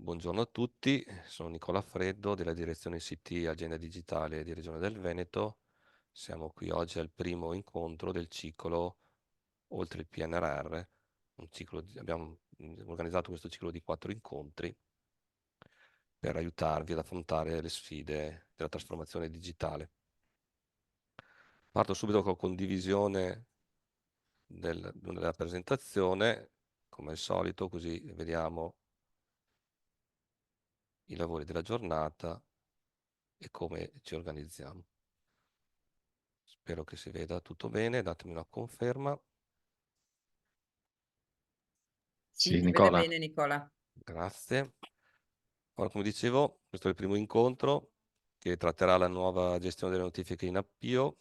Buongiorno a tutti, sono Nicola Freddo della direzione ICT Agenda Digitale di Regione del Veneto. Siamo qui oggi al primo incontro del ciclo Oltre il PNRR. Abbiamo organizzato questo ciclo di 4 incontri per aiutarvi ad affrontare le sfide della trasformazione digitale. Parto subito con la condivisione della presentazione, come al solito, così vediamo i lavori della giornata e come ci organizziamo. Spero che si veda tutto bene, datemi una conferma. Sì, Sì, si vede Nicola. bene Nicola. Grazie. Ora, come dicevo, questo è il primo incontro che tratterà la nuova gestione delle notifiche in Appio.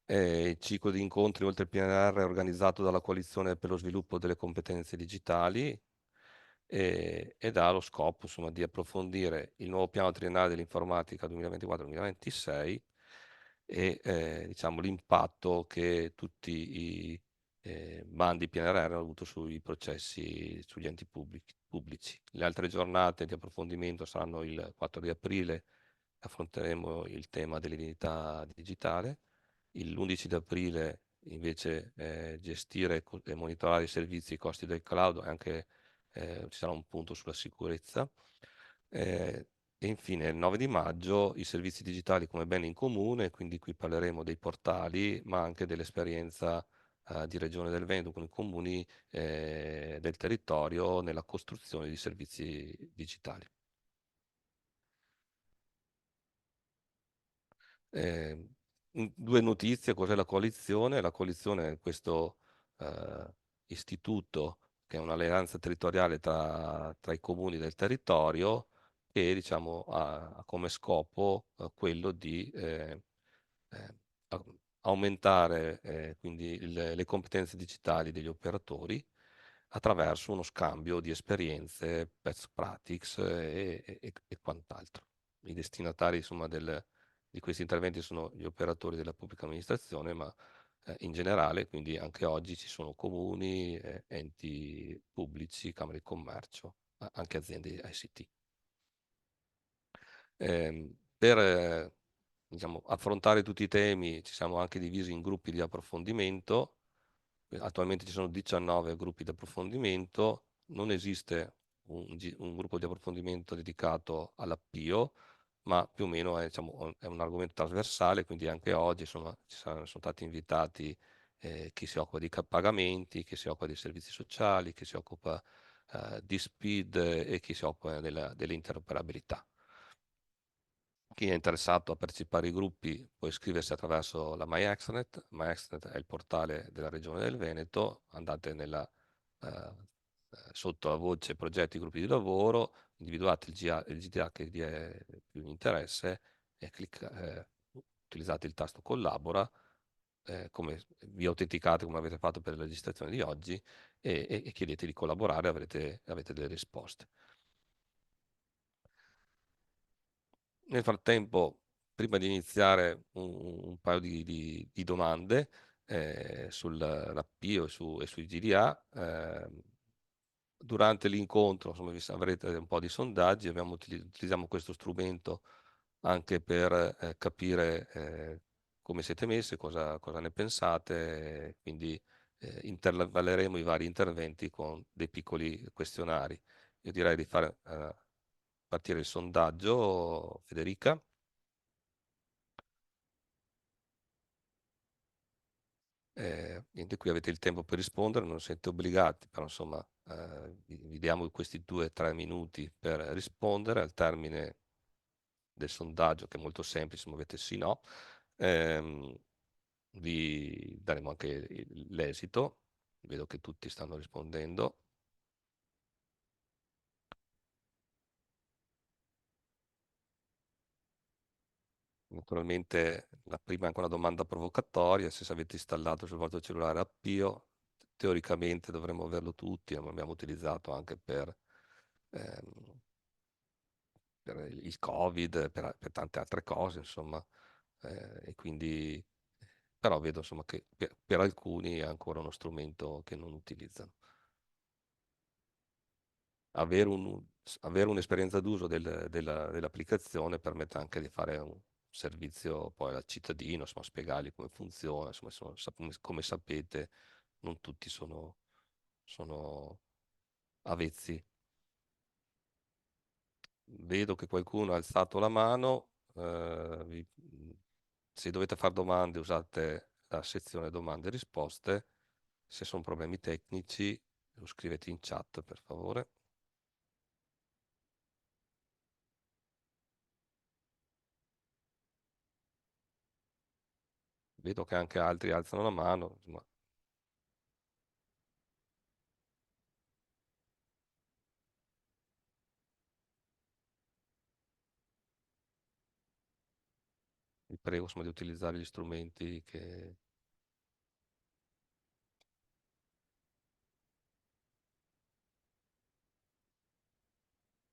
Il ciclo di incontri oltre il PNRR è organizzato dalla Coalizione per lo sviluppo delle competenze digitali ed ha lo scopo, insomma, di approfondire il nuovo piano triennale dell'informatica 2024-2026 e diciamo, l'impatto che tutti i bandi PNRR hanno avuto sui processi, sugli enti pubblici. Le altre giornate di approfondimento saranno il 4 di aprile, affronteremo il tema dell'identità digitale. L'11 di aprile invece gestire e monitorare i servizi e i costi del cloud, e anche ci sarà un punto sulla sicurezza. E infine il 9 di maggio i servizi digitali come bene in comune, quindi qui parleremo dei portali, ma anche dell'esperienza di Regione del Veneto con i comuni del territorio nella costruzione di servizi digitali. Eh, Due notizie: cos'è la coalizione? La coalizione è questo istituto che è un'alleanza territoriale tra i comuni del territorio che, diciamo, ha come scopo quello di eh, a- aumentare quindi le competenze digitali degli operatori attraverso uno scambio di esperienze, best practice e quant'altro. I destinatari, insomma, di questi interventi sono gli operatori della pubblica amministrazione, ma in generale, quindi anche oggi ci sono comuni, enti pubblici, camere di commercio, anche aziende ICT. Per diciamo, affrontare tutti i temi ci siamo anche divisi in gruppi di approfondimento. Attualmente ci sono 19 gruppi di approfondimento, non esiste un gruppo di approfondimento dedicato all'appio, ma più o meno è, diciamo, è un argomento trasversale, quindi anche oggi sono stati invitati chi si occupa di pagamenti, chi si occupa di servizi sociali, chi si occupa di SPID e chi si occupa dell'interoperabilità. Chi è interessato a partecipare ai gruppi può iscriversi attraverso la MyExtranet. MyExtranet è il portale della Regione del Veneto. Andate sotto la voce progetti gruppi di lavoro, individuate il GDA che vi è più di interesse e utilizzate il tasto collabora, come vi autenticate come avete fatto per la registrazione di oggi e chiedete di collaborare, avete delle risposte. Nel frattempo, prima di iniziare, un paio di domande sull'appio e sui GDA. Durante l'incontro, insomma, avrete un po' di sondaggi. Utilizziamo questo strumento anche per capire come siete messi, cosa ne pensate. Quindi intervalleremo i vari interventi con dei piccoli questionari. Io direi di fare partire il sondaggio, Federica. Niente, qui avete il tempo per rispondere, non siete obbligati, però insomma vi diamo questi 2 o 3 minuti per rispondere al termine del sondaggio, che è molto semplice, muovete sì no. ehm, Vi daremo anche l'esito. Vedo che tutti stanno rispondendo. Naturalmente la prima è anche una domanda provocatoria: se avete installato sul vostro cellulare Appio, teoricamente dovremmo averlo tutti, ma abbiamo utilizzato anche ehm, per il Covid, per tante altre cose, insomma. E quindi, però vedo, insomma, che per alcuni è ancora uno strumento che non utilizzano. avere avere un'esperienza d'uso dell'applicazione permette anche di fare un servizio poi al cittadino, insomma, spiegargli come funziona, insomma, come sapete, non tutti sono avvezzi. Vedo che qualcuno ha alzato la mano. Se dovete fare domande, usate la sezione domande e risposte. Se sono problemi tecnici, lo scrivete in chat, per favore. Vedo che anche altri alzano la mano. Insomma, vi prego, insomma, di utilizzare gli strumenti che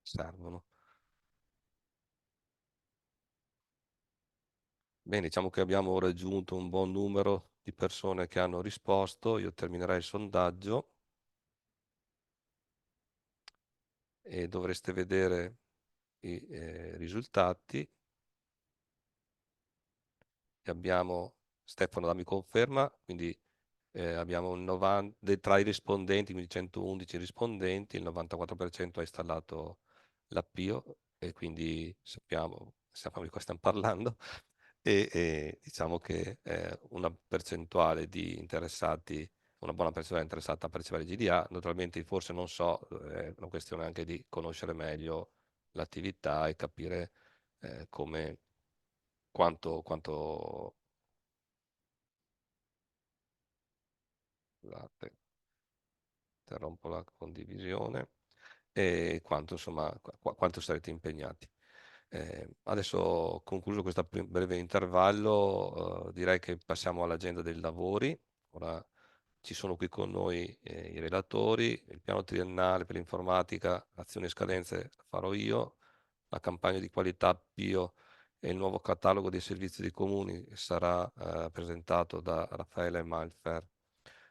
servono. Bene, diciamo che abbiamo raggiunto un buon numero di persone che hanno risposto. Io terminerei il sondaggio e dovreste vedere i risultati. E abbiamo, Stefano dammi conferma, quindi abbiamo un 90, tra i rispondenti, quindi 111 rispondenti, il 94% ha installato l'Appio e quindi sappiamo di cosa stiamo parlando e diciamo che una percentuale di interessati, una buona percentuale interessata a partecipare al GDA. Naturalmente forse non so, è una questione anche di conoscere meglio l'attività e capire come, quanto scusate, interrompo la condivisione, e quanto, insomma, quanto sarete impegnati. Adesso concluso questo breve intervallo, direi che passiamo all'agenda dei lavori. Ora ci sono qui con noi i relatori, il piano triennale per l'informatica, azioni e scadenze farò io, la campagna di qualità PIO e il nuovo catalogo dei servizi dei comuni sarà presentato da Raffaele Malfer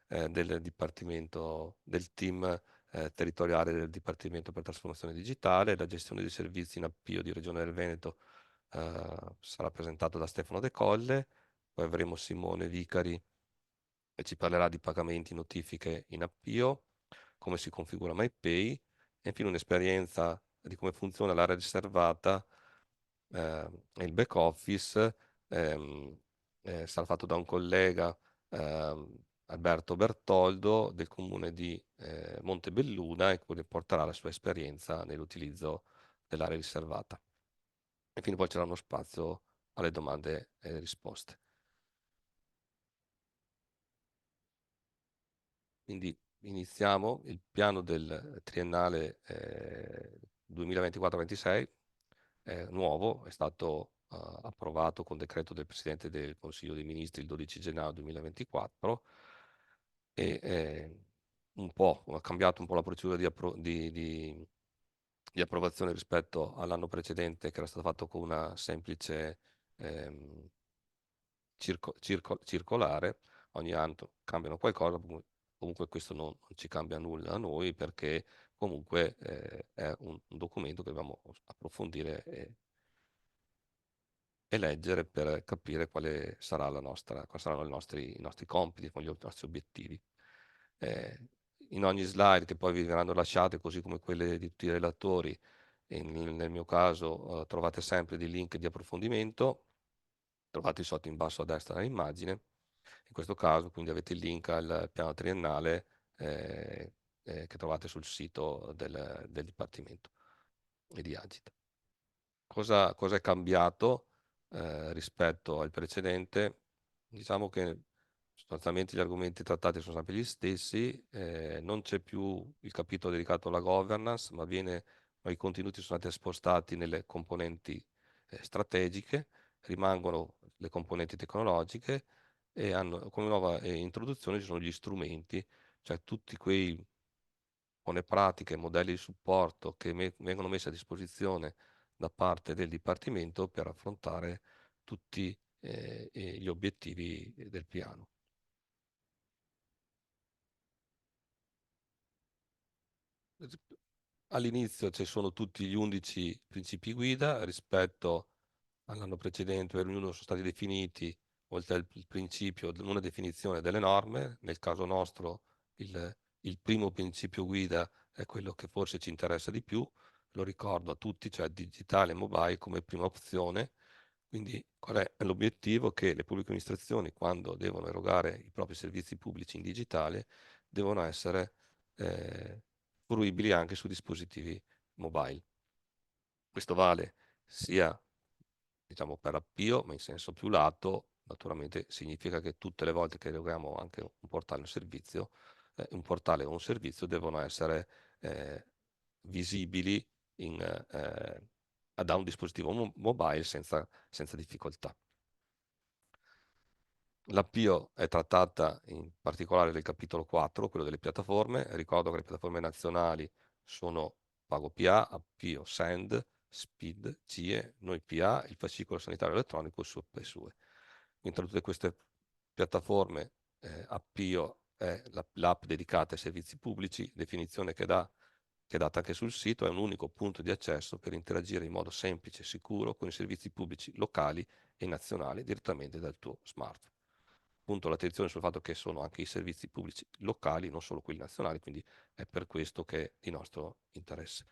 del Dipartimento, del team territoriale del Dipartimento per trasformazione digitale. La gestione dei servizi in Appio di Regione del Veneto sarà presentato da Stefano De Colle. Poi avremo Simone Vicari che ci parlerà di pagamenti, notifiche in Appio, come si configura MyPay e infine un'esperienza di come funziona l'area riservata e il back office. Sarà fatto da un collega, Alberto Bertoldo, del comune di Montebelluna, e che porterà la sua esperienza nell'utilizzo dell'area riservata. E infine poi c'era uno spazio alle domande e risposte. Quindi iniziamo il piano del triennale 2024-26, nuovo, è stato approvato con decreto del Presidente del Consiglio dei Ministri il 12 gennaio 2024 e un po', ha cambiato un po' la procedura di approvazione rispetto all'anno precedente, che era stato fatto con una semplice ehm, circolare. Ogni anno cambiano qualcosa, comunque questo non ci cambia nulla a noi, perché comunque è un documento che dobbiamo approfondire e leggere per capire quali saranno i nostri compiti, quali i nostri obiettivi. Eh, In ogni slide che poi vi verranno lasciate, così come quelle di tutti i relatori, e nel mio caso trovate sempre dei link di approfondimento, trovate sotto in basso a destra l'immagine. In questo caso quindi avete il link al piano triennale che trovate sul sito del Dipartimento e di Agit. Cosa è cambiato rispetto al precedente? Diciamo che sostanzialmente gli argomenti trattati sono sempre gli stessi, non c'è più il capitolo dedicato alla governance, ma i contenuti sono stati spostati nelle componenti strategiche, rimangono le componenti tecnologiche e hanno come nuova introduzione ci sono gli strumenti, cioè tutti quei buone pratiche, modelli di supporto che vengono messi a disposizione da parte del Dipartimento per affrontare tutti gli obiettivi del piano. all'inizio ci sono tutti gli 11 principi guida rispetto all'anno precedente, per ognuno sono stati definiti, oltre al principio, una definizione delle norme. Nel caso nostro il primo principio guida è quello che forse ci interessa di più, lo ricordo a tutti, cioè digitale e mobile come prima opzione. Quindi qual è l'obiettivo? Che le pubbliche amministrazioni, quando devono erogare i propri servizi pubblici in digitale, devono essere eh, fruibili anche su dispositivi mobile. Questo vale sia, diciamo, per Appio, ma in senso più lato, naturalmente significa che tutte le volte che eroghiamo anche un portale o un servizio, devono essere eh, visibili da un dispositivo mobile senza difficoltà. L'Appio è trattata in particolare del capitolo 4, quello delle piattaforme. Ricordo che le piattaforme nazionali sono PagoPA, Appio Send, SPID, CIE, Noi PA, il fascicolo sanitario elettronico, SUP e SUE. Quindi tra tutte queste piattaforme, Appio è l'app dedicata ai servizi pubblici, definizione che è data anche sul sito, è un unico punto di accesso per interagire in modo semplice e sicuro con i servizi pubblici locali e nazionali direttamente dal tuo smartphone. Punto l'attenzione sul fatto che sono anche i servizi pubblici locali, non solo quelli nazionali, quindi è per questo che è di nostro interesse,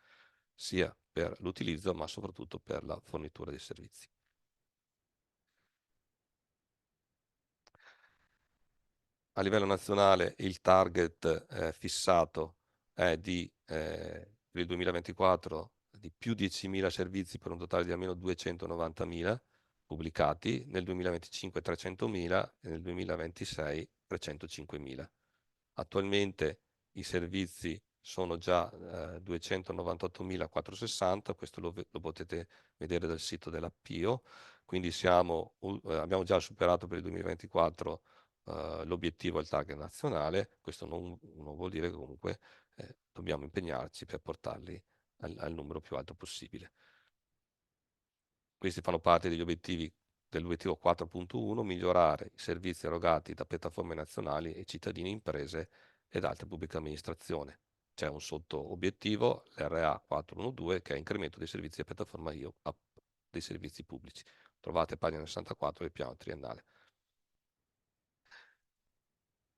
sia per l'utilizzo, ma soprattutto per la fornitura dei servizi. A livello nazionale il target fissato è per il 2024 di più 10.000 servizi per un totale di almeno 290.000 pubblicati, nel 2025 300.000 e nel 2026 305.000. Attualmente i servizi sono già 298.460, questo lo potete vedere dal sito dell'Appio, quindi abbiamo già superato per il 2024 l'obiettivo e il target nazionale. Questo non vuol dire che comunque dobbiamo impegnarci per portarli al numero più alto possibile. Questi fanno parte dell'obiettivo 4.1, migliorare i servizi erogati da piattaforme nazionali e cittadini, imprese ed altre pubbliche amministrazioni. C'è un sotto-obiettivo, l'RA 412, che è incremento dei servizi a piattaforma IO dei servizi pubblici. Trovate pagina 64 del piano triennale.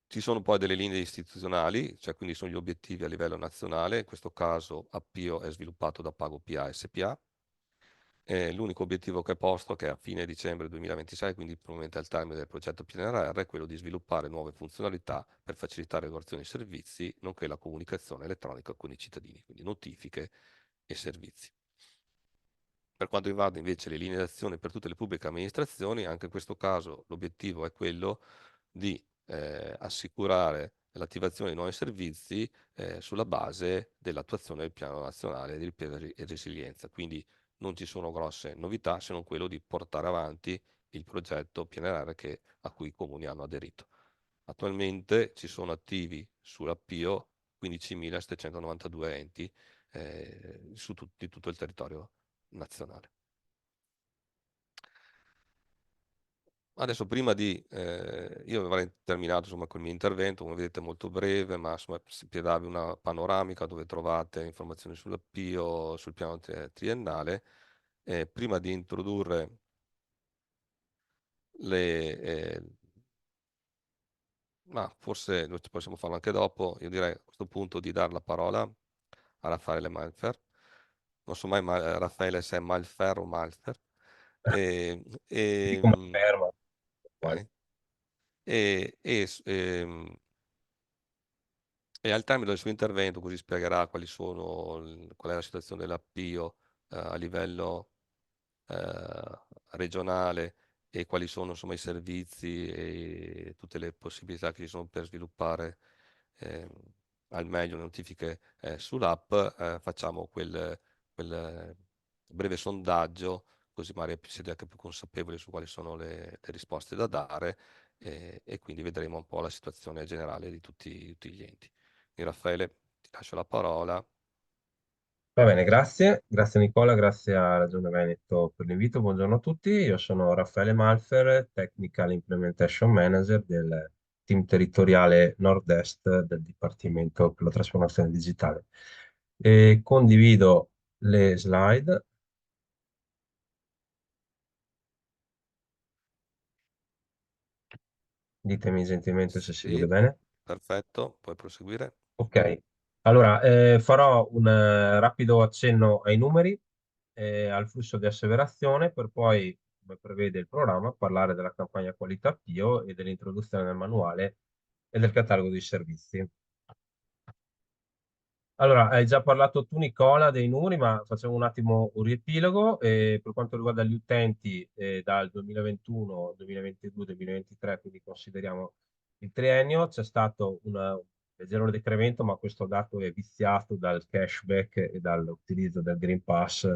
Ci sono poi delle linee istituzionali, cioè quindi sono gli obiettivi a livello nazionale, in questo caso Appio è sviluppato da PagoPA SPA. L'unico obiettivo che è posto, che è a fine dicembre 2026, quindi probabilmente al termine del progetto PNRR, è quello di sviluppare nuove funzionalità per facilitare l'erogazione di servizi, nonché la comunicazione elettronica con i cittadini, quindi notifiche e servizi. Per quanto riguarda invece le linee d'azione per tutte le pubbliche amministrazioni, anche in questo caso l'obiettivo è quello di assicurare l'attivazione di nuovi servizi sulla base dell'attuazione del Piano Nazionale di Ripresa e Resilienza. Quindi non ci sono grosse novità, se non quello di portare avanti il progetto PNRR a cui i comuni hanno aderito. Attualmente ci sono attivi sull'Appio 15.792 enti di tutto il territorio nazionale. Adesso io avrei terminato insomma col mio intervento, come vedete molto breve, ma insomma per darvi una panoramica dove trovate informazioni sull'Appio, sul piano triennale. Prima di introdurre le, ma forse noi possiamo farlo anche dopo, io direi a questo punto di dare la parola a Raffaele Malfer. Non so mai Raffaele se è Malfer o Malfer. E, Dico ma e, ferma. ok. E, e, s- ehm, E al termine del suo intervento così spiegherà qual è la situazione dell'Appio a livello eh, regionale e quali sono insomma, i servizi e tutte le possibilità che ci sono per sviluppare ehm, al meglio le notifiche sull'app. Facciamo quel breve sondaggio, così magari siete anche più consapevoli su quali sono le risposte da dare e quindi vedremo un po' la situazione generale di tutti gli enti. Raffaele, ti lascio la parola. Va bene, grazie. Grazie Nicola, grazie a Ragione Veneto per l'invito. Buongiorno a tutti. Io sono Raffaele Malfer, Technical Implementation Manager del team territoriale Nord-Est del Dipartimento per la trasformazione digitale. E condivido le slide. Ditemi gentilmente se si vede Sì, bene. perfetto, puoi proseguire. Ok, allora farò un rapido accenno ai numeri, al flusso di asseverazione, per poi, come prevede il programma, parlare della campagna qualità PIO e dell'introduzione del manuale e del catalogo di servizi. Allora, hai già parlato tu, Nicola, dei numeri, ma facciamo un attimo un riepilogo. Per quanto riguarda gli utenti, dal 2021, 2022, 2023, quindi consideriamo il triennio, c'è stato un leggero decremento, ma questo dato è viziato dal cashback e dall'utilizzo del Green Pass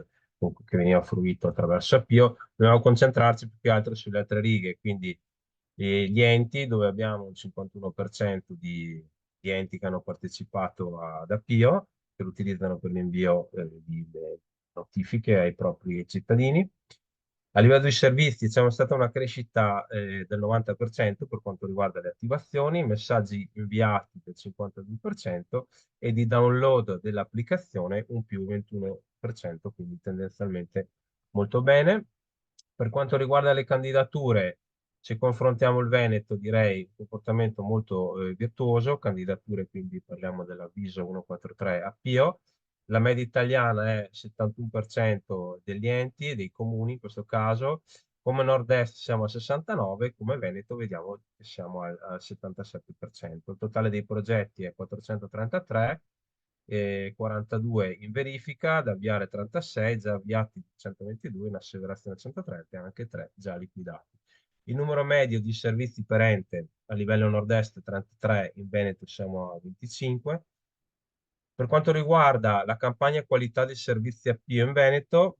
che veniva fruito attraverso Appio. Dobbiamo concentrarci più che altro sulle altre righe, quindi gli enti, dove abbiamo un 51% di enti che hanno partecipato ad Appio, che lo utilizzano per l'invio di notifiche ai propri cittadini. A livello di servizi c'è stata una crescita del 90% per quanto riguarda le attivazioni, messaggi inviati del 52% e di download dell'applicazione un più 21%, quindi tendenzialmente molto bene. Per quanto riguarda le candidature, se confrontiamo il Veneto, direi un comportamento molto virtuoso, candidature, quindi parliamo dell'avviso 143 a Pio. La media italiana è 71% degli enti, dei comuni in questo caso. Come Nord-Est siamo al 69%, come Veneto vediamo che siamo al 77%. Il totale dei progetti è 433, 42 in verifica, da avviare 36, già avviati 122, in asseverazione 130 e anche 3 già liquidati. Il numero medio di servizi per ente a livello nord-est 33, in Veneto siamo a 25. Per quanto riguarda la campagna qualità dei servizi a Pio in Veneto,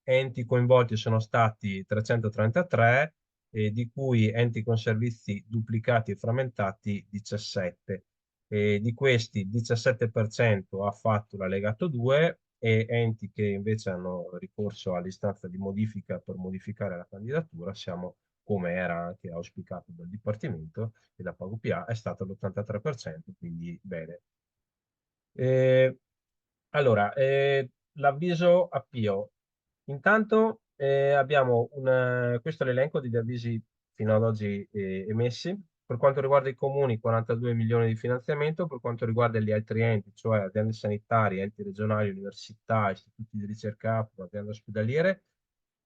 enti coinvolti sono stati 333, di cui enti con servizi duplicati e frammentati 17. Di questi 17% ha fatto l'allegato 2 e enti che invece hanno ricorso all'istanza di modifica per modificare la candidatura, siamo come era anche auspicato dal Dipartimento e da PagoPA, è stato l'83%, quindi bene. Eh, allora, l'avviso a Pio. Intanto abbiamo questo è l'elenco degli avvisi fino ad oggi emessi. Per quanto riguarda i comuni, 42 milioni di finanziamento. Per quanto riguarda gli altri enti, cioè aziende sanitarie, enti regionali, università, istituti di ricerca, aziende ospedaliere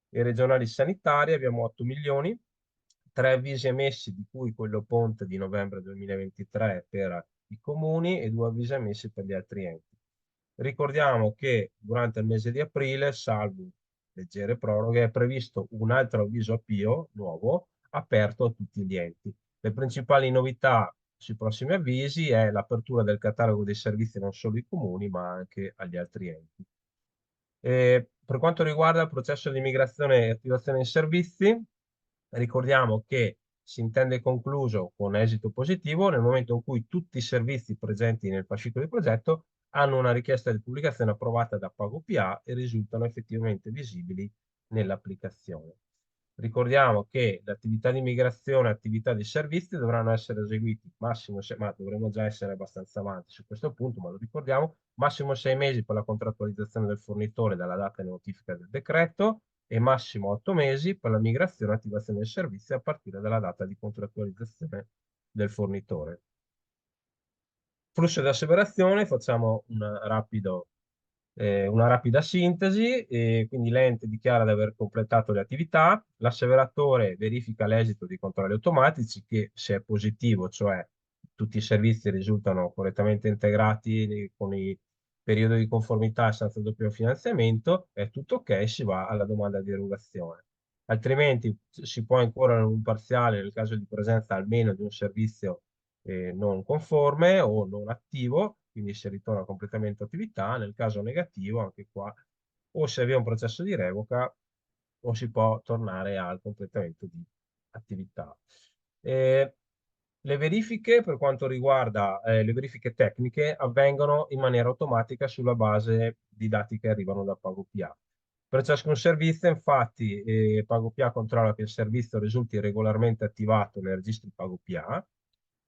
e regionali sanitarie, abbiamo 8 milioni. Tre avvisi emessi, di cui quello ponte di novembre 2023 per i comuni e due avvisi emessi per gli altri enti. Ricordiamo che durante il mese di aprile, salvo leggere proroghe, è previsto un altro avviso a Pio nuovo aperto a tutti gli enti. Le principali novità sui prossimi avvisi è l'apertura del catalogo dei servizi non solo ai comuni, ma anche agli altri enti. Per quanto riguarda il processo di migrazione e attivazione in servizi, ricordiamo che si intende concluso con esito positivo nel momento in cui tutti i servizi presenti nel fascicolo di progetto hanno una richiesta di pubblicazione approvata da PagoPA e risultano effettivamente visibili nell'applicazione. Ricordiamo che l'attività di migrazione e attività di servizi dovranno essere eseguiti massimo, ma dovremmo già essere abbastanza avanti su questo punto, ma lo ricordiamo, massimo 6 mesi per la contrattualizzazione del fornitore dalla data di notifica del decreto e massimo 8 mesi per la migrazione e attivazione del servizio a partire dalla data di contrattualizzazione del fornitore. Flusso di asseverazione, facciamo una rapida sintesi, quindi l'ente dichiara di aver completato le attività, l'asseveratore verifica l'esito dei controlli automatici che se è positivo, cioè tutti i servizi risultano correttamente integrati con i periodi di conformità senza doppio finanziamento, è tutto ok, si va alla domanda di erogazione. Altrimenti si può incorrere in un parziale nel caso di presenza almeno di un servizio non conforme o non attivo, quindi si ritorna completamente attività. Nel caso negativo, anche qua, o si avvia un processo di revoca o si può tornare al completamento di attività. Eh, le verifiche per quanto riguarda le verifiche tecniche avvengono in maniera automatica sulla base di dati che arrivano da PagoPA. Per ciascun servizio, infatti, PagoPA controlla che il servizio risulti regolarmente attivato nei registri PagoPA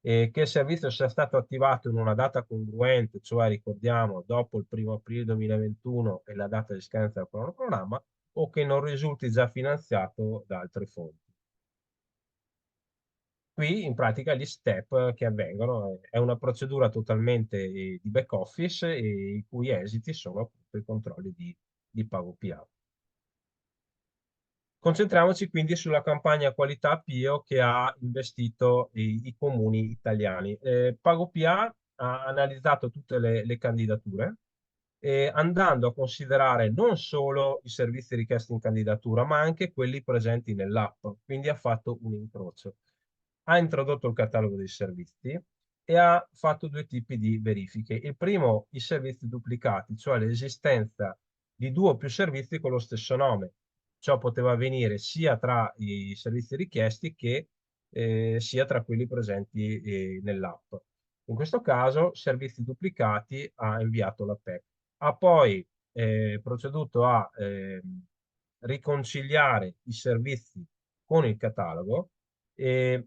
che il servizio sia stato attivato in una data congruente, cioè ricordiamo dopo il 1° aprile 2021 e la data di scadenza del cronoprogramma, o che non risulti già finanziato da altre fonti. Qui in pratica gli step che avvengono è una procedura totalmente di back office e i cui esiti sono appunto i controlli di pago PA. Concentriamoci quindi sulla campagna qualità PIO che ha investito i comuni italiani. Pago PA ha analizzato tutte le candidature, andando a considerare non solo i servizi richiesti in candidatura, ma anche quelli presenti nell'app. Quindi ha fatto un incrocio. Ha introdotto il catalogo dei servizi e ha fatto due tipi di verifiche. Il primo, i servizi duplicati, cioè l'esistenza di due o più servizi con lo stesso nome. Ciò poteva avvenire sia tra i servizi richiesti che sia tra quelli presenti nell'app. In questo caso, servizi duplicati ha inviato la PEC. Ha poi proceduto a riconciliare i servizi con il catalogo e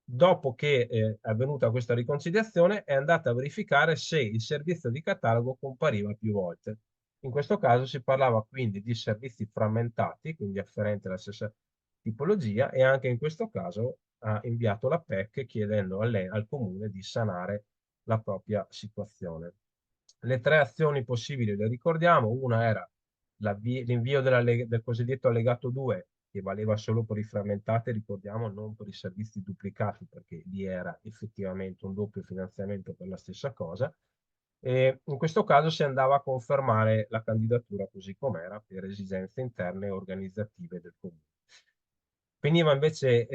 dopo che è avvenuta questa riconciliazione è andata a verificare se il servizio di catalogo compariva più volte. In questo caso si parlava quindi di servizi frammentati, quindi afferenti alla stessa tipologia, e anche in questo caso ha inviato la PEC chiedendo al comune di sanare la propria situazione. Le tre azioni possibili le ricordiamo: una era l'invio del cosiddetto allegato 2, che valeva solo per i frammentati, ricordiamo, non per i servizi duplicati, perché lì era effettivamente un doppio finanziamento per la stessa cosa. E in questo caso si andava a confermare la candidatura così com'era per esigenze interne e organizzative del comune. Veniva invece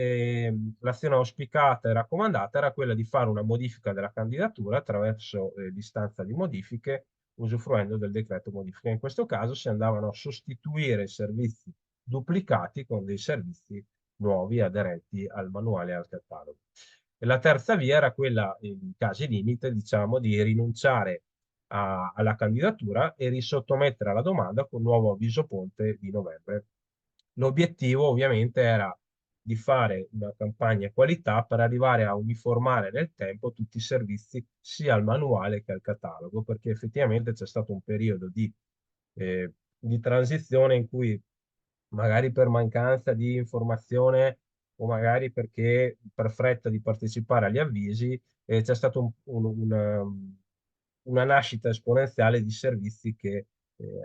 l'azione auspicata e raccomandata era quella di fare una modifica della candidatura attraverso l'istanza di modifiche, usufruendo del decreto modifica. In questo caso si andavano a sostituire i servizi duplicati con dei servizi nuovi aderenti al manuale e al catalogo. E la terza via era quella, in casi limite, diciamo, di rinunciare alla candidatura e risottomettere la domanda con nuovo avviso ponte di novembre. L'obiettivo ovviamente era di fare una campagna qualità per arrivare a uniformare nel tempo tutti i servizi sia al manuale che al catalogo, perché effettivamente c'è stato un periodo di transizione in cui magari per mancanza di informazione o magari perché per fretta di partecipare agli avvisi c'è stata una nascita esponenziale di servizi che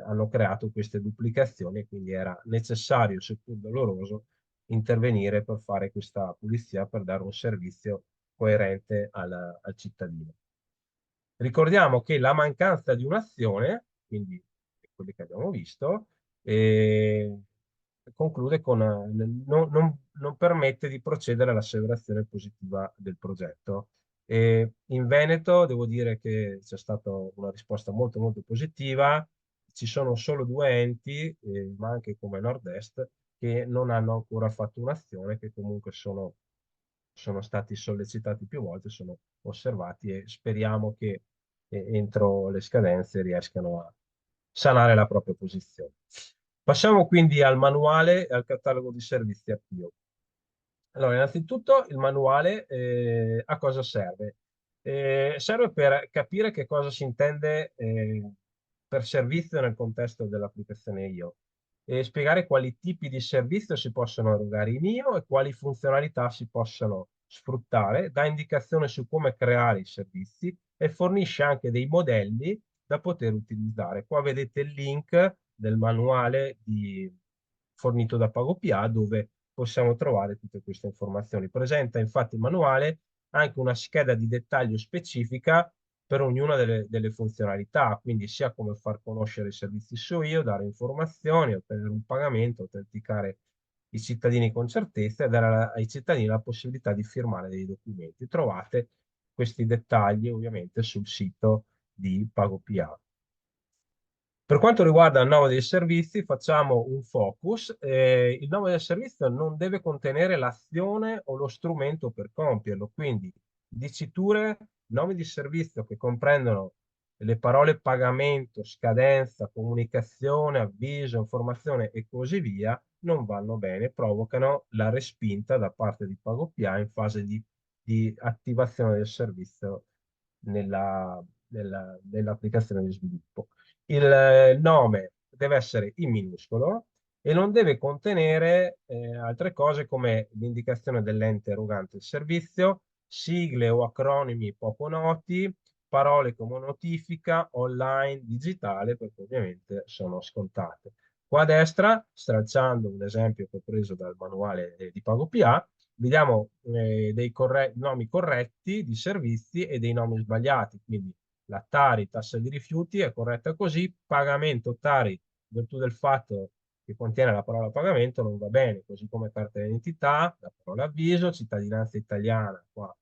hanno creato queste duplicazioni e quindi era necessario, seppur doloroso, intervenire per fare questa pulizia, per dare un servizio coerente al cittadino. Ricordiamo che la mancanza di un'azione, quindi quelli che abbiamo visto, conclude con non permette di procedere all'asseverazione positiva del progetto. In Veneto devo dire che c'è stata una risposta molto molto positiva. Ci sono solo due enti, ma anche come Nord-Est, che non hanno ancora fatto un'azione, che comunque sono stati sollecitati più volte, sono osservati e speriamo che entro le scadenze riescano a sanare la propria posizione. Passiamo quindi al manuale e al catalogo di servizi a PIO. Allora, innanzitutto il manuale a cosa serve? Serve per capire che cosa si intende per servizio nel contesto dell'applicazione IO e spiegare quali tipi di servizio si possono erogare in IO e quali funzionalità si possono sfruttare, dà indicazione su come creare i servizi e fornisce anche dei modelli da poter utilizzare. Qua vedete il link del manuale fornito da PagoPA dove possiamo trovare tutte queste informazioni. Presenta infatti il manuale anche una scheda di dettaglio specifica per ognuna delle funzionalità, quindi sia come far conoscere i servizi su io, dare informazioni, ottenere un pagamento, autenticare i cittadini con certezza e dare ai cittadini la possibilità di firmare dei documenti. Trovate questi dettagli ovviamente sul sito di PagoPA. Per quanto riguarda il nome dei servizi, facciamo un focus. Il nome del servizio non deve contenere l'azione o lo strumento per compierlo, quindi diciture, nomi di servizio che comprendono le parole pagamento, scadenza, comunicazione, avviso, informazione e così via non vanno bene, provocano la respinta da parte di PagoPA in fase di di attivazione del servizio nell'applicazione di sviluppo. Il nome deve essere in minuscolo e non deve contenere altre cose come l'indicazione dell'ente erogante il servizio, sigle o acronimi poco noti, parole come notifica, online, digitale, perché ovviamente sono scontate. Qua a destra, stralciando un esempio che ho preso dal manuale di PagoPA, vediamo dei nomi corretti di servizi e dei nomi sbagliati. Quindi la Tari, tassa di rifiuti, è corretta così, pagamento Tari, in virtù del fatto che contiene la parola pagamento, non va bene, così come carta d'identità, la parola avviso, cittadinanza italiana, qua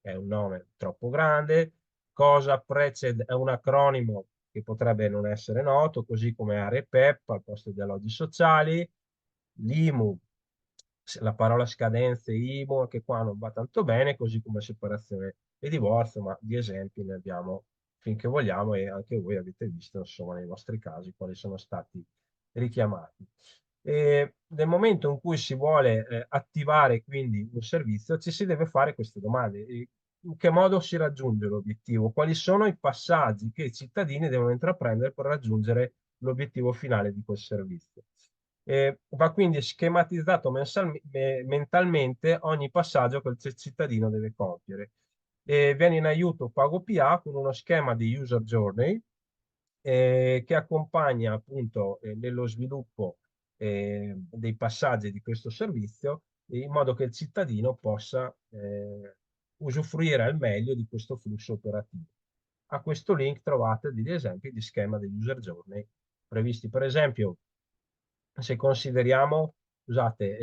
è un nome troppo grande, cosa precede è un acronimo che potrebbe non essere noto, così come AREPEP al posto di alloggi sociali, l'IMU, la parola scadenze IMU, anche qua non va tanto bene, così come separazione e divorzio, ma di esempi ne abbiamo finché vogliamo e anche voi avete visto, insomma, nei vostri casi quali sono stati richiamati. E nel momento in cui si vuole attivare quindi un servizio, ci si deve fare queste domande. In che modo si raggiunge l'obiettivo? Quali sono i passaggi che i cittadini devono intraprendere per raggiungere l'obiettivo finale di quel servizio? Va quindi schematizzato mentalmente ogni passaggio che il cittadino deve compiere. Viene in aiuto PagoPA con uno schema di user journey che accompagna appunto nello sviluppo dei passaggi di questo servizio in modo che il cittadino possa usufruire al meglio di questo flusso operativo. A questo link trovate degli esempi di schema di user journey previsti. Per esempio, se consideriamo, scusate,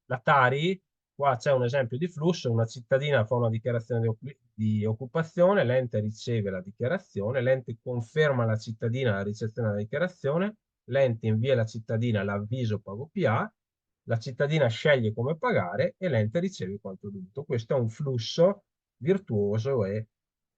la Tari, qua c'è un esempio di flusso, una cittadina fa una dichiarazione di occupazione, l'ente riceve la dichiarazione, l'ente conferma alla cittadina la ricezione della dichiarazione, l'ente invia alla cittadina l'avviso PagoPA, la cittadina sceglie come pagare e l'ente riceve quanto dovuto. Questo è un flusso virtuoso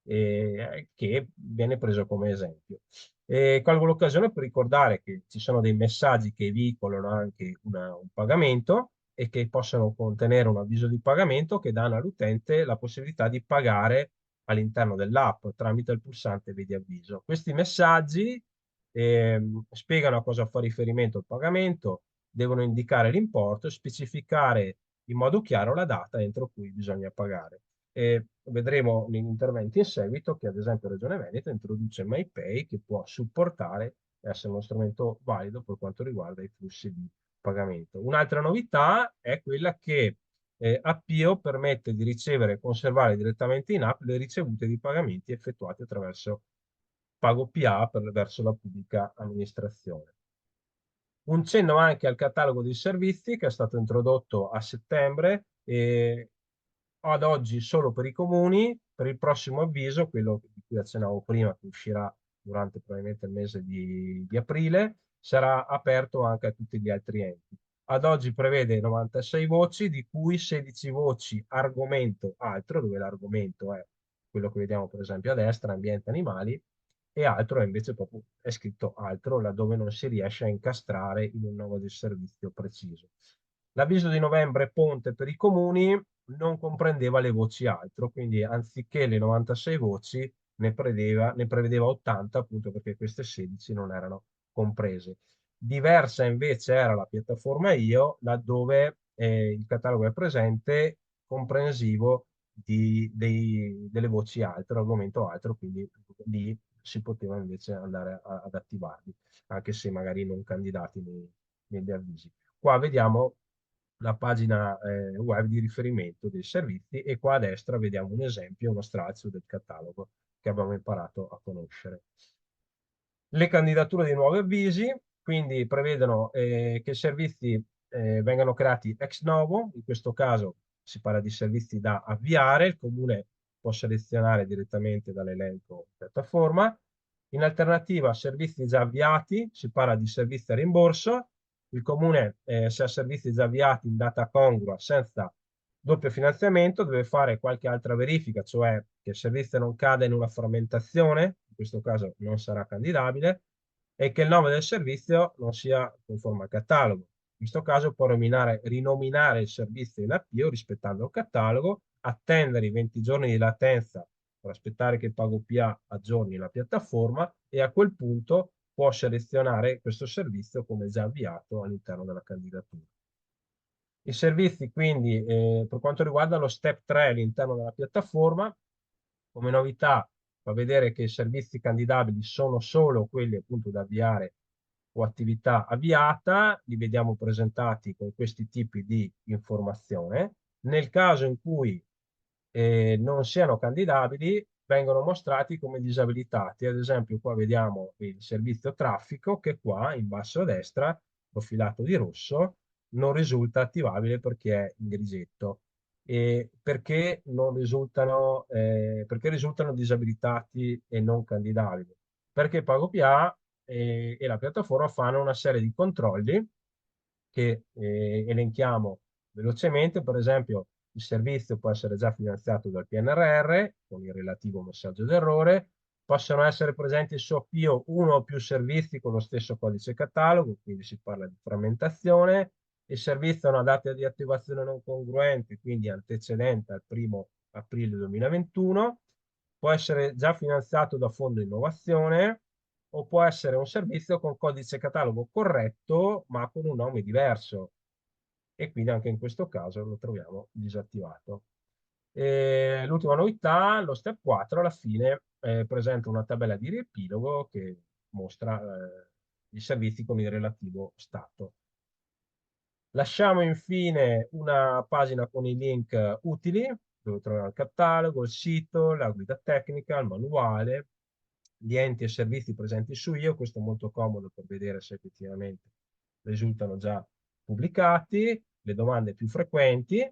che viene preso come esempio. Colgo l'occasione per ricordare che ci sono dei messaggi che veicolano anche un pagamento e che possono contenere un avviso di pagamento che danno all'utente la possibilità di pagare all'interno dell'app tramite il pulsante vedi avviso. Questi messaggi spiegano a cosa fa riferimento il pagamento, devono indicare l'importo e specificare in modo chiaro la data entro cui bisogna pagare. Vedremo negli interventi in seguito che ad esempio Regione Veneto introduce MyPay che può supportare e essere uno strumento valido per quanto riguarda i flussi di pagamento. Un'altra novità è quella che Appio permette di ricevere e conservare direttamente in app le ricevute di pagamenti effettuati attraverso PagoPA verso la pubblica amministrazione. Un cenno anche al catalogo dei servizi che è stato introdotto a settembre e ad oggi solo per i comuni, per il prossimo avviso, quello di cui accennavo prima, che uscirà durante probabilmente il mese di aprile, sarà aperto anche a tutti gli altri enti. Ad oggi prevede 96 voci, di cui 16 voci argomento altro, dove l'argomento è quello che vediamo per esempio a destra, ambiente animali, e altro è invece proprio è scritto altro, laddove non si riesce a incastrare in un nuovo del servizio preciso. L'avviso di novembre ponte per i comuni non comprendeva le voci altro, quindi anziché le 96 voci ne prevedeva 80 appunto perché queste 16 non erano comprese. Diversa invece era la piattaforma Io, laddove il catalogo è presente comprensivo delle voci altro, argomento altro, quindi lì si poteva invece andare ad attivarli, anche se magari non candidati negli avvisi. Qua vediamo la pagina web di riferimento dei servizi e qua a destra vediamo un esempio, uno stralcio del catalogo che abbiamo imparato a conoscere. Le candidature di nuovi avvisi, quindi prevedono che i servizi vengano creati ex novo, in questo caso si parla di servizi da avviare, il comune può selezionare direttamente dall'elenco piattaforma. In alternativa a servizi già avviati, si parla di servizi a rimborso, il comune se ha servizi già avviati in data congrua senza doppio finanziamento deve fare qualche altra verifica, cioè che il servizio non cada in una frammentazione, in questo caso non sarà candidabile, e che il nome del servizio non sia conforme al catalogo. In questo caso può rinominare il servizio in avvio rispettando il catalogo, attendere i 20 giorni di latenza per aspettare che PagoPA aggiorni la piattaforma e a quel punto può selezionare questo servizio come già avviato all'interno della candidatura. I servizi quindi per quanto riguarda lo step 3 all'interno della piattaforma, come novità fa vedere che i servizi candidabili sono solo quelli appunto da avviare o attività avviata, li vediamo presentati con questi tipi di informazione. Nel caso in cui non siano candidabili, vengono mostrati come disabilitati. Ad esempio, qua vediamo il servizio traffico che qua in basso a destra, profilato di rosso, non risulta attivabile perché è in grigetto. E perché risultano disabilitati e non candidabili? Perché PagoPA e la piattaforma fanno una serie di controlli che elenchiamo velocemente. Per esempio, il servizio può essere già finanziato dal PNRR con il relativo messaggio d'errore, possono essere presenti su Appio uno o più servizi con lo stesso codice catalogo, quindi si parla di frammentazione. Il servizio ha una data di attivazione non congruente, quindi antecedente al 1° aprile 2021, può essere già finanziato da Fondo Innovazione o può essere un servizio con codice catalogo corretto ma con un nome diverso e quindi anche in questo caso lo troviamo disattivato. L'ultima novità, lo step 4 alla fine presenta una tabella di riepilogo che mostra i servizi con il relativo stato. Lasciamo infine una pagina con i link utili, dove troviamo il catalogo, il sito, la guida tecnica, il manuale, gli enti e servizi presenti su Io. Questo è molto comodo per vedere se effettivamente risultano già pubblicati, le domande più frequenti.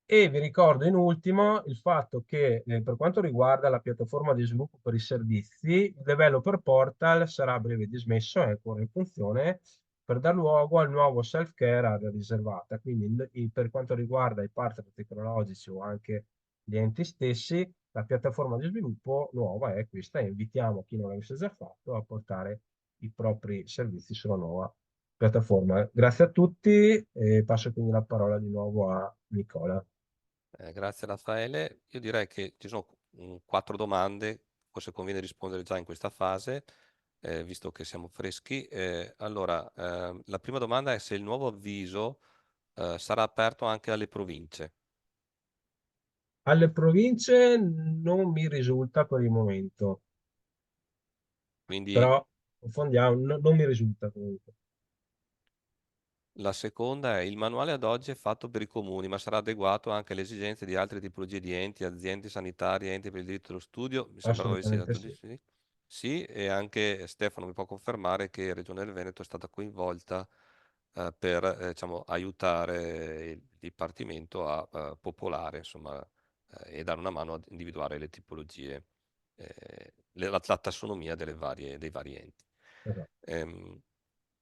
E vi ricordo in ultimo il fatto che per quanto riguarda la piattaforma di sviluppo per i servizi, il developer portal sarà a breve dismesso, è ancora in funzione, per dar luogo al nuovo self-care area riservata. Quindi per quanto riguarda i partner tecnologici o anche gli enti stessi, la piattaforma di sviluppo nuova è questa e invitiamo chi non l'avesse già fatto a portare i propri servizi sulla nuova piattaforma. Grazie a tutti e passo quindi la parola di nuovo a Nicola. Grazie Raffaele. Io direi che ci sono quattro domande, forse conviene rispondere già in questa fase, visto che siamo freschi. Allora, la prima domanda è se il nuovo avviso sarà aperto anche alle province. Alle province non mi risulta per il momento, Quindi però approfondiamo, non mi risulta comunque. la seconda è il manuale ad oggi è fatto per i comuni, ma sarà adeguato anche alle esigenze di altre tipologie di enti, aziende sanitarie, enti per il diritto allo studio. Mi sembrava avessi Assolutamente dato di sì. sì. Sì, e anche Stefano mi può confermare che Regione del Veneto è stata coinvolta per diciamo, aiutare il Dipartimento a popolare, insomma, e dare una mano ad individuare le tipologie, la tassonomia dei vari enti. Esatto. Ehm,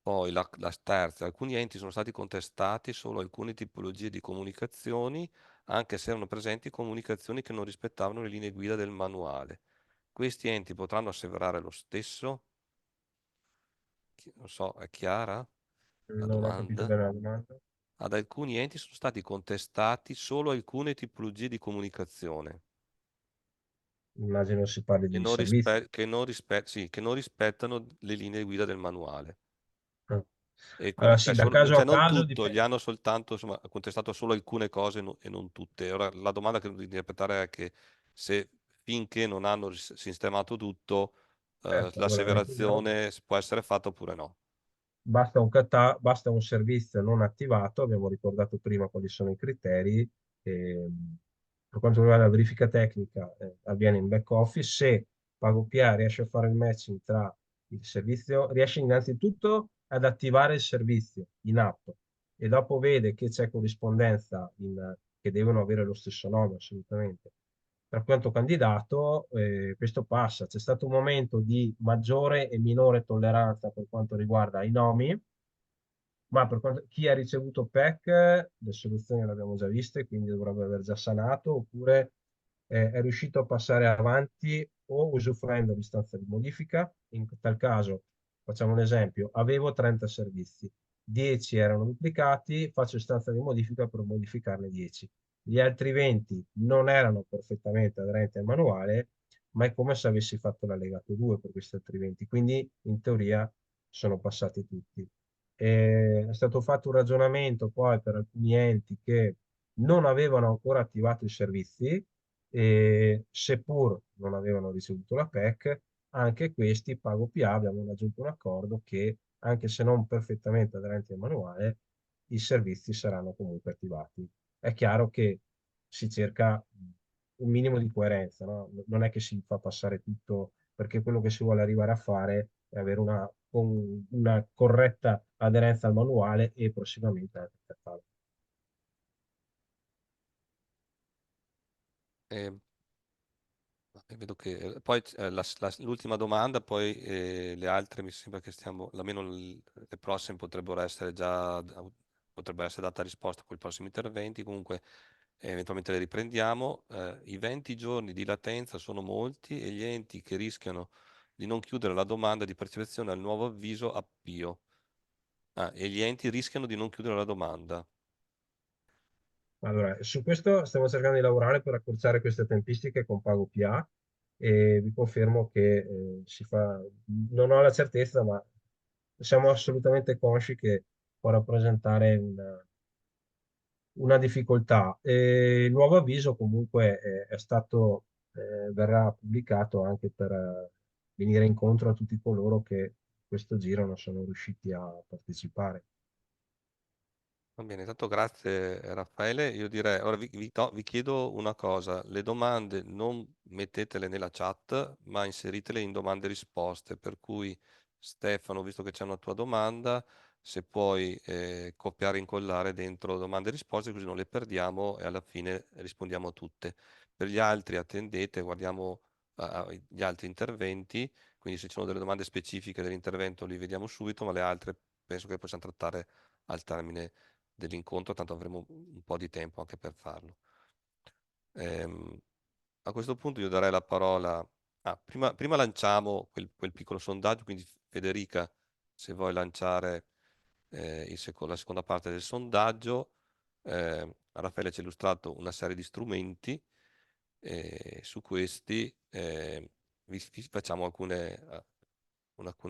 Poi la terza, alcuni enti sono stati contestati solo alcune tipologie di comunicazioni, anche se erano presenti comunicazioni che non rispettavano le linee guida del manuale. Questi enti potranno asseverare lo stesso? Non so, è chiara la Non ho capito domanda? bene la domanda. Ad alcuni enti sono stati contestati solo alcune tipologie di comunicazione Immagino si parli che dei servizi. sì, che non rispettano le linee guida del manuale. Ah. E Allora quindi, sì, da caso cioè a non caso tutto, gli dipende. hanno soltanto insomma, contestato solo alcune cose e non tutte. Ora la domanda che devo interpretare è che se finché non hanno sistemato tutto, Certo, allora ricordiamo. l'asseverazione può essere fatta oppure no. Basta un servizio non attivato, abbiamo ricordato prima quali sono i criteri. Per quanto riguarda la verifica tecnica, avviene in back office. Se PagoPA riesce a fare il matching tra il servizio, riesce innanzitutto ad attivare il servizio in app e dopo vede che c'è corrispondenza che devono avere lo stesso nome assolutamente. Per quanto candidato, questo passa. C'è stato un momento di maggiore e minore tolleranza per quanto riguarda i nomi, ma per chi ha ricevuto PEC, le soluzioni le abbiamo già viste, quindi dovrebbe aver già sanato, oppure è riuscito a passare avanti o usufruendo l'istanza di modifica. In tal caso, facciamo un esempio, avevo 30 servizi, 10 erano duplicati, faccio istanza di modifica per modificarne 10. Gli altri 20 non erano perfettamente aderenti al manuale, ma è come se avessi fatto l'allegato 2 per questi altri 20. Quindi, in teoria, sono passati tutti. È stato fatto un ragionamento poi per alcuni enti che non avevano ancora attivato i servizi e seppur non avevano ricevuto la PEC, anche questi, Pago PA, abbiamo raggiunto un accordo che, anche se non perfettamente aderenti al manuale, i servizi saranno comunque attivati. È chiaro che si cerca un minimo di coerenza, no? Non è che si fa passare tutto, perché quello che si vuole arrivare a fare è avere una corretta aderenza al manuale e prossimamente anche al catalogo. Eh, Vedo che poi l'ultima domanda, poi le altre mi sembra che stiamo, almeno le prossime potrebbero essere già, potrebbe essere data risposta con i prossimi interventi, comunque eventualmente le riprendiamo. I 20 giorni di latenza sono molti e gli enti che rischiano di non chiudere la domanda di percezione al nuovo avviso appio. Ah, e gli enti rischiano di non chiudere la domanda. Allora, su questo stiamo cercando di lavorare per accorciare queste tempistiche con Pago PA e vi confermo che non ho la certezza, ma siamo assolutamente consci che può rappresentare una difficoltà. E il nuovo avviso comunque verrà pubblicato anche per venire incontro a tutti coloro che questo giro non sono riusciti a partecipare. Va bene, tanto grazie Raffaele. Io direi, ora vi chiedo una cosa, le domande non mettetele nella chat, ma inseritele in domande e risposte, per cui Stefano, visto che c'è una tua domanda, se puoi copiare e incollare dentro domande e risposte, così non le perdiamo e alla fine rispondiamo a tutte. Per gli altri attendete, guardiamo gli altri interventi, quindi se ci sono delle domande specifiche dell'intervento li vediamo subito, ma le altre penso che possiamo trattare al termine dell'incontro, tanto avremo un po' di tempo anche per farlo. Ehm, A questo punto io darei la parola. Prima lanciamo quel piccolo sondaggio, quindi Federica, se vuoi lanciare la seconda parte del sondaggio, Raffaele ci ha illustrato una serie di strumenti e su questi vi facciamo alcune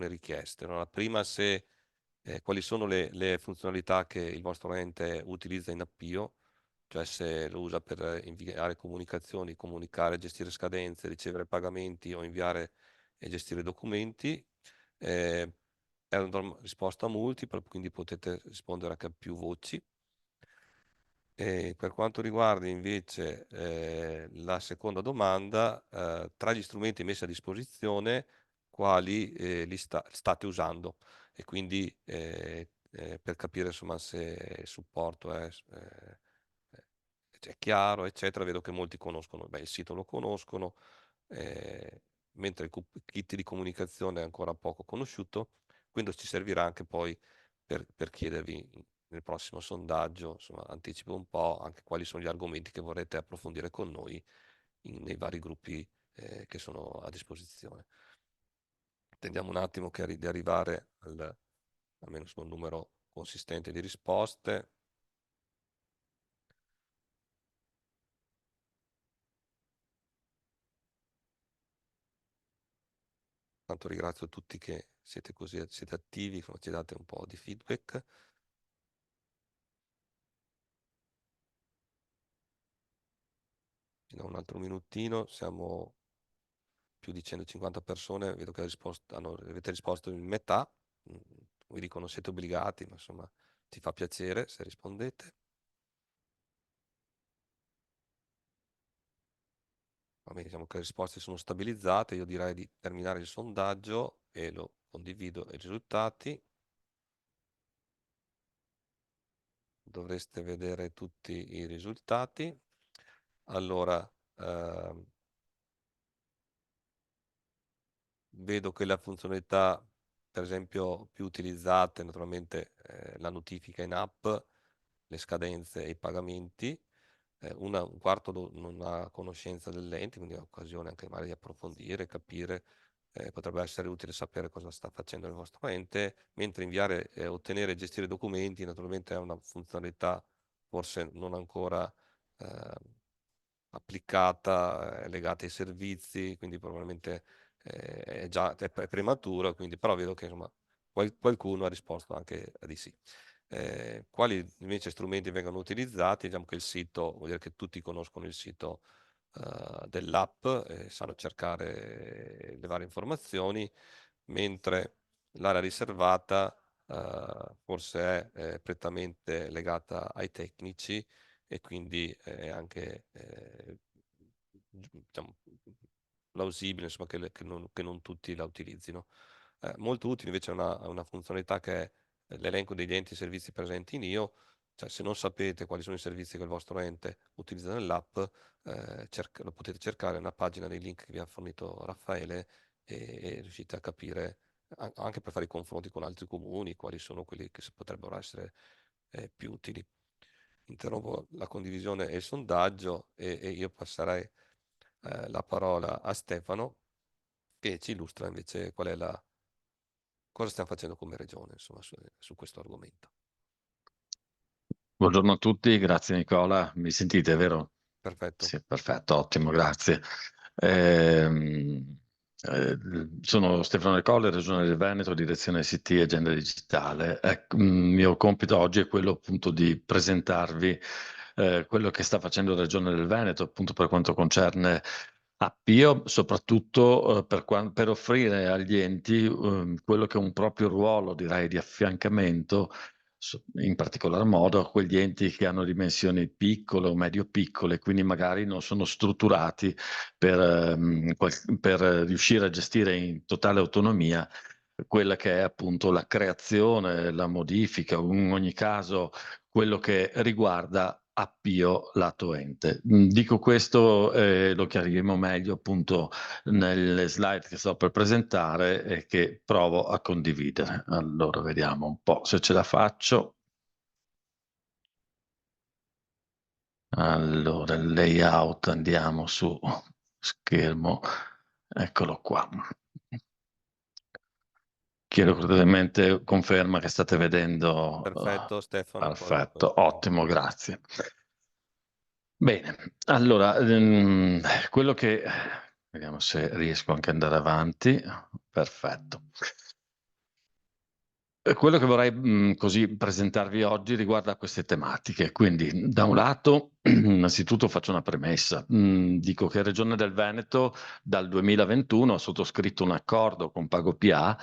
richieste, no? La prima, se quali sono le funzionalità che il vostro ente utilizza in Appio, cioè se lo usa per inviare comunicazioni, comunicare, gestire scadenze, ricevere pagamenti o inviare e gestire documenti. Eh, è una risposta multipla, quindi potete rispondere anche a più voci. E per quanto riguarda invece la seconda domanda, tra gli strumenti messi a disposizione, quali state usando? E quindi per capire insomma se il supporto è chiaro, eccetera, vedo che molti conoscono, beh, il sito lo conoscono, eh, mentre il kit di comunicazione è ancora poco conosciuto, quindi ci servirà anche poi per chiedervi nel prossimo sondaggio, insomma, anticipo un po' anche quali sono gli argomenti che vorrete approfondire con noi nei vari gruppi che sono a disposizione. Attendiamo un attimo di arrivare almeno su un numero consistente di risposte. Tanto ringrazio tutti che siete così, siete attivi, che ci date un po' di feedback. Ci do un altro minutino, siamo più di 150 persone, vedo che avete risposto in metà, mm, vi dicono siete obbligati, ma insomma ci fa piacere se rispondete. Va bene, diciamo che le risposte sono stabilizzate, io direi di terminare il sondaggio e lo condivido i risultati. Dovreste vedere tutti i risultati. Allora, ehm, vedo che la funzionalità, per esempio, più utilizzate, naturalmente, la notifica in app, le scadenze e i pagamenti. Un quarto non ha conoscenza dell'ente, quindi ha occasione anche magari di approfondire, capire. Potrebbe essere utile sapere cosa sta facendo il vostro ente, mentre inviare, ottenere e gestire documenti naturalmente è una funzionalità forse non ancora applicata, legata ai servizi, quindi probabilmente è prematuro, quindi, però vedo che insomma, qualcuno ha risposto anche di sì. Quali invece strumenti vengono utilizzati? Diciamo che il sito, vuol dire che tutti conoscono il sito dell'app, sanno cercare le varie informazioni, mentre l'area riservata forse è prettamente legata ai tecnici e quindi è anche diciamo, plausibile insomma, che non tutti la utilizzino. Molto utile invece è una funzionalità che è l'elenco degli enti e servizi presenti in IO, cioè se non sapete quali sono i servizi che il vostro ente utilizza nell'app, lo potete cercare nella pagina dei link che vi ha fornito Raffaele e riuscite a capire, anche per fare i confronti con altri comuni, quali sono quelli che potrebbero essere più utili. Interrompo la condivisione e il sondaggio e io passerei la parola a Stefano che ci illustra invece cosa stiamo facendo come regione, insomma, su questo argomento. Buongiorno a tutti, grazie Nicola. Mi sentite, vero? Perfetto. Sì, perfetto, ottimo, grazie. Ehm, sono Stefano De Colle, Regione del Veneto, Direzione ICT e Agenda Digitale. Il mio compito oggi è quello appunto di presentarvi quello che sta facendo la Regione del Veneto, appunto per quanto concerne Appio, soprattutto per offrire agli enti quello che è un proprio ruolo, direi, di affiancamento in particolar modo a quegli enti che hanno dimensioni piccole o medio-piccole, quindi magari non sono strutturati per riuscire a gestire in totale autonomia quella che è appunto la creazione, la modifica, o in ogni caso quello che riguarda Appio lato ente. Dico questo lo chiariremo meglio appunto nelle slide che sto per presentare e che provo a condividere. Allora, vediamo un po' se ce la faccio. Allora, il layout, andiamo su schermo, eccolo qua. Chiedo cortesemente conferma che state vedendo. Perfetto, Stefano. Perfetto, ottimo, grazie. Bene, allora, quello che... Vediamo se riesco anche ad andare avanti. Perfetto. Quello che vorrei così presentarvi oggi riguarda queste tematiche. Quindi, da un lato, innanzitutto faccio una premessa. Dico che Regione del Veneto dal 2021 ha sottoscritto un accordo con PagoPA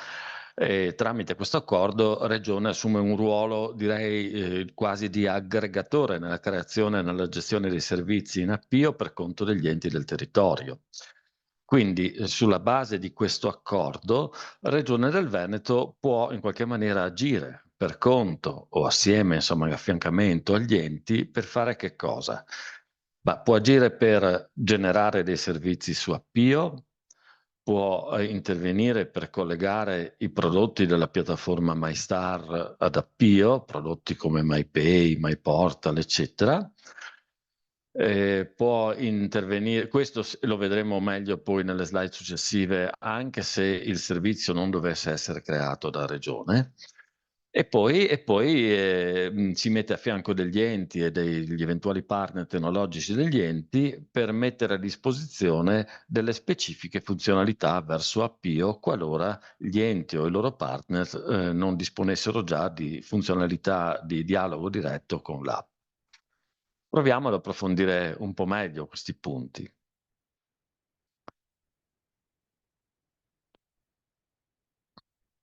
e tramite questo accordo Regione assume un ruolo, direi, quasi di aggregatore nella creazione e nella gestione dei servizi in Appio per conto degli enti del territorio. Quindi, sulla base di questo accordo, Regione del Veneto può in qualche maniera agire per conto o assieme, insomma, in affiancamento agli enti per fare che cosa? Ma può agire per generare dei servizi su Appio, può intervenire per collegare i prodotti della piattaforma MyStar ad Appio, prodotti come MyPay, MyPortal, eccetera. Può intervenire, questo lo vedremo meglio poi nelle slide successive, anche se il servizio non dovesse essere creato da Regione. E poi si mette a fianco degli enti e degli eventuali partner tecnologici degli enti per mettere a disposizione delle specifiche funzionalità verso Appio qualora gli enti o i loro partner non disponessero già di funzionalità di dialogo diretto con l'app. Proviamo ad approfondire un po' meglio questi punti.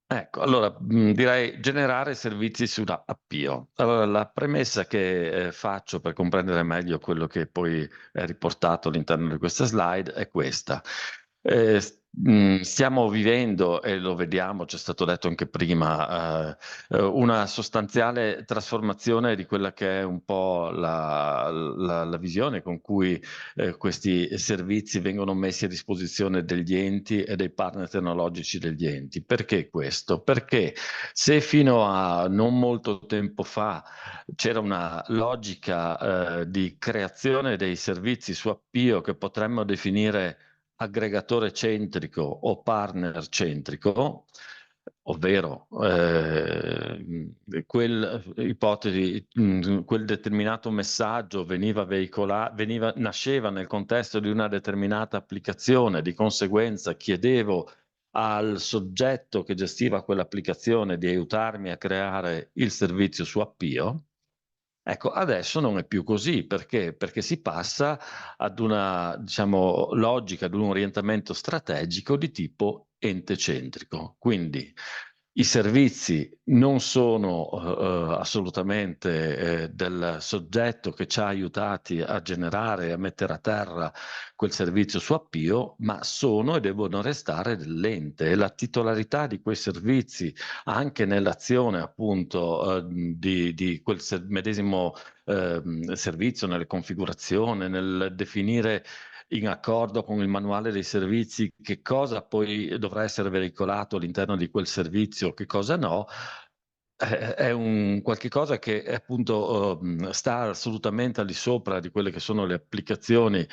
Ecco, allora direi generare servizi su Appio. Allora, la premessa che faccio per comprendere meglio quello che poi è riportato all'interno di questa slide è questa. Stiamo vivendo, e lo vediamo, c'è stato detto anche prima, una sostanziale trasformazione di quella che è un po' la visione con cui questi servizi vengono messi a disposizione degli enti e dei partner tecnologici degli enti. Perché questo? Perché se fino a non molto tempo fa c'era una logica di creazione dei servizi su Appio che potremmo definire aggregatore centrico o partner centrico, ovvero quel determinato messaggio nasceva nel contesto di una determinata applicazione, di conseguenza chiedevo al soggetto che gestiva quell'applicazione di aiutarmi a creare il servizio su Appio. Ecco, adesso non è più così, perché? Perché si passa ad una, diciamo, logica, ad un orientamento strategico di tipo ente centrico. Quindi i servizi non sono assolutamente del soggetto che ci ha aiutati a generare e a mettere a terra quel servizio su Appio, ma sono e devono restare dell'ente, e la titolarità di quei servizi anche nell'azione appunto di quel medesimo servizio, nelle configurazioni, nel definire in accordo con il manuale dei servizi che cosa poi dovrà essere veicolato all'interno di quel servizio, che cosa no, è un qualche cosa che appunto sta assolutamente al di sopra di quelle che sono le applicazioni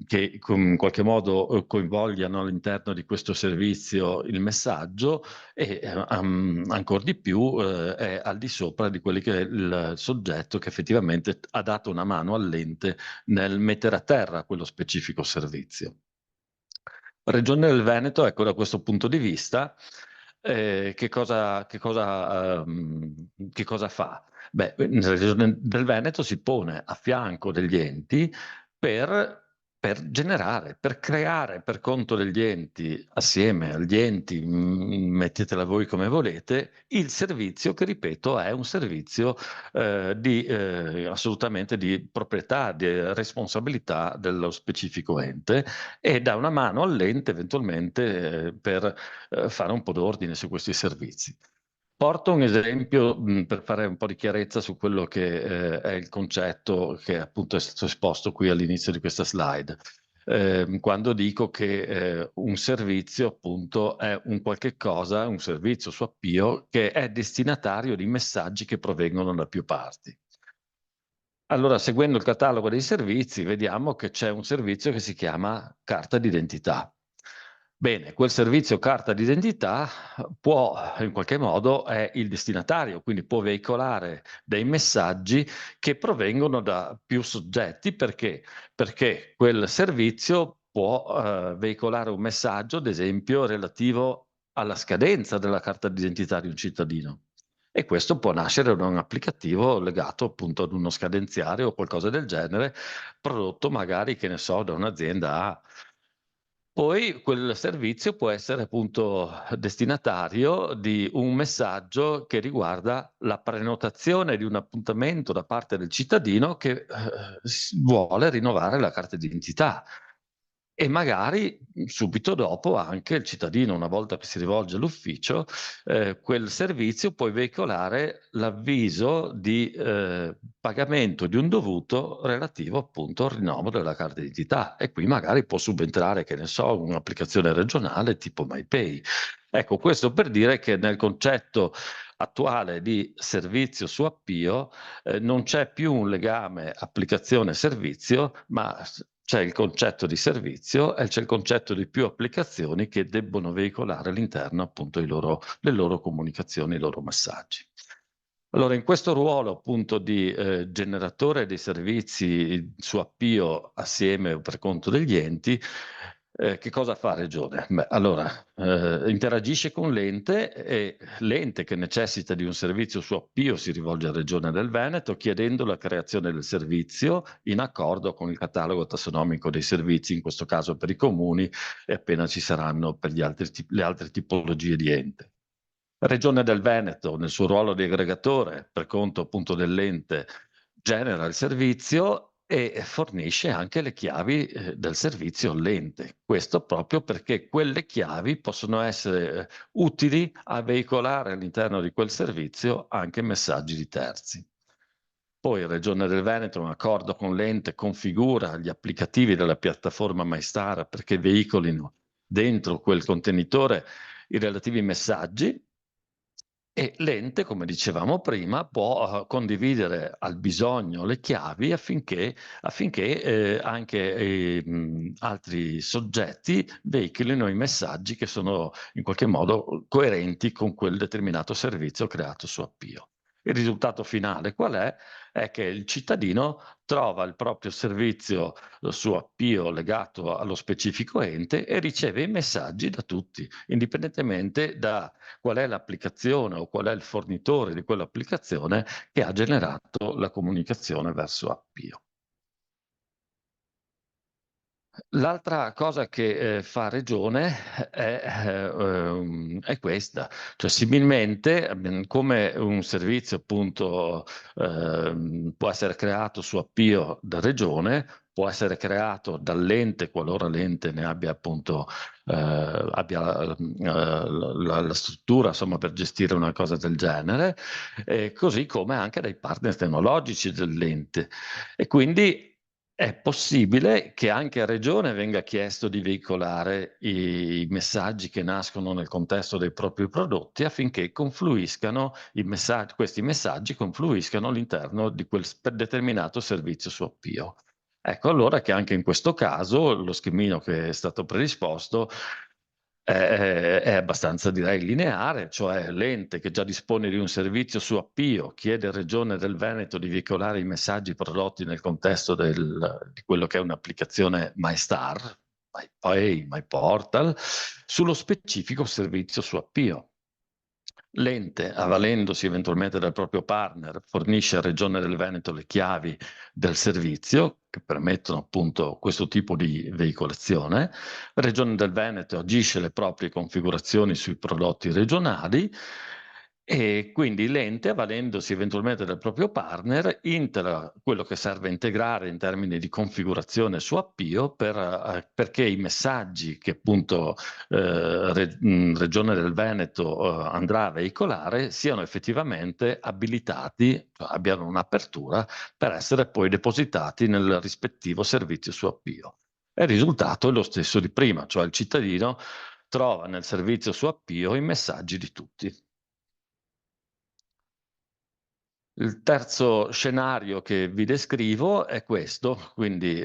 che in qualche modo coinvolgano all'interno di questo servizio il messaggio, e ancora di più è al di sopra di quelli che è il soggetto che effettivamente ha dato una mano all'ente nel mettere a terra quello specifico servizio. Regione del Veneto, ecco, da questo punto di vista, che cosa fa? Beh, la Regione del Veneto si pone a fianco degli enti per generare, per creare per conto degli enti, assieme agli enti, mettetela voi come volete, il servizio che, ripeto, è un servizio assolutamente di proprietà, di responsabilità dello specifico ente, e dà una mano all'ente eventualmente per fare un po' d'ordine su questi servizi. Porto un esempio per fare un po' di chiarezza su quello che è il concetto che appunto è stato esposto qui all'inizio di questa slide. Quando dico che un servizio appunto è un qualche cosa, un servizio su Appio che è destinatario di messaggi che provengono da più parti. Allora, seguendo il catalogo dei servizi, vediamo che c'è un servizio che si chiama carta d'identità. Bene, quel servizio carta d'identità può, in qualche modo, è il destinatario, quindi può veicolare dei messaggi che provengono da più soggetti. Perché? Perché quel servizio può veicolare un messaggio, ad esempio, relativo alla scadenza della carta d'identità di un cittadino. E questo può nascere da un applicativo legato appunto ad uno scadenziario o qualcosa del genere, prodotto magari, che ne so, da un'azienda A. Poi quel servizio può essere appunto destinatario di un messaggio che riguarda la prenotazione di un appuntamento da parte del cittadino che vuole rinnovare la carta d'identità. E magari subito dopo anche il cittadino, una volta che si rivolge all'ufficio, quel servizio può veicolare l'avviso di pagamento di un dovuto relativo appunto al rinnovo della carta d'identità, e qui magari può subentrare, che ne so, un'applicazione regionale tipo MyPay. Ecco, questo per dire che nel concetto attuale di servizio su Appio non c'è più un legame applicazione-servizio, ma c'è il concetto di servizio e c'è il concetto di più applicazioni che debbono veicolare all'interno appunto le loro comunicazioni, i loro messaggi. Allora, in questo ruolo appunto di generatore dei servizi su Appio assieme o per conto degli enti, che cosa fa Regione? Beh, allora, interagisce con l'ente, e l'ente che necessita di un servizio su Appio si rivolge a Regione del Veneto chiedendo la creazione del servizio in accordo con il catalogo tassonomico dei servizi, in questo caso per i comuni, e appena ci saranno per le altre tipologie di ente. Regione del Veneto, nel suo ruolo di aggregatore, per conto appunto dell'ente, genera il servizio e fornisce anche le chiavi del servizio all'ente. Questo proprio perché quelle chiavi possono essere utili a veicolare all'interno di quel servizio anche messaggi di terzi. Poi Regione del Veneto, in accordo con l'ente, configura gli applicativi della piattaforma MyStar perché veicolino dentro quel contenitore i relativi messaggi, e l'ente, come dicevamo prima, può condividere al bisogno le chiavi affinché anche altri soggetti veicolino i messaggi che sono in qualche modo coerenti con quel determinato servizio creato su Appio. Il risultato finale qual è? È che il cittadino trova il proprio servizio su Appio legato allo specifico ente e riceve i messaggi da tutti, indipendentemente da qual è l'applicazione o qual è il fornitore di quell'applicazione che ha generato la comunicazione verso Appio. L'altra cosa che fa Regione è questa, cioè similmente come un servizio appunto può essere creato su Appio da Regione, può essere creato dall'ente qualora l'ente ne abbia appunto abbia la struttura insomma per gestire una cosa del genere, così come anche dai partner tecnologici dell'ente. E quindi è possibile che anche a Regione venga chiesto di veicolare i messaggi che nascono nel contesto dei propri prodotti affinché confluiscano questi messaggi confluiscano all'interno di quel determinato servizio su Appio. Ecco allora che anche in questo caso lo schemino che è stato predisposto è abbastanza, direi, lineare, cioè l'ente che già dispone di un servizio su Appio chiede a Regione del Veneto di veicolare i messaggi prodotti nel contesto di quello che è un'applicazione MyStar, MyPay, MyPortal, sullo specifico servizio su Appio. L'ente, avvalendosi eventualmente del proprio partner, fornisce a Regione del Veneto le chiavi del servizio che permettono appunto questo tipo di veicolazione. Regione del Veneto agisce le proprie configurazioni sui prodotti regionali e quindi l'ente, avvalendosi eventualmente del proprio partner, integra quello che serve a integrare in termini di configurazione su Appio perché i messaggi che appunto Regione del Veneto andrà a veicolare siano effettivamente abilitati, cioè abbiano un'apertura per essere poi depositati nel rispettivo servizio su Appio. E il risultato è lo stesso di prima, cioè il cittadino trova nel servizio su Appio i messaggi di tutti. Il terzo scenario che vi descrivo è questo, quindi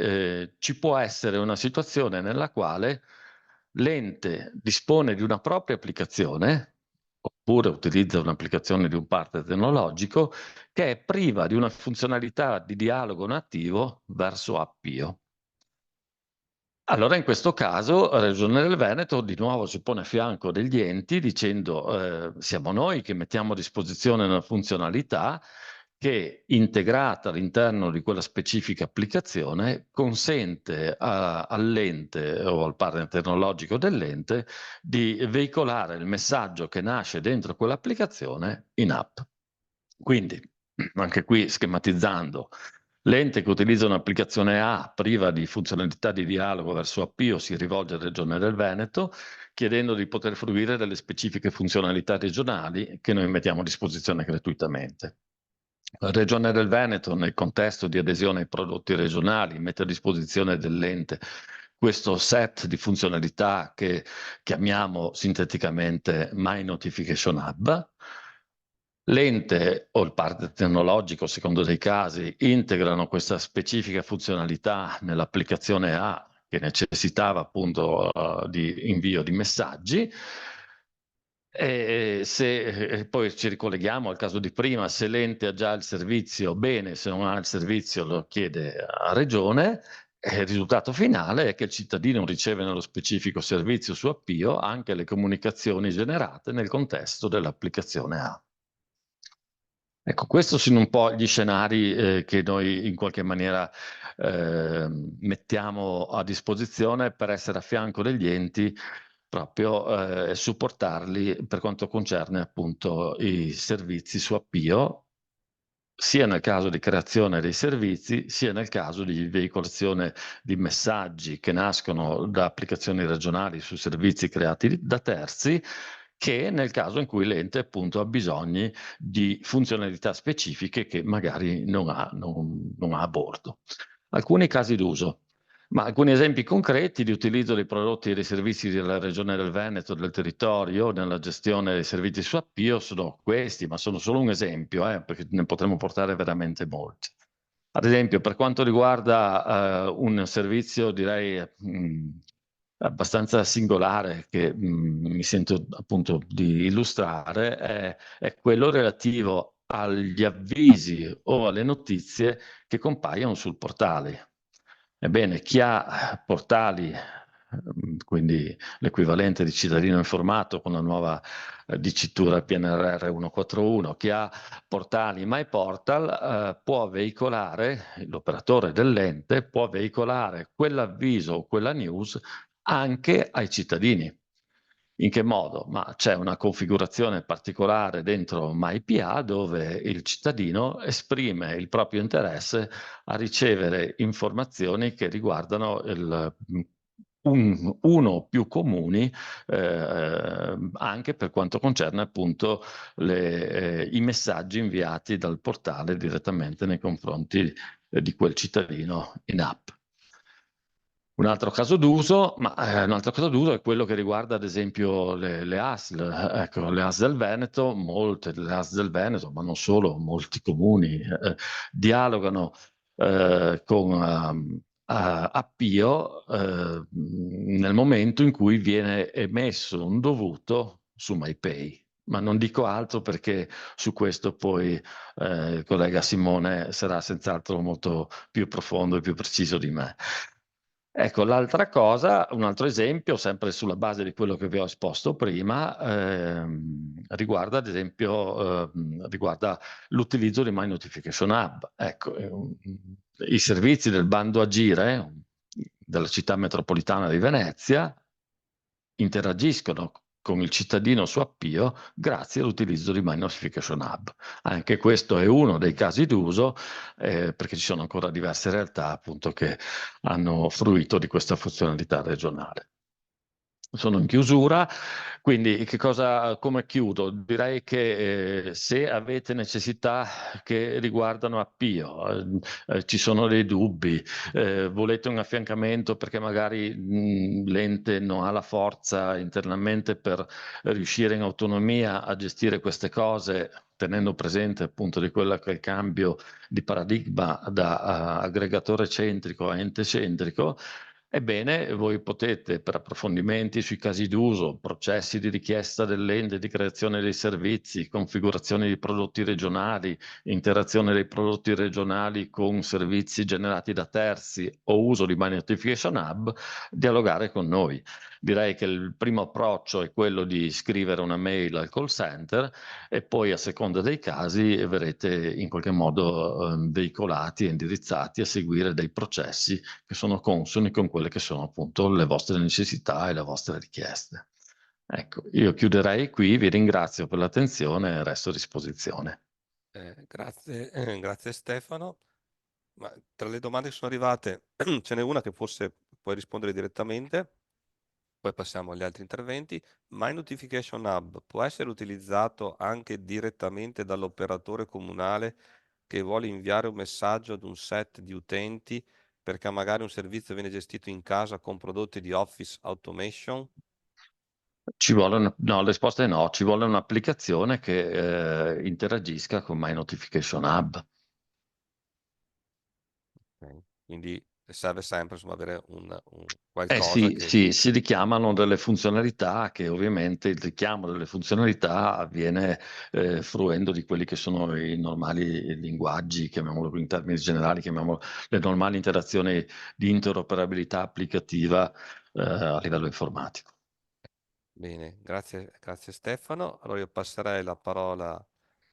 ci può essere una situazione nella quale l'ente dispone di una propria applicazione, oppure utilizza un'applicazione di un partner tecnologico, che è priva di una funzionalità di dialogo nativo verso Appio. Allora in questo caso Regione del Veneto di nuovo si pone a fianco degli enti dicendo siamo noi che mettiamo a disposizione una funzionalità che integrata all'interno di quella specifica applicazione consente all'ente o al partner tecnologico dell'ente di veicolare il messaggio che nasce dentro quell'applicazione in app. Quindi anche qui schematizzando, l'ente che utilizza un'applicazione A priva di funzionalità di dialogo verso Appio si rivolge alla Regione del Veneto chiedendo di poter fruire delle specifiche funzionalità regionali che noi mettiamo a disposizione gratuitamente. La Regione del Veneto, nel contesto di adesione ai prodotti regionali, mette a disposizione dell'ente questo set di funzionalità che chiamiamo sinteticamente My Notification Hub. L'ente o il partner tecnologico, a secondo dei casi, integrano questa specifica funzionalità nell'applicazione A che necessitava appunto di invio di messaggi. E se poi ci ricolleghiamo al caso di prima, se l'ente ha già il servizio, bene, se non ha il servizio lo chiede a Regione. E il risultato finale è che il cittadino riceve nello specifico servizio su Appio anche le comunicazioni generate nel contesto dell'applicazione A. Ecco, questi sono un po' gli scenari che noi in qualche maniera mettiamo a disposizione per essere a fianco degli enti proprio e supportarli per quanto concerne appunto i servizi su Appio, sia nel caso di creazione dei servizi, sia nel caso di veicolazione di messaggi che nascono da applicazioni regionali su servizi creati da terzi, che nel caso in cui l'ente appunto ha bisogni di funzionalità specifiche che magari non ha a bordo. Alcuni casi d'uso. Ma alcuni esempi concreti di utilizzo dei prodotti e dei servizi della Regione del Veneto, del territorio, nella gestione dei servizi su Appio sono questi, ma sono solo un esempio, perché ne potremmo portare veramente molti. Ad esempio, per quanto riguarda un servizio, direi, abbastanza singolare che mi sento appunto di illustrare, è quello relativo agli avvisi o alle notizie che compaiono sul portale. Ebbene, chi ha portali, quindi l'equivalente di cittadino informato con la nuova dicitura PNRR 141, chi ha portali MyPortal può veicolare, l'operatore dell'ente può veicolare quell'avviso o quella news anche ai cittadini. In che modo? Ma c'è una configurazione particolare dentro MyPA dove il cittadino esprime il proprio interesse a ricevere informazioni che riguardano uno o più comuni, anche per quanto concerne appunto i messaggi inviati dal portale direttamente nei confronti di quel cittadino in app. Un altro caso d'uso è quello che riguarda ad esempio le ASL. Ecco, le ASL del Veneto, molte delle ASL del Veneto, ma non solo, molti comuni dialogano con Appio nel momento in cui viene emesso un dovuto su MyPay. Ma non dico altro perché su questo poi il collega Simone sarà senz'altro molto più profondo e più preciso di me. Ecco, l'altra cosa, un altro esempio, sempre sulla base di quello che vi ho esposto prima, riguarda ad esempio riguarda l'utilizzo di My Notification Hub. Ecco, i servizi del bando Agire della città metropolitana di Venezia interagiscono con il cittadino su Appio grazie all'utilizzo di My Notification Hub. Anche questo è uno dei casi d'uso perché ci sono ancora diverse realtà appunto che hanno fruito di questa funzionalità regionale. Sono in chiusura, quindi come chiudo? Direi che se avete necessità che riguardano Appio, ci sono dei dubbi, volete un affiancamento perché magari l'ente non ha la forza internamente per riuscire in autonomia a gestire queste cose, tenendo presente appunto di quello che è il cambio di paradigma da aggregatore centrico a ente centrico, ebbene, voi potete, per approfondimenti sui casi d'uso, processi di richiesta dell'ente di creazione dei servizi, configurazione di prodotti regionali, interazione dei prodotti regionali con servizi generati da terzi o uso di My Notification Hub, dialogare con noi. Direi che il primo approccio è quello di scrivere una mail al call center e poi a seconda dei casi verrete in qualche modo veicolati e indirizzati a seguire dei processi che sono consoni con quelle che sono appunto le vostre necessità e le vostre richieste. Ecco, io chiuderei qui, vi ringrazio per l'attenzione e resto a disposizione. Grazie, grazie Stefano. Ma tra le domande che sono arrivate, ce n'è una che forse puoi rispondere direttamente, poi passiamo agli altri interventi. My Notification Hub può essere utilizzato anche direttamente dall'operatore comunale che vuole inviare un messaggio ad un set di utenti perché magari un servizio viene gestito in casa con prodotti di Office Automation? No, la risposta è no, ci vuole un'applicazione che interagisca con My Notification Hub. Ok. Quindi serve sempre insomma, avere un Eh qualcosa sì, che... sì, si richiamano delle funzionalità che ovviamente il richiamo delle funzionalità avviene fruendo di quelli che sono i normali linguaggi, chiamiamolo in termini generali, chiamiamolo le normali interazioni di interoperabilità applicativa a livello informatico. Bene, grazie Stefano. Allora io passerei la parola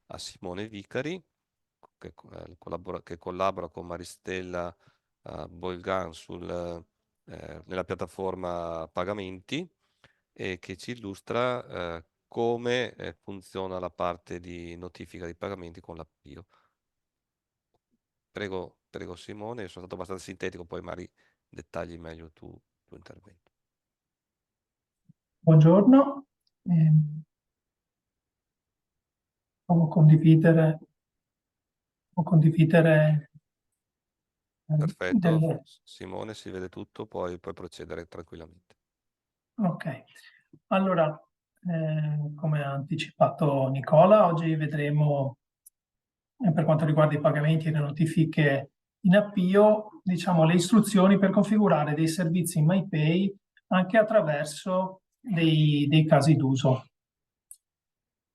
a Simone Vicari, che collabora con Maristella Bolgan nella piattaforma pagamenti e che ci illustra come funziona la parte di notifica di pagamenti con l'Appio. Prego Simone, sono stato abbastanza sintetico, poi magari dettagli meglio tu il tuo intervento. Buongiorno, provo a condividere Perfetto, Simone, si vede tutto, puoi procedere tranquillamente. Ok, allora, come ha anticipato Nicola, oggi vedremo, per quanto riguarda i pagamenti e le notifiche in avvio, diciamo, le istruzioni per configurare dei servizi in MyPay anche attraverso dei casi d'uso.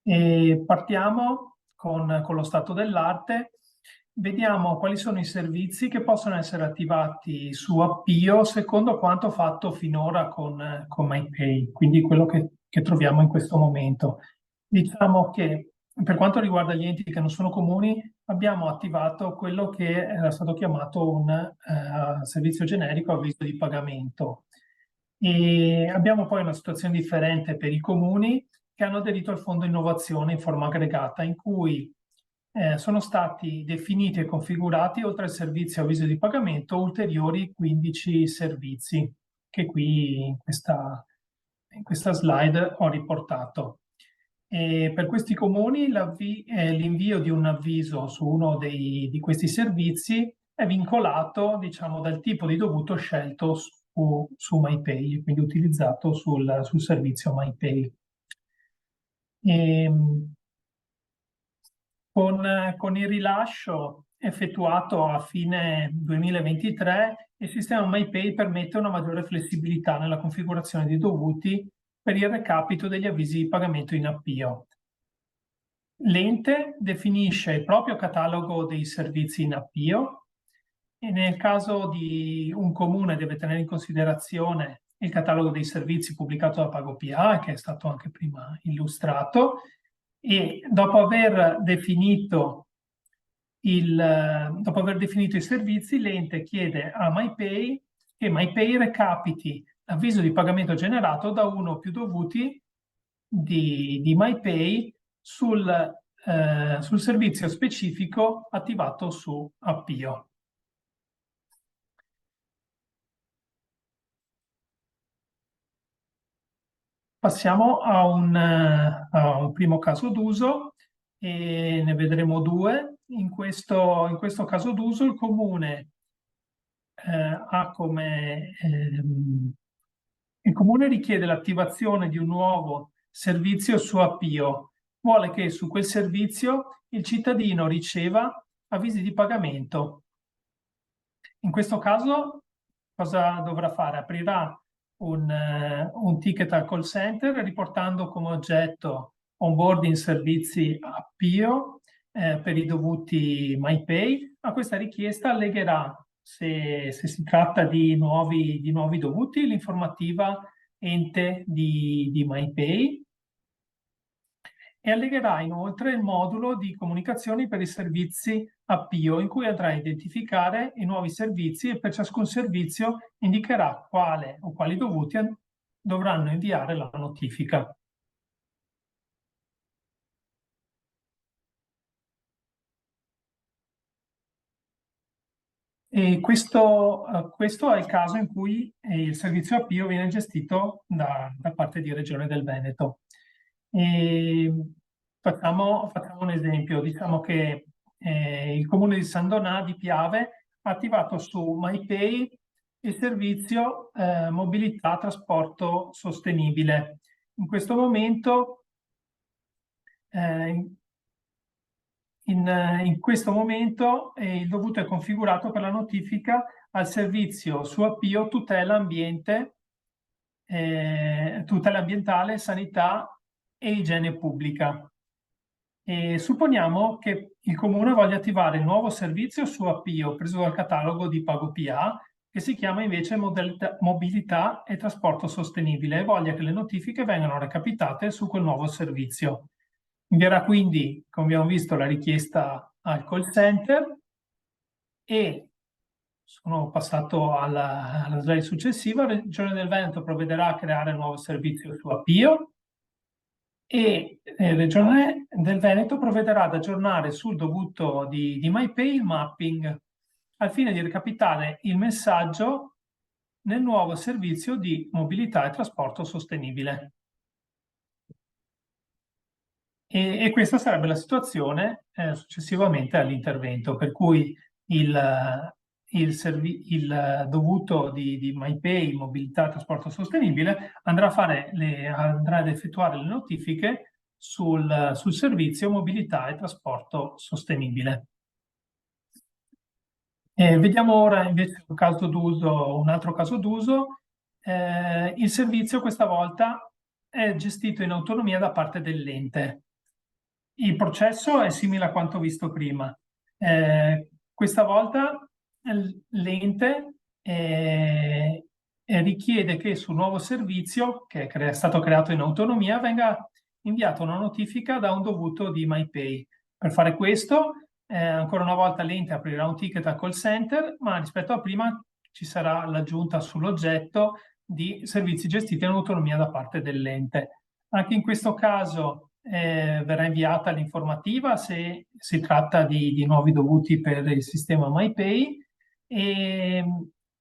E partiamo con lo stato dell'arte. Vediamo quali sono i servizi che possono essere attivati su Appio secondo quanto fatto finora con MyPay, quindi quello che troviamo in questo momento. Diciamo che per quanto riguarda gli enti che non sono comuni, abbiamo attivato quello che era stato chiamato un servizio generico avviso di pagamento. E abbiamo poi una situazione differente per i comuni che hanno aderito al Fondo Innovazione in forma aggregata, in cui sono stati definiti e configurati, oltre al servizio avviso di pagamento, ulteriori 15 servizi che qui in questa slide ho riportato. E per questi comuni l'invio di un avviso su uno di questi servizi è vincolato, diciamo, dal tipo di dovuto scelto su MyPay, quindi utilizzato sul servizio MyPay. Con il rilascio effettuato a fine 2023, il sistema MyPay permette una maggiore flessibilità nella configurazione dei dovuti per il recapito degli avvisi di pagamento in Appio. L'ente definisce il proprio catalogo dei servizi in Appio e nel caso di un comune deve tenere in considerazione il catalogo dei servizi pubblicato da PagoPA, che è stato anche prima illustrato, e dopo aver definito i servizi, l'ente chiede a MyPay che MyPay recapiti l'avviso di pagamento generato da uno o più dovuti di MyPay sul servizio specifico attivato su Appio. Passiamo a un primo caso d'uso e ne vedremo due. In questo caso d'uso il comune il comune richiede l'attivazione di un nuovo servizio su Appio. Vuole che su quel servizio il cittadino riceva avvisi di pagamento. In questo caso cosa dovrà fare? Aprirà un ticket al call center riportando come oggetto onboarding servizi Appio per i dovuti MyPay. A questa richiesta allegherà, se si tratta di nuovi dovuti, l'informativa ente di MyPay e allegherà inoltre il modulo di comunicazioni per i servizi Appio, in cui andrà a identificare i nuovi servizi e per ciascun servizio indicherà quale o quali dovuti dovranno inviare la notifica. E questo è il caso in cui il servizio Appio viene gestito da parte di Regione del Veneto. E facciamo un esempio. Diciamo che il comune di San Donà di Piave ha attivato su MyPay il servizio mobilità trasporto sostenibile. In questo momento il dovuto è configurato per la notifica al servizio su Appio tutela ambientale, sanità e igiene pubblica. E supponiamo che il comune voglia attivare il nuovo servizio su Appio preso dal catalogo di PagoPA, che si chiama invece mobilità e trasporto sostenibile, e voglia che le notifiche vengano recapitate su quel nuovo servizio. Invierà quindi, come abbiamo visto, la richiesta al call center e sono passato alla slide successiva. La Regione del Veneto provvederà a creare un nuovo servizio su Appio e la Regione del Veneto provvederà ad aggiornare sul dovuto di MyPay il mapping al fine di recapitare il messaggio nel nuovo servizio di mobilità e trasporto sostenibile. E questa sarebbe la situazione successivamente all'intervento, per cui il il dovuto di MyPay, mobilità e trasporto sostenibile, andrà ad effettuare le notifiche sul servizio mobilità e trasporto sostenibile. Vediamo ora invece un altro caso d'uso. Il servizio questa volta è gestito in autonomia da parte dell'ente. Il processo è simile a quanto visto prima. Questa volta l'ente richiede che sul nuovo servizio, che è stato creato in autonomia, venga inviata una notifica da un dovuto di MyPay. Per fare questo, ancora una volta l'ente aprirà un ticket al call center, ma rispetto a prima ci sarà l'aggiunta sull'oggetto di servizi gestiti in autonomia da parte dell'ente. Anche in questo caso verrà inviata l'informativa se si tratta di nuovi dovuti per il sistema MyPay e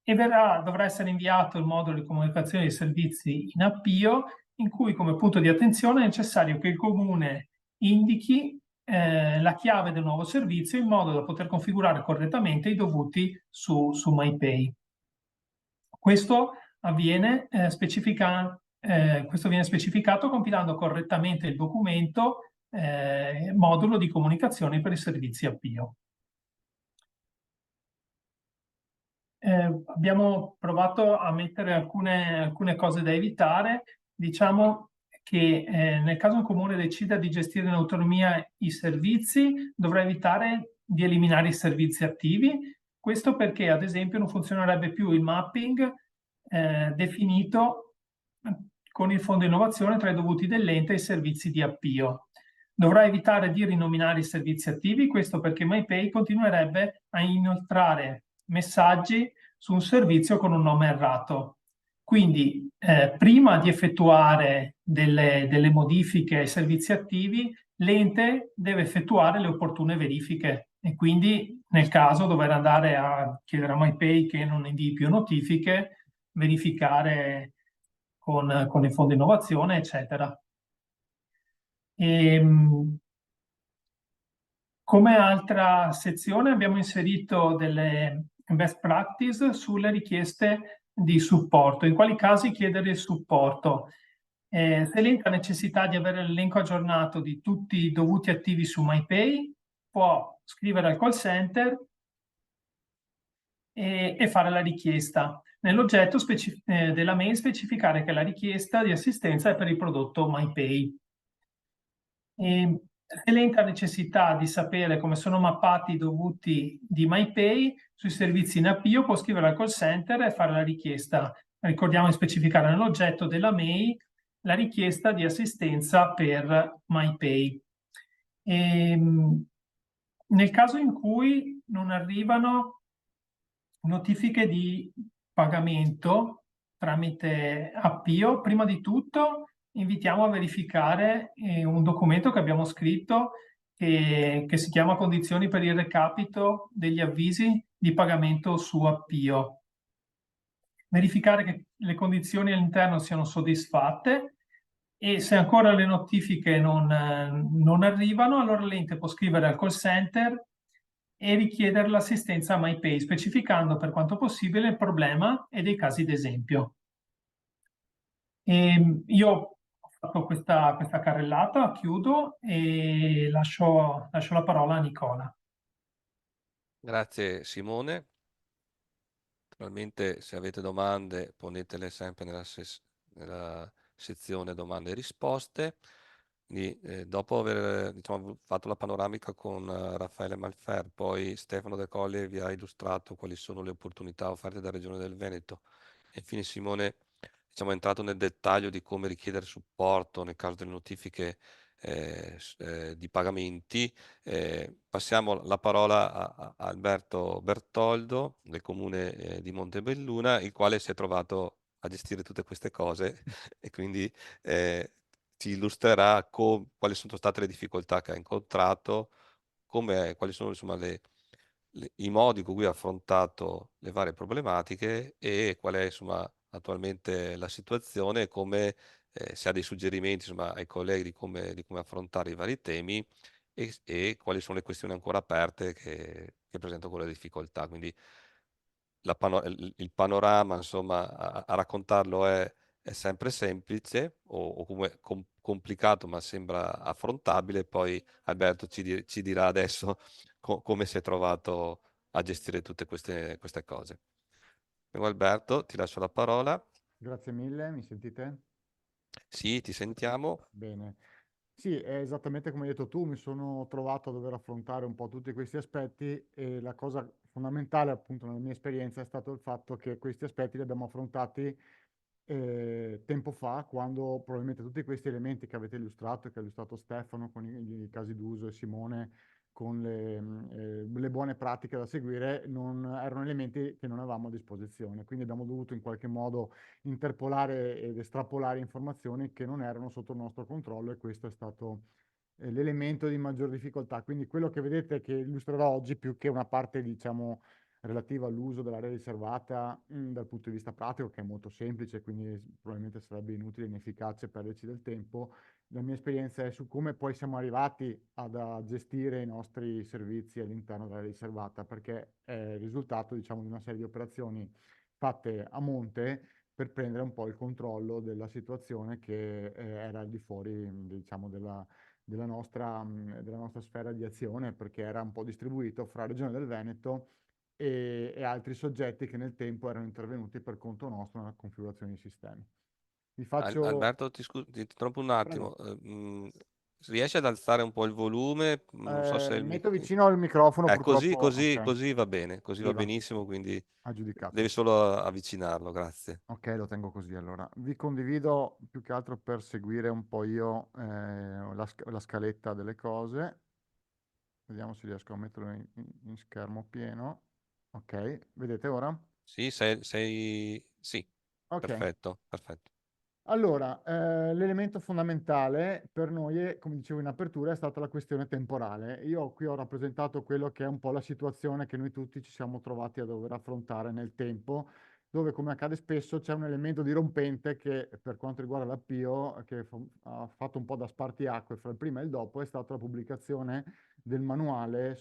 dovrà essere inviato il modulo di comunicazione dei servizi in Appio, in cui come punto di attenzione è necessario che il comune indichi la chiave del nuovo servizio in modo da poter configurare correttamente i dovuti su MyPay. Questo viene specificato compilando correttamente il documento modulo di comunicazione per i servizi Appio. Abbiamo provato a mettere alcune cose da evitare. Diciamo che nel caso un comune decida di gestire in autonomia i servizi, dovrà evitare di eliminare i servizi attivi. Questo perché, ad esempio, non funzionerebbe più il mapping definito con il fondo innovazione tra i dovuti dell'ente e i servizi di Appio. Dovrà evitare di rinominare i servizi attivi, questo perché MyPay continuerebbe a inoltrare messaggi su un servizio con un nome errato. Quindi, prima di effettuare delle modifiche ai servizi attivi, l'ente deve effettuare le opportune verifiche e quindi, nel caso, dover andare a chiedere a MyPay che non invii più notifiche, verificare con il fondo innovazione, eccetera. Come altra sezione abbiamo inserito delle best practice sulle richieste di supporto. In quali casi chiedere il supporto? Se l'ente ha necessità di avere l'elenco aggiornato di tutti i dovuti attivi su MyPay, può scrivere al call center e fare la richiesta. Nell'oggetto della mail specificare che la richiesta di assistenza è per il prodotto MyPay. Se l'ente ha necessità di sapere come sono mappati i dovuti di MyPay sui servizi in Appio, può scrivere al call center e fare la richiesta. Ricordiamo di specificare nell'oggetto della mail la richiesta di assistenza per MyPay. Nel caso in cui non arrivano notifiche di pagamento tramite Appio, prima di tutto invitiamo a verificare un documento che abbiamo scritto che si chiama Condizioni per il recapito degli avvisi di pagamento su Appio. Verificare che le condizioni all'interno siano soddisfatte e se ancora le notifiche non arrivano, allora l'ente può scrivere al call center e richiedere l'assistenza a MyPay, specificando per quanto possibile il problema e dei casi d'esempio. Io ho fatto questa carrellata, chiudo e lascio la parola a Nicola. Grazie Simone. Naturalmente se avete domande ponetele sempre nella sezione domande e risposte. Quindi, dopo aver fatto la panoramica con Raffaele Malfer, poi Stefano De Colli vi ha illustrato quali sono le opportunità offerte dalla Regione del Veneto e infine Simone è entrato nel dettaglio di come richiedere supporto nel caso delle notifiche di pagamenti. Passiamo la parola a Alberto Bertoldo del comune di Montebelluna, il quale si è trovato a gestire tutte queste cose e quindi ci illustrerà quali sono state le difficoltà che ha incontrato, quali sono i modi con cui ha affrontato le varie problematiche e qual è attualmente la situazione e come se ha dei suggerimenti ai colleghi di come affrontare i vari temi e quali sono le questioni ancora aperte che presentano quelle difficoltà. Quindi il panorama, insomma, a raccontarlo è sempre semplice o come complicato, ma sembra affrontabile. Poi Alberto ci dirà adesso come si è trovato a gestire tutte queste cose. Prego, Alberto, ti lascio la parola. Grazie mille, mi sentite? Sì, ti sentiamo. Bene. Sì, è esattamente come hai detto tu, mi sono trovato a dover affrontare un po' tutti questi aspetti e la cosa fondamentale, appunto, nella mia esperienza è stato il fatto che questi aspetti li abbiamo affrontati tempo fa, quando probabilmente tutti questi elementi che avete illustrato, che ha illustrato Stefano con i casi d'uso e Simone con le buone pratiche da seguire, non erano elementi che non avevamo a disposizione. Quindi abbiamo dovuto in qualche modo interpolare ed estrapolare informazioni che non erano sotto il nostro controllo e questo è stato l'elemento di maggior difficoltà. Quindi quello che vedete che illustrerò oggi, più che una parte, diciamo, relativa all'uso dell'area riservata dal punto di vista pratico, che è molto semplice, quindi probabilmente sarebbe inutile e inefficace perderci del tempo. La mia esperienza è su come poi siamo arrivati a gestire i nostri servizi all'interno dell'area riservata, perché è il risultato, diciamo, di una serie di operazioni fatte a monte per prendere un po' il controllo della situazione che era al di fuori, diciamo, della nostra sfera di azione, perché era un po' distribuito fra la Regione del Veneto e altri soggetti che nel tempo erano intervenuti per conto nostro nella configurazione dei sistemi. Vi faccio... Alberto, ti interrompo un attimo. Prego. Riesci ad alzare un po' il volume? Non so se Mi metto vicino al microfono, così, purtroppo... Ok, così va bene, così va viva, benissimo, quindi ha giudicato. devi solo avvicinarlo, grazie. Ok, lo tengo così allora. Vi condivido più che altro per seguire un po' io la scaletta delle cose. Vediamo se riesco a metterlo in schermo pieno. Ok, vedete ora? Sì, sì, Ok. perfetto, perfetto. Allora, l'elemento fondamentale per noi, come dicevo in apertura, è stata la questione temporale. Io qui ho rappresentato quello che è un po' la situazione che noi tutti ci siamo trovati a dover affrontare nel tempo, dove, come accade spesso, c'è un elemento dirompente che, per quanto riguarda l'avvio, che ha fatto un po' da spartiacque fra il prima e il dopo, è stata la pubblicazione del manuale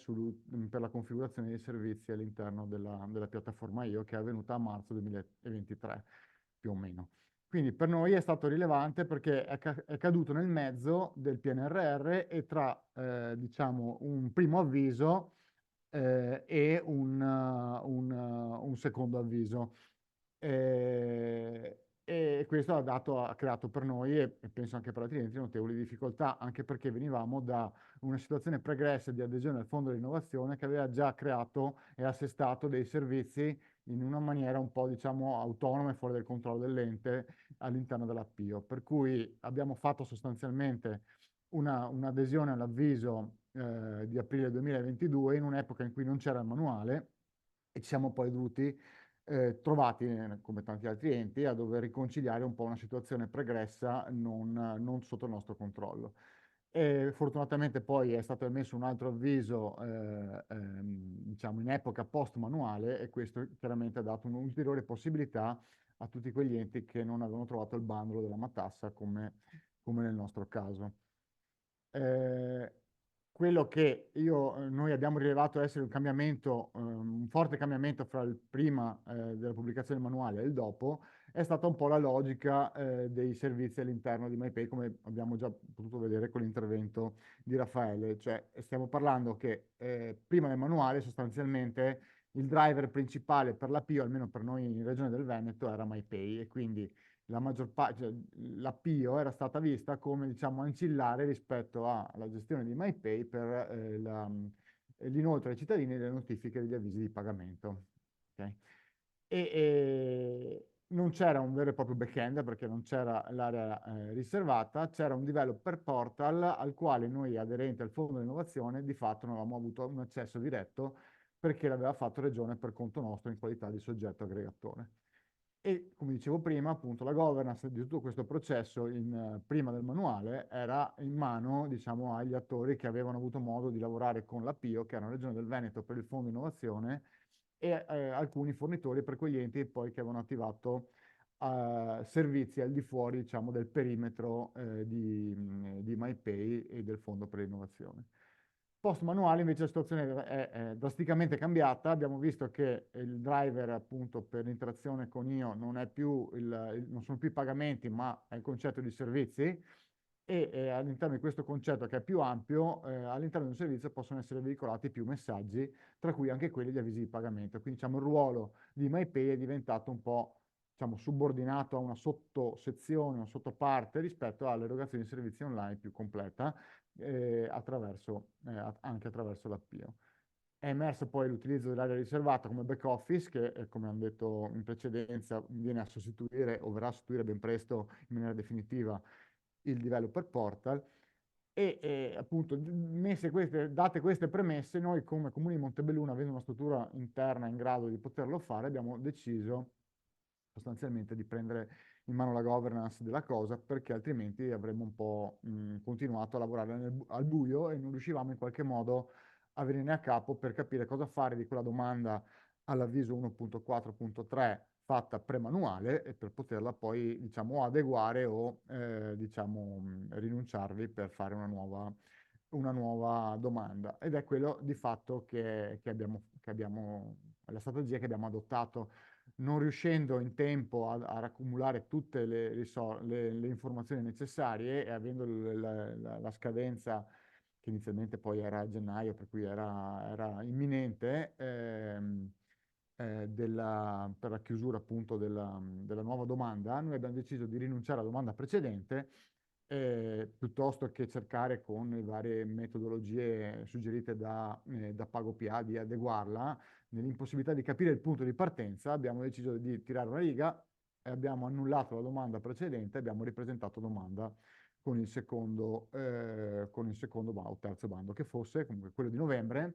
per la configurazione dei servizi all'interno della piattaforma IO, che è avvenuta a marzo 2023, più o meno. Quindi per noi è stato rilevante perché è caduto nel mezzo del PNRR e tra, diciamo, un primo avviso e un secondo avviso. E questo ha creato per noi e penso anche per altri enti notevoli difficoltà, anche perché venivamo da una situazione pregressa di adesione al Fondo dell'Innovazione che aveva già creato e assestato dei servizi in una maniera un po', diciamo, autonoma e fuori dal controllo dell'ente all'interno dell'appio. Per cui abbiamo fatto sostanzialmente un'adesione all'avviso di aprile 2022 in un'epoca in cui non c'era il manuale e ci siamo poi dovuti trovati, come tanti altri enti, a dover riconciliare un po' una situazione pregressa non sotto il nostro controllo. E fortunatamente poi è stato emesso un altro avviso, diciamo, in epoca post-manuale e questo chiaramente ha dato un'ulteriore possibilità a tutti quegli enti che non avevano trovato il bandolo della matassa come nel nostro caso. Eh, quello che noi abbiamo rilevato essere un cambiamento, un forte cambiamento fra il prima della pubblicazione del manuale e il dopo, è stata un po' la logica dei servizi all'interno di MyPay, come abbiamo già potuto vedere con l'intervento di Raffaele. Cioè, stiamo parlando che prima del manuale sostanzialmente il driver principale per l'APIO, almeno per noi in Regione del Veneto, era MyPay e quindi la maggior parte, cioè, la PIO era stata vista come, diciamo, ancillare rispetto alla gestione di MyPay per l'inoltro ai cittadini delle notifiche degli avvisi di pagamento. Okay? E non c'era un vero e proprio back-end perché non c'era l'area riservata, c'era un developer portal al quale noi aderenti al Fondo dell'Innovazione di fatto non avevamo avuto un accesso diretto perché l'aveva fatto Regione per conto nostro in qualità di soggetto aggregatore. E come dicevo prima, appunto, la governance di tutto questo processo prima del manuale era in mano, diciamo, agli attori che avevano avuto modo di lavorare con la PIO, che era la Regione del Veneto per il Fondo Innovazione, e alcuni fornitori per quegli enti poi che avevano attivato servizi al di fuori, diciamo, del perimetro di MyPay e del Fondo per l'innovazione. Post manuale invece la situazione è drasticamente cambiata. Abbiamo visto che il driver appunto per l'interazione con Io non è più non sono più i pagamenti, ma è il concetto di servizi. E all'interno di questo concetto che è più ampio, all'interno di un servizio possono essere veicolati più messaggi, tra cui anche quelli di avvisi di pagamento. Quindi diciamo, il ruolo di MyPay è diventato un po', diciamo, subordinato a una sottosezione, una sottoparte rispetto all'erogazione di servizi online più completa, anche attraverso l'Appio. È emerso poi l'utilizzo dell'area riservata come back office, che come hanno detto in precedenza viene a sostituire o verrà a sostituire ben presto in maniera definitiva il developer portal. Appunto, date queste premesse, noi come Comune di Montebelluna, avendo una struttura interna in grado di poterlo fare, abbiamo deciso sostanzialmente di prendere in mano la governance della cosa, perché altrimenti avremmo un po' continuato a lavorare al buio e non riuscivamo in qualche modo a venire a capo per capire cosa fare di quella domanda all'avviso 1.4.3 fatta pre-manuale e per poterla poi, diciamo, adeguare o, diciamo, rinunciarvi per fare una nuova domanda. Ed è quello di fatto che abbiamo, la strategia che abbiamo adottato, non riuscendo in tempo a raccumulare tutte le informazioni necessarie e avendo la scadenza che inizialmente poi era a gennaio, per cui era imminente, per la chiusura appunto della nuova domanda, noi abbiamo deciso di rinunciare alla domanda precedente, piuttosto che cercare con le varie metodologie suggerite da PagoPA di adeguarla. Nell'impossibilità di capire il punto di partenza, abbiamo deciso di tirare una riga e abbiamo annullato la domanda precedente e abbiamo ripresentato domanda con il secondo o terzo bando, che fosse comunque quello di novembre, il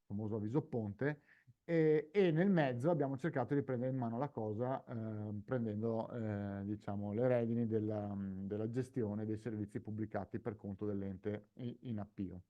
famoso avviso ponte, e nel mezzo abbiamo cercato di prendere in mano la cosa, prendendo diciamo, le redini della gestione dei servizi pubblicati per conto dell'ente in Appio.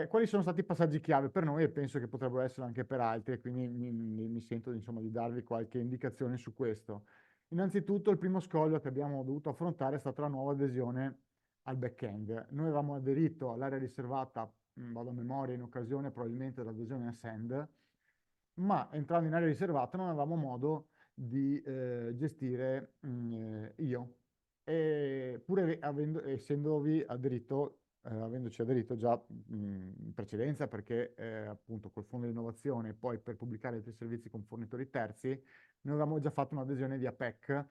Quali sono stati i passaggi chiave per noi e penso che potrebbero essere anche per altri, quindi mi sento insomma, di darvi qualche indicazione su questo. Innanzitutto il primo scoglio che abbiamo dovuto affrontare è stata la nuova adesione al back-end. Noi avevamo aderito all'area riservata, vado a memoria, in occasione probabilmente dell'adesione a Send, ma entrando in area riservata non avevamo modo di gestire Io. Pur avendoci aderito già in precedenza, perché appunto col fondo di innovazione e poi per pubblicare altri servizi con fornitori terzi, noi avevamo già fatto un'adesione via PEC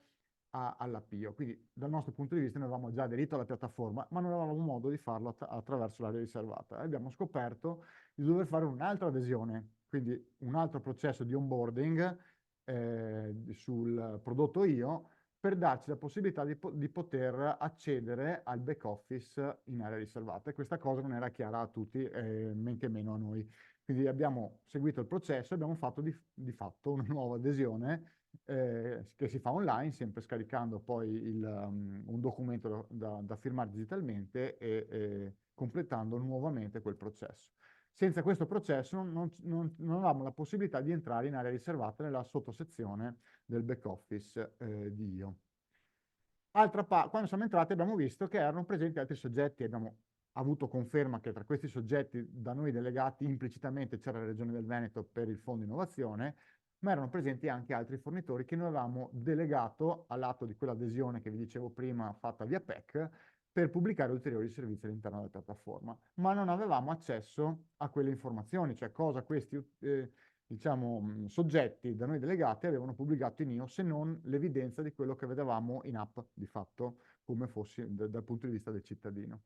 all'Appio. Quindi dal nostro punto di vista noi avevamo già aderito alla piattaforma, ma non avevamo modo di farlo attraverso l'area riservata. E abbiamo scoperto di dover fare un'altra adesione, quindi un altro processo di onboarding sul prodotto Io, per darci la possibilità di poter accedere al back office in area riservata. E questa cosa non era chiara a tutti, men che meno a noi. Quindi abbiamo seguito il processo e abbiamo fatto di fatto una nuova adesione che si fa online, sempre scaricando poi un documento da firmare digitalmente e completando nuovamente quel processo. Senza questo processo non avevamo la possibilità di entrare in area riservata nella sottosezione del back office di Io. Quando siamo entrati abbiamo visto che erano presenti altri soggetti, abbiamo avuto conferma che tra questi soggetti da noi delegati implicitamente c'era la Regione del Veneto per il Fondo Innovazione, ma erano presenti anche altri fornitori che noi avevamo delegato all'atto di quell'adesione che vi dicevo prima fatta via PEC per pubblicare ulteriori servizi all'interno della piattaforma, ma non avevamo accesso a quelle informazioni, cioè cosa questi diciamo, soggetti da noi delegati avevano pubblicato in Io, se non l'evidenza di quello che vedevamo in app di fatto, come fosse dal punto di vista del cittadino.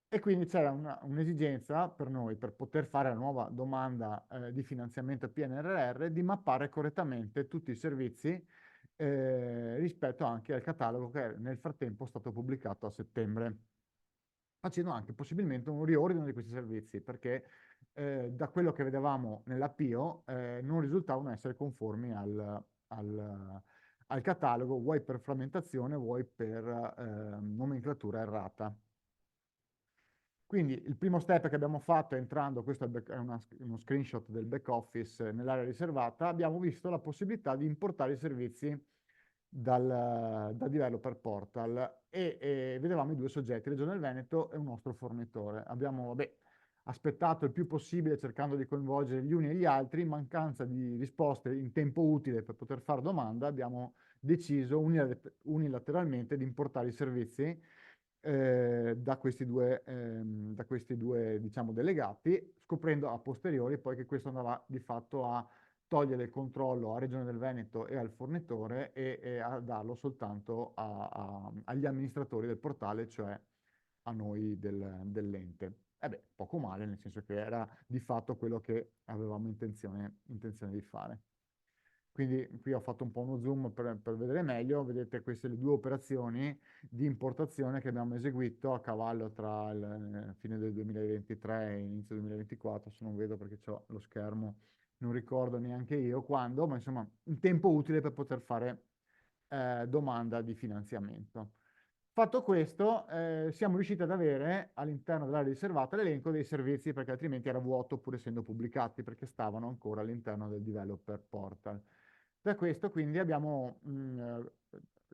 E quindi c'era un'esigenza per noi, per poter fare la nuova domanda di finanziamento PNRR, di mappare correttamente tutti i servizi rispetto anche al catalogo che nel frattempo è stato pubblicato a settembre, facendo anche possibilmente un riordino di questi servizi, perché da quello che vedevamo nell'Appio non risultavano essere conformi al catalogo, vuoi per frammentazione, vuoi per nomenclatura errata. Quindi il primo step che abbiamo fatto entrando, questo è uno screenshot del back office nell'area riservata, abbiamo visto la possibilità di importare i servizi da developer portal e vedevamo i due soggetti, Regione del Veneto e un nostro fornitore. Abbiamo, vabbè, aspettato il più possibile cercando di coinvolgere gli uni e gli altri. In mancanza di risposte in tempo utile per poter fare domanda, abbiamo deciso unilateralmente di importare i servizi da questi due, diciamo, delegati, scoprendo a posteriori poi che questo andava di fatto a togliere il controllo a Regione del Veneto e al fornitore e a darlo soltanto agli amministratori del portale, cioè a noi dell'ente. E beh, poco male, nel senso che era di fatto quello che avevamo intenzione di fare. Quindi qui ho fatto un po' uno zoom per vedere meglio. Vedete queste le due operazioni di importazione che abbiamo eseguito a cavallo tra il fine del 2023 e inizio 2024. Se non vedo perché ho lo schermo, non ricordo neanche io quando, ma insomma un tempo utile per poter fare domanda di finanziamento. Fatto questo, siamo riusciti ad avere all'interno dell'area riservata l'elenco dei servizi, perché altrimenti era vuoto pur essendo pubblicati, perché stavano ancora all'interno del developer portal. Da questo quindi abbiamo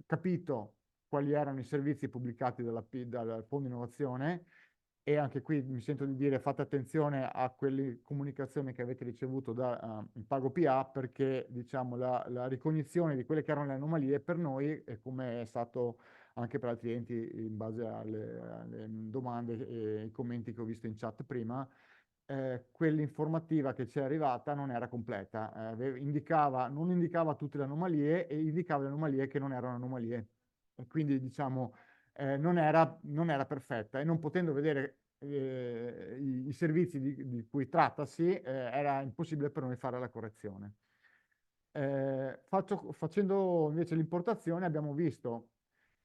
capito quali erano i servizi pubblicati dal Fondo Innovazione, e anche qui mi sento di dire fate attenzione a quelle comunicazioni che avete ricevuto da Pago PA, perché diciamo la ricognizione di quelle che erano le anomalie per noi, e come è stato anche per altri enti in base alle domande e ai commenti che ho visto in chat prima, quell'informativa che ci è arrivata non era completa, non indicava tutte le anomalie e indicava le anomalie che non erano anomalie. E quindi diciamo non era perfetta, e non potendo vedere i servizi di cui trattasi, era impossibile per noi fare la correzione. Facendo invece l'importazione abbiamo visto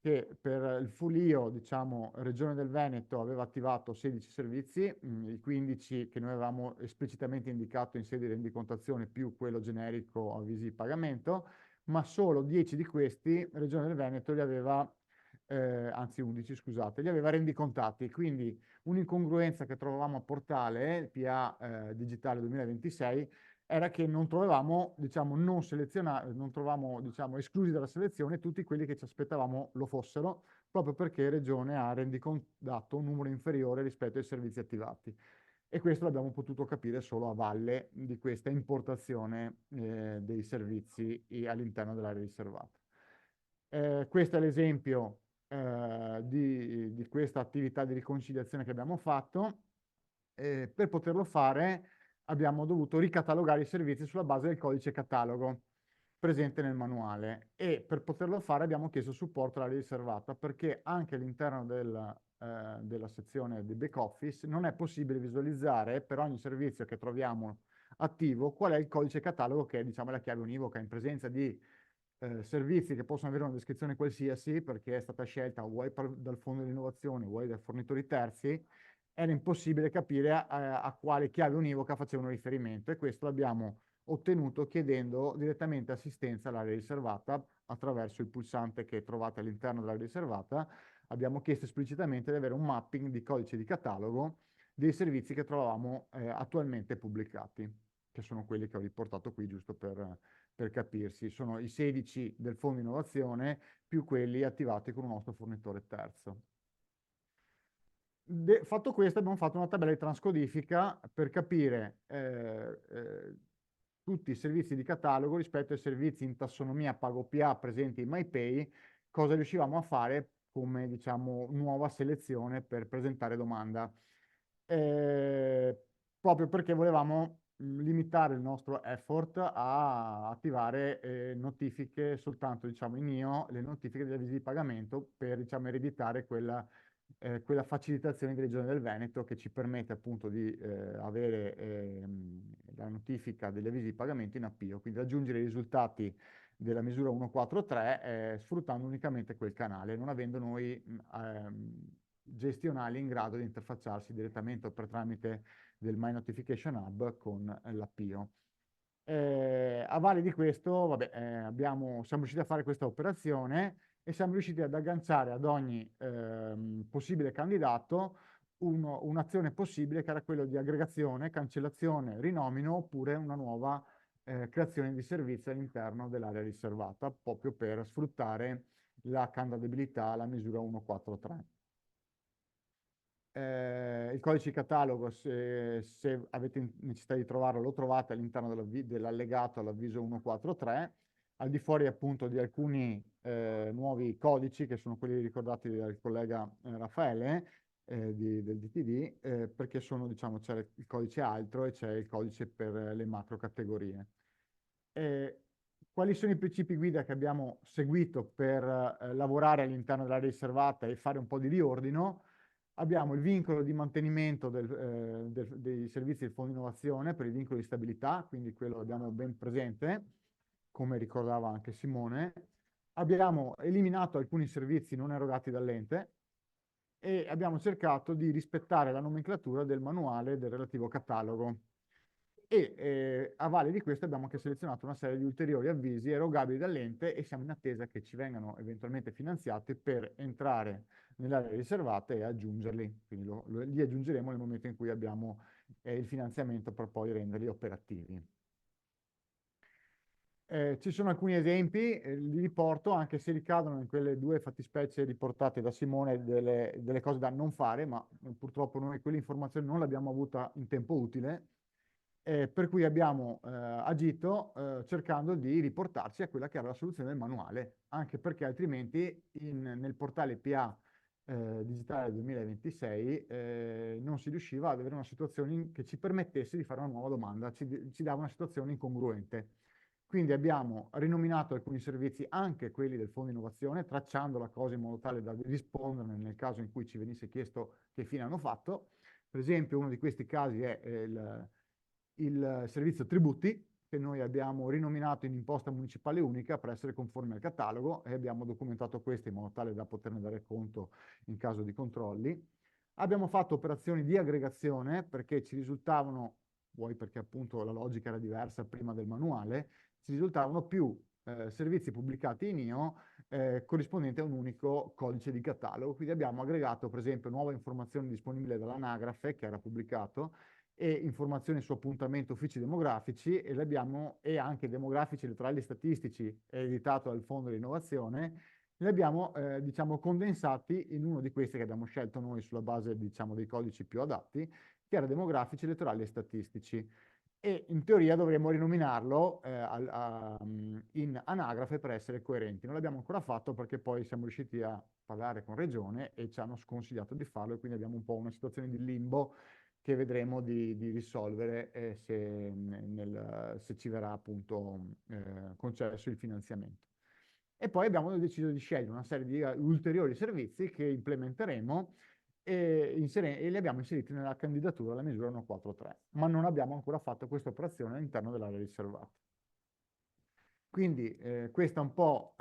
che per il Fulio, diciamo, Regione del Veneto aveva attivato 16 servizi, i 15 che noi avevamo esplicitamente indicato in sede di rendicontazione più quello generico avvisi di pagamento, ma solo 10 di questi Regione del Veneto li aveva, anzi 11 scusate, li aveva rendicontati. Quindi un'incongruenza che trovavamo a portale PA Digitale 2026 era che non trovavamo, diciamo, non trovavamo, diciamo, esclusi dalla selezione tutti quelli che ci aspettavamo lo fossero, proprio perché Regione ha rendicontato un numero inferiore rispetto ai servizi attivati. E questo l'abbiamo potuto capire solo a valle di questa importazione dei servizi all'interno dell'area riservata. Questo è l'esempio di questa attività di riconciliazione che abbiamo fatto. Per poterlo fare abbiamo dovuto ricatalogare i servizi sulla base del codice catalogo presente nel manuale, e per poterlo fare abbiamo chiesto supporto all'area riservata, perché anche all'interno della sezione di back office non è possibile visualizzare per ogni servizio che troviamo attivo qual è il codice catalogo, che è, diciamo, la chiave univoca in presenza di servizi che possono avere una descrizione qualsiasi perché è stata scelta vuoi dal fondo di innovazione, vuoi dai fornitori terzi. Era impossibile capire a quale chiave univoca facevano riferimento, e questo l'abbiamo ottenuto chiedendo direttamente assistenza all'area riservata attraverso il pulsante che trovate all'interno dell'area riservata. Abbiamo chiesto esplicitamente di avere un mapping di codice di catalogo dei servizi che trovavamo attualmente pubblicati, che sono quelli che ho riportato qui giusto per capirsi. Sono i 16 del Fondo Innovazione più quelli attivati con un nostro fornitore terzo. Fatto questo, abbiamo fatto una tabella di transcodifica per capire tutti i servizi di catalogo rispetto ai servizi in tassonomia Pago PA presenti in MyPay, cosa riuscivamo a fare come, diciamo, nuova selezione per presentare domanda. Proprio perché volevamo limitare il nostro effort a attivare notifiche soltanto, diciamo, in IO, le notifiche degli avvisi di pagamento, per, diciamo, ereditare quella facilitazione di Regione del Veneto che ci permette appunto di avere la notifica degli avvisi di pagamento in appio, quindi raggiungere i risultati della misura 143 sfruttando unicamente quel canale, non avendo noi gestionali in grado di interfacciarsi direttamente o per tramite del My Notification Hub con l'APIO. A valle di questo, vabbè, siamo riusciti a fare questa operazione e siamo riusciti ad agganciare ad ogni possibile candidato un'azione possibile, che era quello di aggregazione, cancellazione, rinomino, oppure una nuova creazione di servizi all'interno dell'area riservata, proprio per sfruttare la candidabilità alla misura 143. Il codice di catalogo, se avete necessità di trovarlo, lo trovate all'interno dell'allegato all'avviso 143, al di fuori appunto di alcuni nuovi codici, che sono quelli ricordati dal collega Raffaele del DTD, perché sono, diciamo, c'è il codice altro e c'è il codice per le macro categorie. Quali sono i principi guida che abbiamo seguito per lavorare all'interno dell'area riservata e fare un po' di riordino? Abbiamo il vincolo di mantenimento dei servizi del Fondo Innovazione per il vincolo di stabilità, quindi quello abbiamo ben presente, come ricordava anche Simone. Abbiamo eliminato alcuni servizi non erogati dall'ente e abbiamo cercato di rispettare la nomenclatura del manuale del relativo catalogo. E a valle di questo abbiamo anche selezionato una serie di ulteriori avvisi erogabili dall'ente e siamo in attesa che ci vengano eventualmente finanziati per entrare nell'area riservata e aggiungerli. Quindi li aggiungeremo nel momento in cui abbiamo il finanziamento per poi renderli operativi. Ci sono alcuni esempi, li riporto, anche se ricadono in quelle due fattispecie riportate da Simone delle cose da non fare, ma purtroppo noi quell'informazione non l'abbiamo avuta in tempo utile. Per cui abbiamo agito cercando di riportarci a quella che era la soluzione del manuale, anche perché altrimenti nel portale PA digitale 2026 non si riusciva ad avere una situazione che ci permettesse di fare una nuova domanda, ci dava una situazione incongruente. Quindi abbiamo rinominato alcuni servizi, anche quelli del Fondo Innovazione, tracciando la cosa in modo tale da risponderne nel caso in cui ci venisse chiesto che fine hanno fatto. Per esempio, uno di questi casi è il servizio tributi, che noi abbiamo rinominato in imposta municipale unica per essere conformi al catalogo e abbiamo documentato questo in modo tale da poterne dare conto in caso di controlli. Abbiamo fatto operazioni di aggregazione perché ci risultavano, vuoi perché appunto la logica era diversa prima del manuale, ci risultavano più servizi pubblicati in IO corrispondenti a un unico codice di catalogo. Quindi abbiamo aggregato per esempio nuova informazione disponibile dall'anagrafe che era pubblicato e informazioni su appuntamento uffici demografici e anche demografici elettorali e statistici editato dal Fondo di Innovazione. Li abbiamo diciamo condensati in uno di questi che abbiamo scelto noi sulla base diciamo dei codici più adatti, che era demografici elettorali e statistici. E in teoria dovremmo rinominarlo in anagrafe per essere coerenti. Non l'abbiamo ancora fatto perché poi siamo riusciti a parlare con Regione e ci hanno sconsigliato di farlo e quindi abbiamo un po' una situazione di limbo che vedremo di risolvere se ci verrà appunto concesso il finanziamento. E poi abbiamo deciso di scegliere una serie di ulteriori servizi che implementeremo e li abbiamo inseriti nella candidatura alla misura 143, ma non abbiamo ancora fatto questa operazione all'interno dell'area riservata. Quindi questo è un po'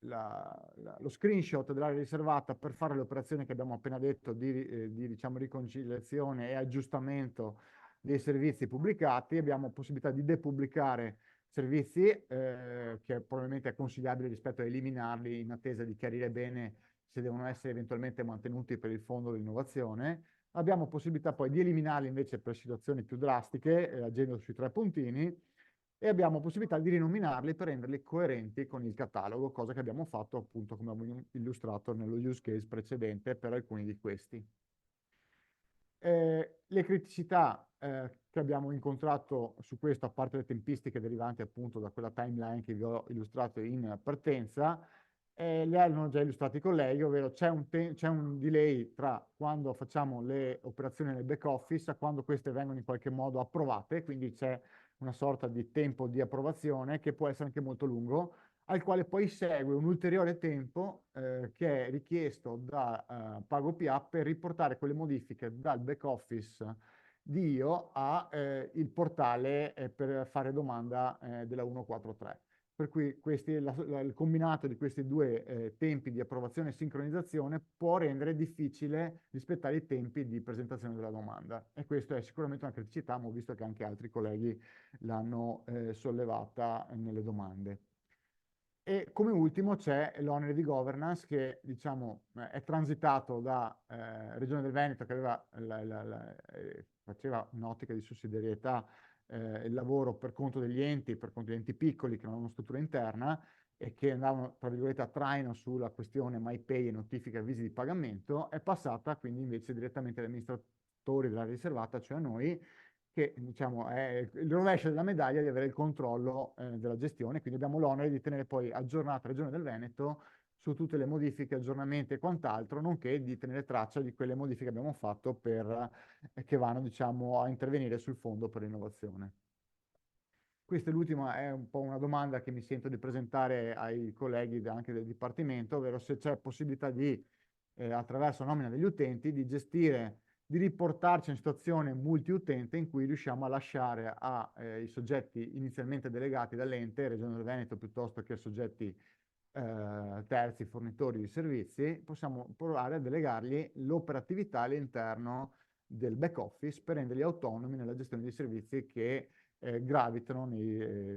lo screenshot dell'area riservata per fare l'operazione che abbiamo appena detto di diciamo, riconciliazione e aggiustamento dei servizi pubblicati. Abbiamo possibilità di depubblicare servizi che probabilmente è consigliabile rispetto a eliminarli in attesa di chiarire bene se devono essere eventualmente mantenuti per il fondo dell'innovazione. Abbiamo possibilità poi di eliminarli invece per situazioni più drastiche, agendo sui 3 puntini, e abbiamo possibilità di rinominarli per renderli coerenti con il catalogo, cosa che abbiamo fatto appunto come abbiamo illustrato nello use case precedente per alcuni di questi. Le criticità che abbiamo incontrato su questo, a parte le tempistiche derivanti appunto da quella timeline che vi ho illustrato in partenza, le hanno già illustrati i colleghi, ovvero c'è un delay tra quando facciamo le operazioni nel back office a quando queste vengono in qualche modo approvate, quindi c'è una sorta di tempo di approvazione che può essere anche molto lungo, al quale poi segue un ulteriore tempo che è richiesto da PagoPA per riportare quelle modifiche dal back office di IO al portale per fare domanda della 143. Per cui il combinato di questi due tempi di approvazione e sincronizzazione può rendere difficile rispettare i tempi di presentazione della domanda. E questa è sicuramente una criticità, ma ho visto che anche altri colleghi l'hanno sollevata nelle domande. E come ultimo c'è l'onere di governance che diciamo, è transitato da Regione del Veneto che aveva faceva un'ottica di sussidiarietà il lavoro per conto degli enti, per conto degli enti piccoli che non hanno una struttura interna e che andavano, tra virgolette, a traino sulla questione MyPay e notifica avvisi di pagamento, è passata quindi invece direttamente agli amministratori della riservata, cioè a noi, che diciamo è il rovescio della medaglia di avere il controllo della gestione, quindi abbiamo l'onere di tenere poi aggiornata la Regione del Veneto su tutte le modifiche, aggiornamenti e quant'altro, nonché di tenere traccia di quelle modifiche che abbiamo fatto che vanno, diciamo, a intervenire sul fondo per l'innovazione. Questa è l'ultima, è un po' una domanda che mi sento di presentare ai colleghi anche del Dipartimento, ovvero se c'è possibilità di, attraverso la nomina degli utenti, di gestire, di riportarci in situazione multiutente in cui riusciamo a lasciare ai soggetti inizialmente delegati dall'ente, Regione del Veneto, piuttosto che a soggetti terzi, fornitori di servizi, possiamo provare a delegargli l'operatività all'interno del back office per renderli autonomi nella gestione dei servizi che gravitano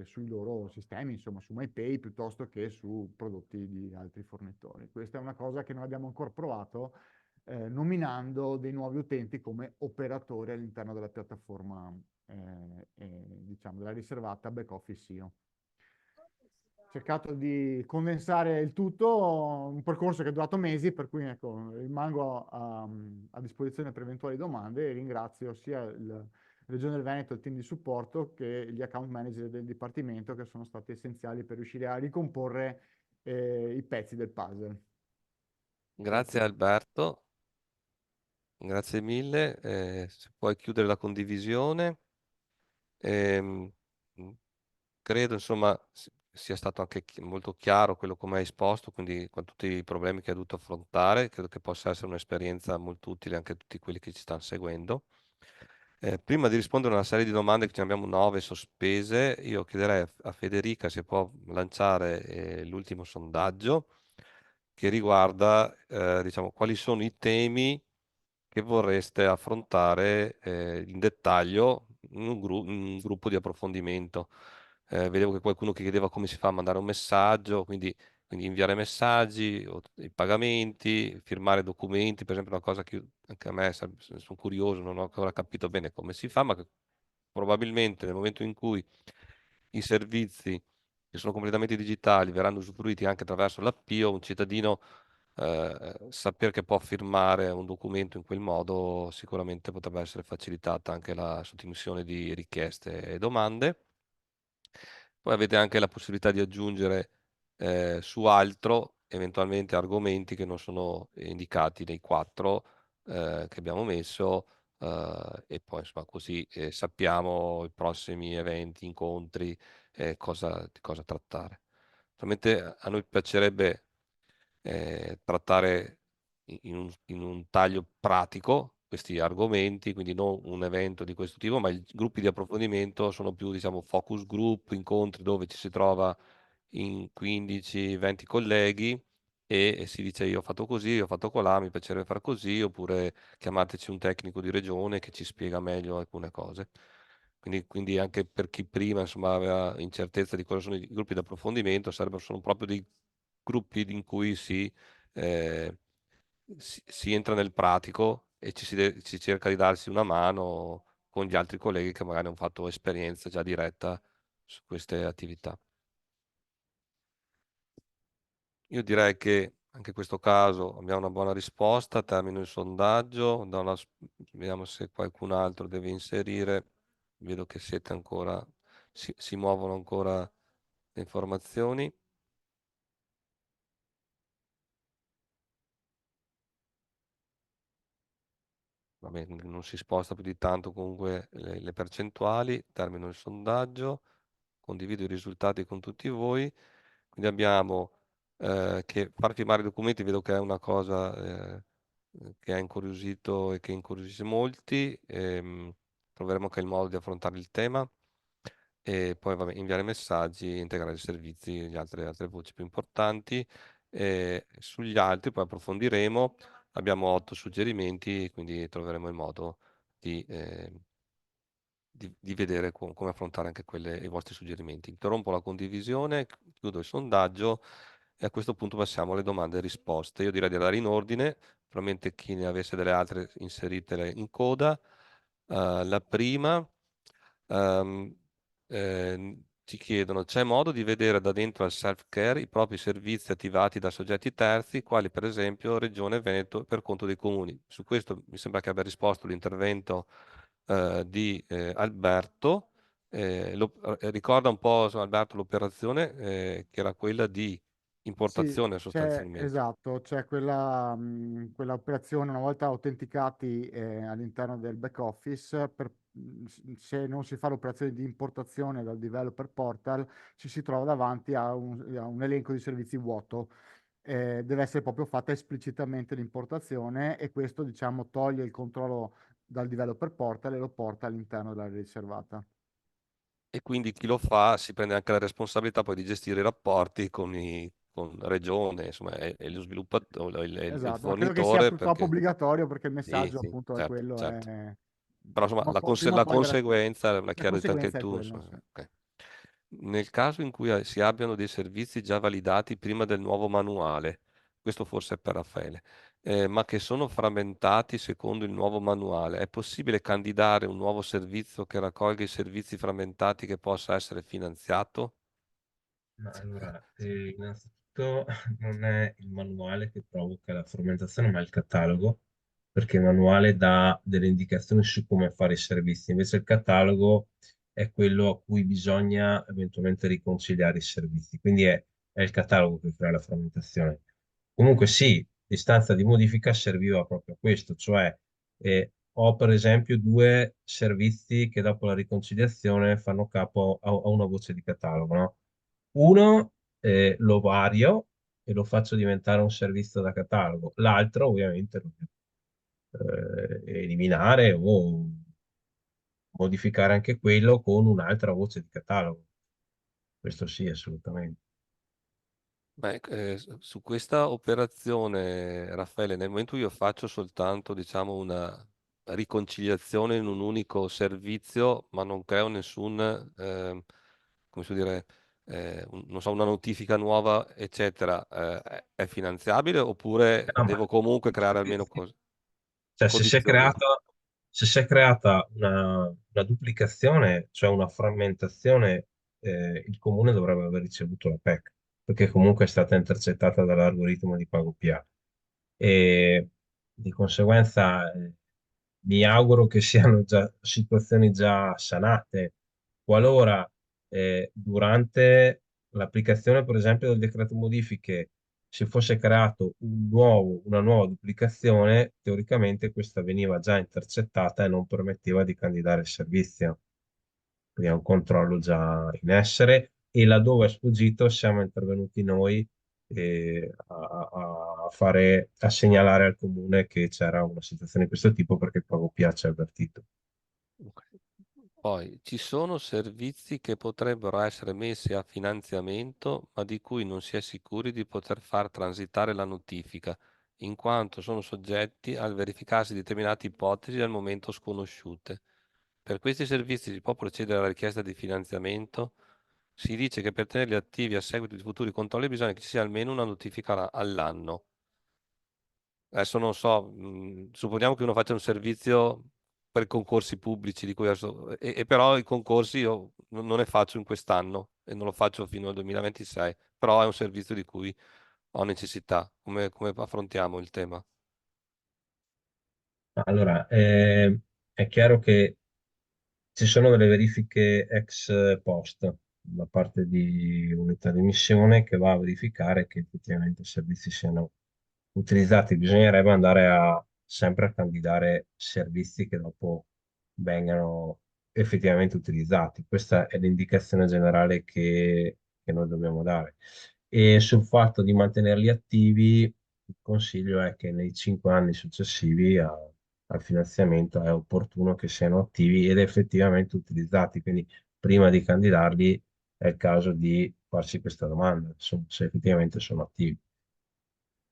sui loro sistemi, insomma su MyPay piuttosto che su prodotti di altri fornitori. Questa è una cosa che non abbiamo ancora provato, nominando dei nuovi utenti come operatori all'interno della piattaforma, diciamo, della riservata back office IO. Cercato di condensare il tutto, un percorso che è durato mesi, per cui ecco, rimango a disposizione per eventuali domande e ringrazio sia il Regione del Veneto, il team di supporto, che gli account manager del Dipartimento, che sono stati essenziali per riuscire a ricomporre i pezzi del puzzle. Grazie Alberto, grazie mille. Se puoi chiudere la condivisione. Ehm, Credo insomma sia stato anche molto chiaro quello come hai esposto, quindi con tutti i problemi che hai dovuto affrontare, credo che possa essere un'esperienza molto utile anche a tutti quelli che ci stanno seguendo. Prima di rispondere a una serie di domande, che ce ne abbiamo 9 sospese, io chiederei a Federica se può lanciare l'ultimo sondaggio che riguarda, diciamo, quali sono i temi che vorreste affrontare in dettaglio in un gruppo di approfondimento. Vedevo che qualcuno che chiedeva come si fa a mandare un messaggio, quindi inviare messaggi, o i pagamenti, firmare documenti, per esempio, una cosa che anche a me sono curioso, non ho ancora capito bene come si fa, ma che probabilmente nel momento in cui i servizi che sono completamente digitali verranno usufruiti anche attraverso l'appio, un cittadino sapere che può firmare un documento in quel modo sicuramente potrebbe essere facilitata anche la sottomissione di richieste e domande. Poi avete anche la possibilità di aggiungere su altro eventualmente argomenti che non sono indicati nei 4 che abbiamo messo, e poi insomma così sappiamo i prossimi eventi, incontri, di cosa trattare. Naturalmente a noi piacerebbe trattare in un taglio pratico questi argomenti, quindi non un evento di questo tipo, ma i gruppi di approfondimento sono più, diciamo, focus group, incontri dove ci si trova in 15-20 colleghi e si dice io ho fatto così, io ho fatto colà, mi piacerebbe fare così, oppure chiamateci un tecnico di regione che ci spiega meglio alcune cose. Quindi anche per chi prima insomma, aveva incertezza di cosa sono i gruppi di approfondimento, sono proprio dei gruppi in cui eh, si entra nel pratico e si cerca di darsi una mano con gli altri colleghi che magari hanno fatto esperienza già diretta su queste attività. Io direi che anche in questo caso abbiamo una buona risposta, termino il sondaggio, vediamo se qualcun altro deve inserire, vedo che siete ancora, si muovono ancora le informazioni. Vabbè, non si sposta più di tanto comunque le percentuali, termino il sondaggio, condivido i risultati con tutti voi, quindi abbiamo che far firmare i documenti, vedo che è una cosa che ha incuriosito e che incuriosisce molti, troveremo anche il modo di affrontare il tema e poi vabbè, inviare messaggi, integrare i servizi, le altre voci più importanti. E sugli altri poi approfondiremo. Abbiamo 8 suggerimenti, quindi troveremo il modo di vedere come affrontare anche i vostri suggerimenti. Interrompo la condivisione, chiudo il sondaggio e a questo punto passiamo alle domande e risposte. Io direi di andare in ordine, probabilmente chi ne avesse delle altre inseritele in coda. La prima Ehm, ci chiedono, c'è modo di vedere da dentro al self-care i propri servizi attivati da soggetti terzi, quali per esempio Regione Veneto per conto dei comuni? Su questo mi sembra che abbia risposto l'intervento di Alberto. Ricorda un po', insomma, Alberto, l'operazione che era quella di Sì, importazione c'è, sostanzialmente. esatto, c'è quella, quella operazione una volta autenticati all'interno del back office, se non si fa l'operazione di importazione dal developer portal, ci si trova davanti a un elenco di servizi vuoto. Deve essere proprio fatta esplicitamente l'importazione e questo, diciamo, toglie il controllo dal developer portal e lo porta all'interno dell'area riservata. E quindi chi lo fa si prende anche la responsabilità poi di gestire i rapporti con Regione, insomma, e lo sviluppatore, il Esatto, ma credo che sia fornitore, purtroppo perché obbligatorio perché il sì, messaggio sì, appunto è certo, quello, certo. Però insomma, prima o la poi conseguenza l'ha la chiaro detto anche conseguenza è tu. quello, Insomma, sì. ok. Nel caso in cui si abbiano dei servizi già validati prima del nuovo manuale, questo forse è per Raffaele, ma che sono frammentati secondo il nuovo manuale, è possibile candidare un nuovo servizio che raccolga i servizi frammentati che possa essere finanziato? Ma allora, innanzitutto non è il manuale che provoca la frammentazione, ma il catalogo, perché il manuale dà delle indicazioni su come fare i servizi, invece il catalogo è quello a cui bisogna eventualmente riconciliare i servizi, quindi è il catalogo che crea la frammentazione. Comunque sì, l'istanza di modifica serviva proprio a questo, cioè ho per esempio due servizi che dopo la riconciliazione fanno capo a una voce di catalogo, no? Uno lo vario e lo faccio diventare un servizio da catalogo, l'altro ovviamente lo devo eliminare o modificare anche quello con un'altra voce di catalogo. Questo sì, assolutamente. Beh, su questa operazione, Raffaele, nel momento io faccio soltanto, diciamo, una riconciliazione in un unico servizio, ma non creo nessun, come si può dire, non so, una notifica nuova, eccetera, è finanziabile oppure No, ma devo comunque i creare almeno servizi. Cioè, condizioni? se si è creata una duplicazione, cioè una frammentazione, il comune dovrebbe aver ricevuto la PEC, perché comunque è stata intercettata dall'algoritmo di PagoPA. E di conseguenza mi auguro che siano già situazioni già sanate. Qualora durante l'applicazione, per esempio, del decreto modifiche si fosse creato una nuova duplicazione, teoricamente questa veniva già intercettata e non permetteva di candidare il servizio. Quindi è un controllo già in essere e laddove è sfuggito siamo intervenuti noi a segnalare al comune che c'era una situazione di questo tipo perché proprio piace avvertito. Ok. Poi ci sono servizi che potrebbero essere messi a finanziamento, ma di cui non si è sicuri di poter far transitare la notifica, in quanto sono soggetti al verificarsi di determinate ipotesi al momento sconosciute. Per questi servizi si può procedere alla richiesta di finanziamento? Si dice che per tenerli attivi a seguito di futuri controlli bisogna che ci sia almeno una notifica all'anno. Adesso non so, supponiamo che uno faccia un servizio per concorsi pubblici di cui adesso, e però i concorsi io non ne faccio in quest'anno e non lo faccio fino al 2026, però è un servizio di cui ho necessità. Come affrontiamo il tema? Allora, è chiaro che ci sono delle verifiche ex post da parte di unità di missione che va a verificare che effettivamente i servizi siano utilizzati. Bisognerebbe andare sempre a candidare servizi che dopo vengano effettivamente utilizzati. Questa è l'indicazione generale che noi dobbiamo dare. E sul fatto di mantenerli attivi, il consiglio è che nei 5 anni successivi al finanziamento è opportuno che siano attivi ed effettivamente utilizzati. Quindi prima di candidarli è il caso di farsi questa domanda, se effettivamente sono attivi.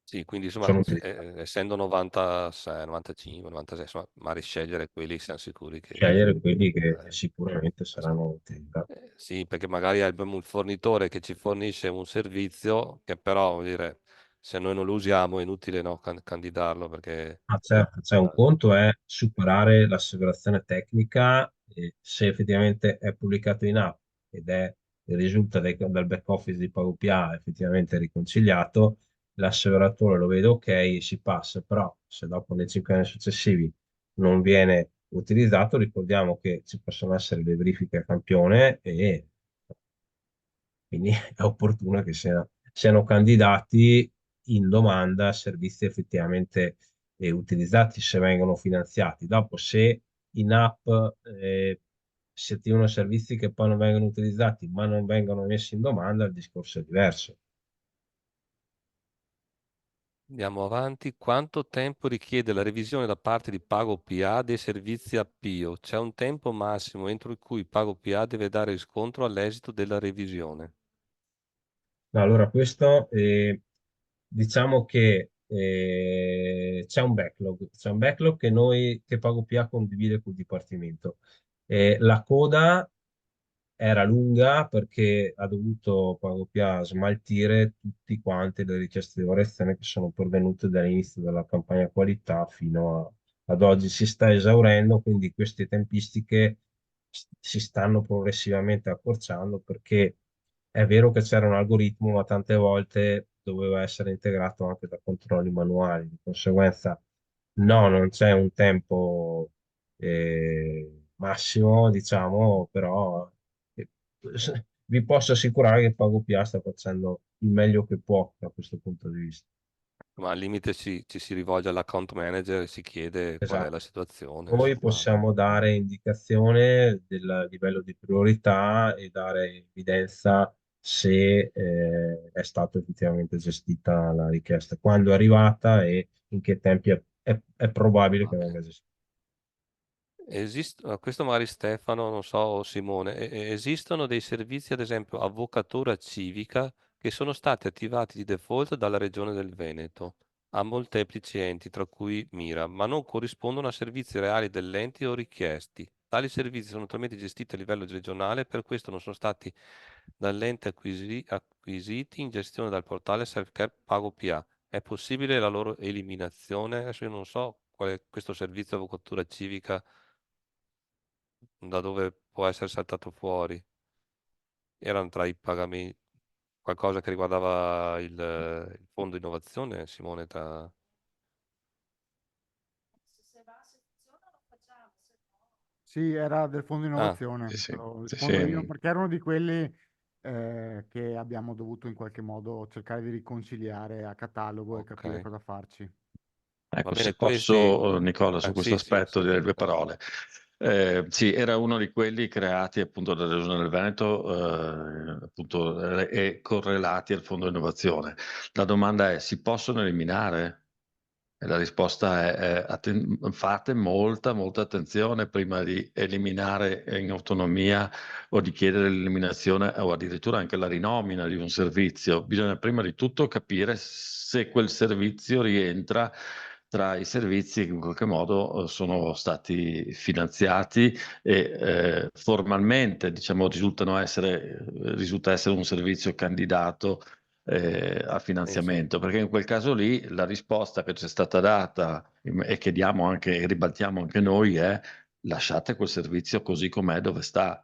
Sì, quindi insomma, Sono utilizzati. essendo 96, 95, 96, insomma, magari scegliere quelli siamo sicuri che Scegliere quelli che eh, sicuramente saranno utilizzati. sì, perché magari abbiamo un fornitore che ci fornisce un servizio che però, vuol dire, se noi non lo usiamo è inutile, no, candidarlo perché Ah, certo, cioè un eh, conto è superare l'asseverazione tecnica se effettivamente è pubblicato in app ed risulta dal back office di PagoPA effettivamente riconciliato, l'asseveratore lo vede ok e si passa, però se dopo nei 5 anni successivi non viene utilizzato, ricordiamo che ci possono essere le verifiche a campione e quindi è opportuno che siano candidati in domanda a servizi effettivamente utilizzati se vengono finanziati. Dopo, se in app si attivano servizi che poi non vengono utilizzati ma non vengono messi in domanda, il discorso è diverso. Andiamo avanti. Quanto tempo richiede la revisione da parte di PagoPA dei servizi a Pio? C'è un tempo massimo entro cui PagoPA deve dare riscontro all'esito della revisione. No, allora, questo diciamo che c'è un backlog che PagoPA condivide col Dipartimento. La coda era lunga perché ha dovuto PagoPA smaltire tutti quanti le richieste di variazione che sono pervenute dall'inizio della campagna qualità ad oggi. Si sta esaurendo, quindi queste tempistiche si stanno progressivamente accorciando perché è vero che c'era un algoritmo, ma tante volte doveva essere integrato anche da controlli manuali. Di conseguenza, no, non c'è un tempo massimo, diciamo, però eh, vi posso assicurare che PagoPA sta facendo il meglio che può da questo punto di vista. Ma al limite ci si rivolge all'account manager e si chiede qual è la Esatto. situazione, Noi insomma. possiamo dare indicazione del livello di priorità e dare evidenza se è stata effettivamente gestita la richiesta, quando è arrivata e in che tempi è probabile che venga gestita. Questo magari Stefano, non so, o Simone, esistono dei servizi, ad esempio Avvocatura Civica, che sono stati attivati di default dalla Regione del Veneto a molteplici enti, tra cui Mira, ma non corrispondono a servizi reali dell'ente o richiesti. Tali servizi sono attualmente gestiti a livello regionale e per questo non sono stati dall'ente acquisiti in gestione dal portale Self-Care PagoPA. È possibile la loro eliminazione? Adesso io non so qual è questo servizio Avvocatura Civica da dove può essere saltato fuori. Erano tra i pagamenti, qualcosa che riguardava il fondo innovazione, Simone, Sì, era del fondo Ah, innovazione, Sì, sì, te lo sì, rispondo io sì. perché erano di quelli che abbiamo dovuto in qualche modo cercare di riconciliare a catalogo e capire ok. cosa farci. Va Ecco, bene, se questi... posso, Nicola, su questo sì, sì, aspetto sì. dire due parole. Sì, era uno di quelli creati appunto dalla Regione del Veneto, appunto, e correlati al Fondo Innovazione. La domanda è: si possono eliminare? E la risposta è fate molta attenzione prima di eliminare in autonomia o di chiedere l'eliminazione o addirittura anche la rinomina di un servizio. Bisogna prima di tutto capire se quel servizio rientra tra i servizi che in qualche modo sono stati finanziati e formalmente, diciamo, risulta essere un servizio candidato a Sì, sì. finanziamento, perché in quel caso lì la risposta che ci è stata data e che diamo anche e ribaltiamo anche noi è: lasciate quel servizio così com'è dove sta.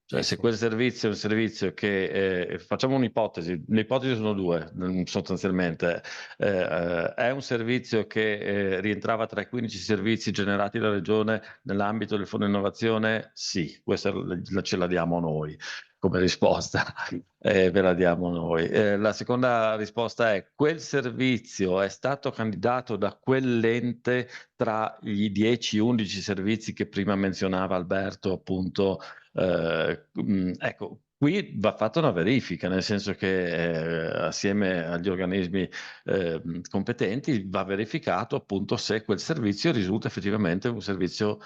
Cioè, Sì, se sì. quel servizio è un servizio che, facciamo un'ipotesi, le ipotesi sono due sostanzialmente. È un servizio che rientrava tra i 15 servizi generati dalla Regione nell'ambito del Fondo Innovazione? Sì, questa ce la diamo noi come risposta, ve la diamo noi. La seconda risposta è: quel servizio è stato candidato da quell'ente tra gli 10-11 servizi che prima menzionava Alberto, appunto. Ecco, qui va fatta una verifica, nel senso che assieme agli organismi competenti va verificato appunto se quel servizio risulta effettivamente un servizio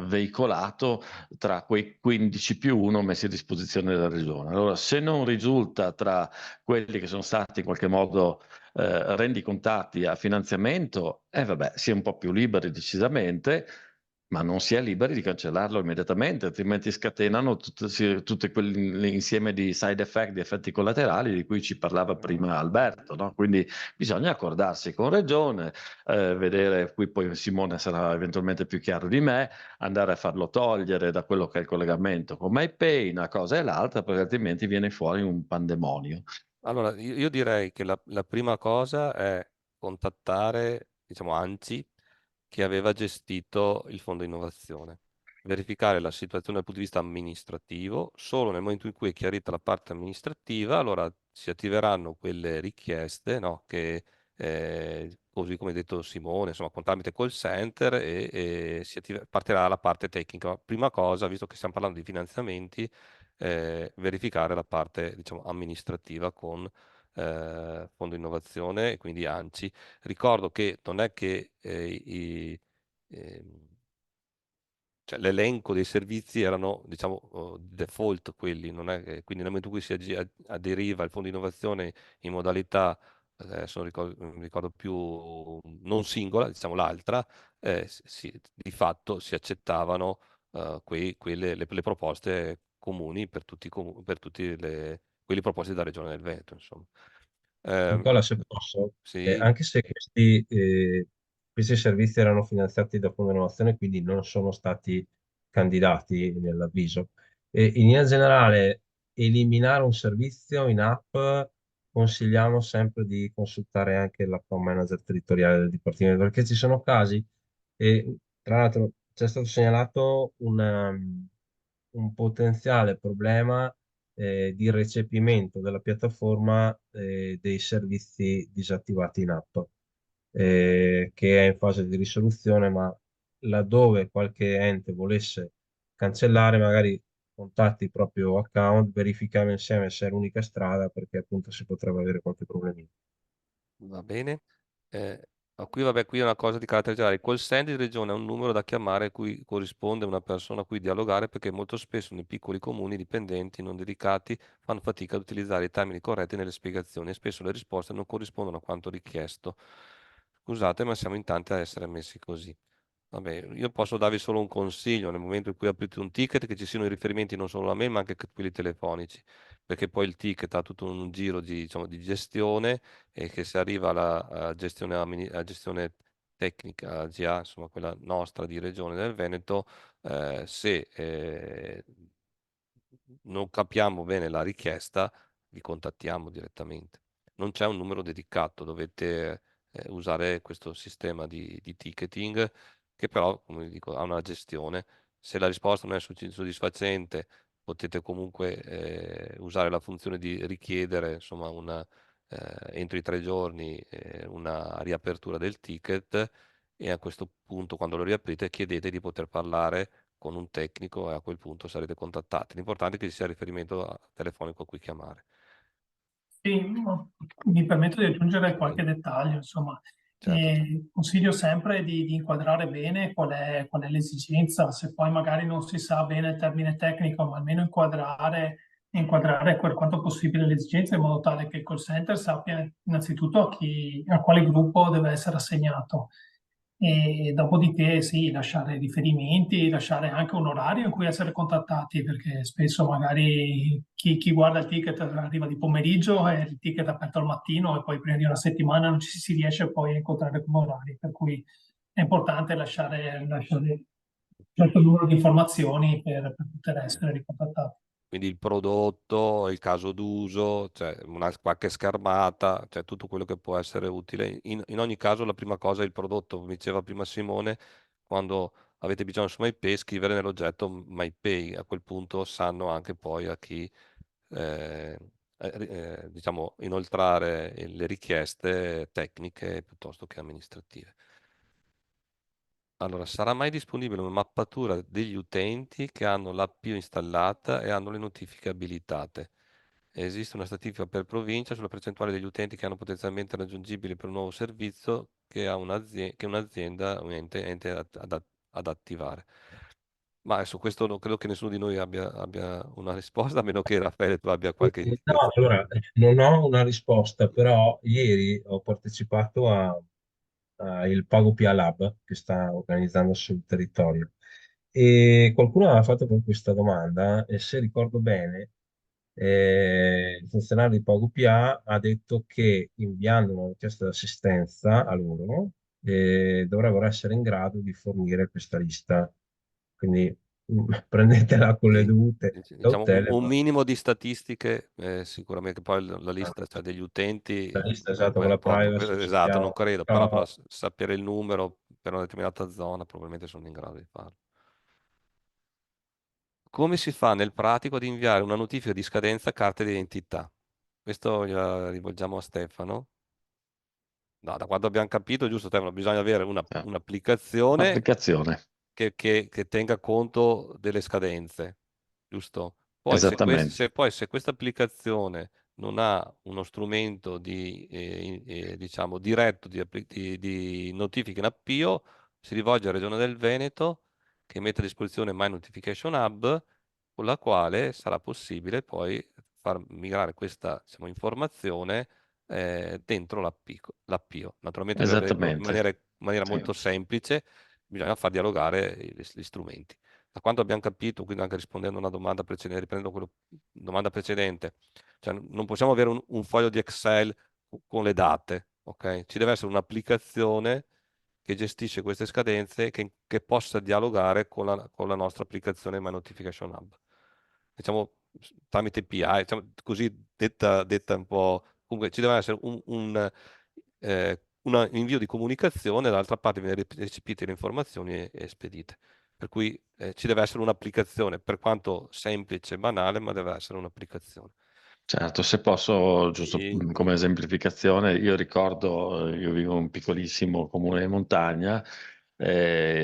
veicolato tra quei 15 più 1 messi a disposizione della regione. Allora, se non risulta tra quelli che sono stati in qualche modo rendicontati a finanziamento, vabbè, si è un po' più liberi decisamente. ma non si è liberi di cancellarlo immediatamente, altrimenti scatenano tutti quell'insieme di side effect, di effetti collaterali di cui ci parlava prima Alberto, no? Quindi bisogna accordarsi con Regione, vedere, qui poi Simone sarà eventualmente più chiaro di me, andare a farlo togliere da quello che è il collegamento con MyPay, una cosa e l'altra, perché altrimenti viene fuori un pandemonio. Allora, io direi che la prima cosa è contattare, diciamo, ANCI, che aveva gestito il fondo innovazione, verificare la situazione dal punto di vista amministrativo. Solo nel momento in cui è chiarita la parte amministrativa, allora si attiveranno quelle richieste, no, che, così come ha detto Simone, insomma, con tramite call center e partirà la parte tecnica. Prima cosa, visto che stiamo parlando di finanziamenti, verificare la parte, diciamo, amministrativa con Fondo Innovazione e quindi ANCI. Ricordo che non è che ehm, cioè, l'elenco dei servizi erano, diciamo, default quelli, non è quindi nel momento in cui si aderiva al Fondo Innovazione in modalità, adesso non ricordo più, non singola, diciamo l'altra, di fatto si accettavano le proposte comuni per tutti, per tutti quelli proposti dalla Regione del Veneto, insomma. Nicola, se posso, Sì, anche se questi servizi erano finanziati da Fondo Innovazione, quindi non sono stati candidati nell'avviso, in linea generale, eliminare un servizio in app consigliamo sempre di consultare anche l'account manager territoriale del Dipartimento, perché ci sono casi, e tra l'altro c'è stato segnalato un potenziale problema di recepimento della piattaforma dei servizi disattivati in app, che è in fase di risoluzione, ma laddove qualche ente volesse cancellare, magari contatti il proprio account, verificare insieme se è l'unica strada, perché appunto si potrebbe avere qualche problemino. va bene. Qui, vabbè, qui è una cosa di carattere generale. Il call center di regione è un numero da chiamare a cui corrisponde una persona a cui dialogare, perché molto spesso nei piccoli comuni i dipendenti non dedicati fanno fatica ad utilizzare i termini corretti nelle spiegazioni e spesso le risposte non corrispondono a quanto richiesto. Scusate, ma siamo in tanti a essere messi così. Vabbè, io posso darvi solo un consiglio nel momento in cui aprite un ticket, che ci siano i riferimenti non solo a me, ma anche a quelli telefonici, perché poi il ticket ha tutto un giro di, diciamo, di gestione e che se arriva alla gestione, alla gestione tecnica, GA, insomma quella nostra di Regione del Veneto, se non capiamo bene la richiesta, vi contattiamo direttamente. Non c'è un numero dedicato, dovete usare questo sistema di ticketing che però, come dico, ha una gestione. Se la risposta non è soddisfacente, potete comunque usare la funzione di richiedere, insomma, entro i 3 giorni una riapertura del ticket e a questo punto, quando lo riaprite, chiedete di poter parlare con un tecnico e a quel punto sarete contattati. L'importante è che ci sia riferimento telefonico a cui chiamare. Sì, mi permetto di aggiungere Sì, qualche dettaglio, insomma. certo. Consiglio sempre di inquadrare bene qual è l'esigenza, se poi magari non si sa bene il termine tecnico, ma almeno inquadrare per quanto possibile l'esigenza in modo tale che il call center sappia innanzitutto a quale gruppo deve essere assegnato. E dopodiché sì, lasciare riferimenti, lasciare anche un orario in cui essere contattati, perché spesso magari chi guarda il ticket arriva di pomeriggio e il ticket è aperto al mattino e poi prima di una settimana non ci si riesce poi a incontrare come orari, per cui è importante lasciare un certo numero di informazioni per poter essere ricontattati. Quindi il prodotto, il caso d'uso, cioè qualche schermata, cioè tutto quello che può essere utile. In ogni caso la prima cosa è il prodotto, come diceva prima Simone, quando avete bisogno su MyPay, scrivere nell'oggetto MyPay, a quel punto sanno anche poi a chi eh, diciamo, inoltrare le richieste tecniche piuttosto che amministrative. Allora, sarà mai disponibile una mappatura degli utenti che hanno l'app installata e hanno le notifiche abilitate? Esiste una statistica per provincia sulla percentuale degli utenti che hanno potenzialmente raggiungibili per un nuovo servizio che un'azienda, un ente ad attivare. Ma su questo non credo che nessuno di noi abbia una risposta, a meno che Raffaele tu abbia qualche No, indicazione. allora, non ho una risposta, però ieri ho partecipato il Pago PA Lab che sta organizzando sul territorio E qualcuno aveva fatto con questa domanda e se ricordo bene, il funzionario di PagoPA ha detto che inviando una richiesta d'assistenza a loro dovrebbero essere in grado di fornire questa lista. Quindi prendetela con le Sì, dovute diciamo cautele, un ma minimo di statistiche, sicuramente poi la lista, cioè, degli la utenti, lista esatta con poi la porta, privacy esatto, non sappiamo, credo, però però sapere il numero per una determinata zona probabilmente sono in grado di farlo. Come si fa nel pratico ad inviare una notifica di scadenza carta d'identità? Questo gliela rivolgiamo a Stefano. No, da quanto abbiamo capito, giusto Stefano, bisogna avere Cioè, un'applicazione applicazione, che tenga conto delle scadenze, giusto? Poi esattamente, se questa applicazione non ha uno strumento diciamo, diretto di notifica in appio, si rivolge alla Regione del Veneto che mette a disposizione My Notification Hub, con la quale sarà possibile poi far migrare questa, diciamo, informazione dentro l'appio. Naturalmente per renderlo esattamente. in maniera Sì. molto semplice bisogna far dialogare gli strumenti. Da quanto abbiamo capito, quindi anche rispondendo a una domanda precedente, riprendendo quella domanda precedente, cioè non possiamo avere un foglio di Excel con le date, ok? Ci deve essere un'applicazione che gestisce queste scadenze che possa dialogare con la nostra applicazione My Notification Hub. Diciamo tramite API, diciamo, così detta un po'. Comunque ci deve essere un invio di comunicazione, dall'altra parte viene recepite le informazioni e spedite. Per cui ci deve essere un'applicazione, per quanto semplice e banale, ma deve essere un'applicazione. Certo, se posso, giusto Sì, come esemplificazione, io ricordo, io vivo in un piccolissimo comune di montagna,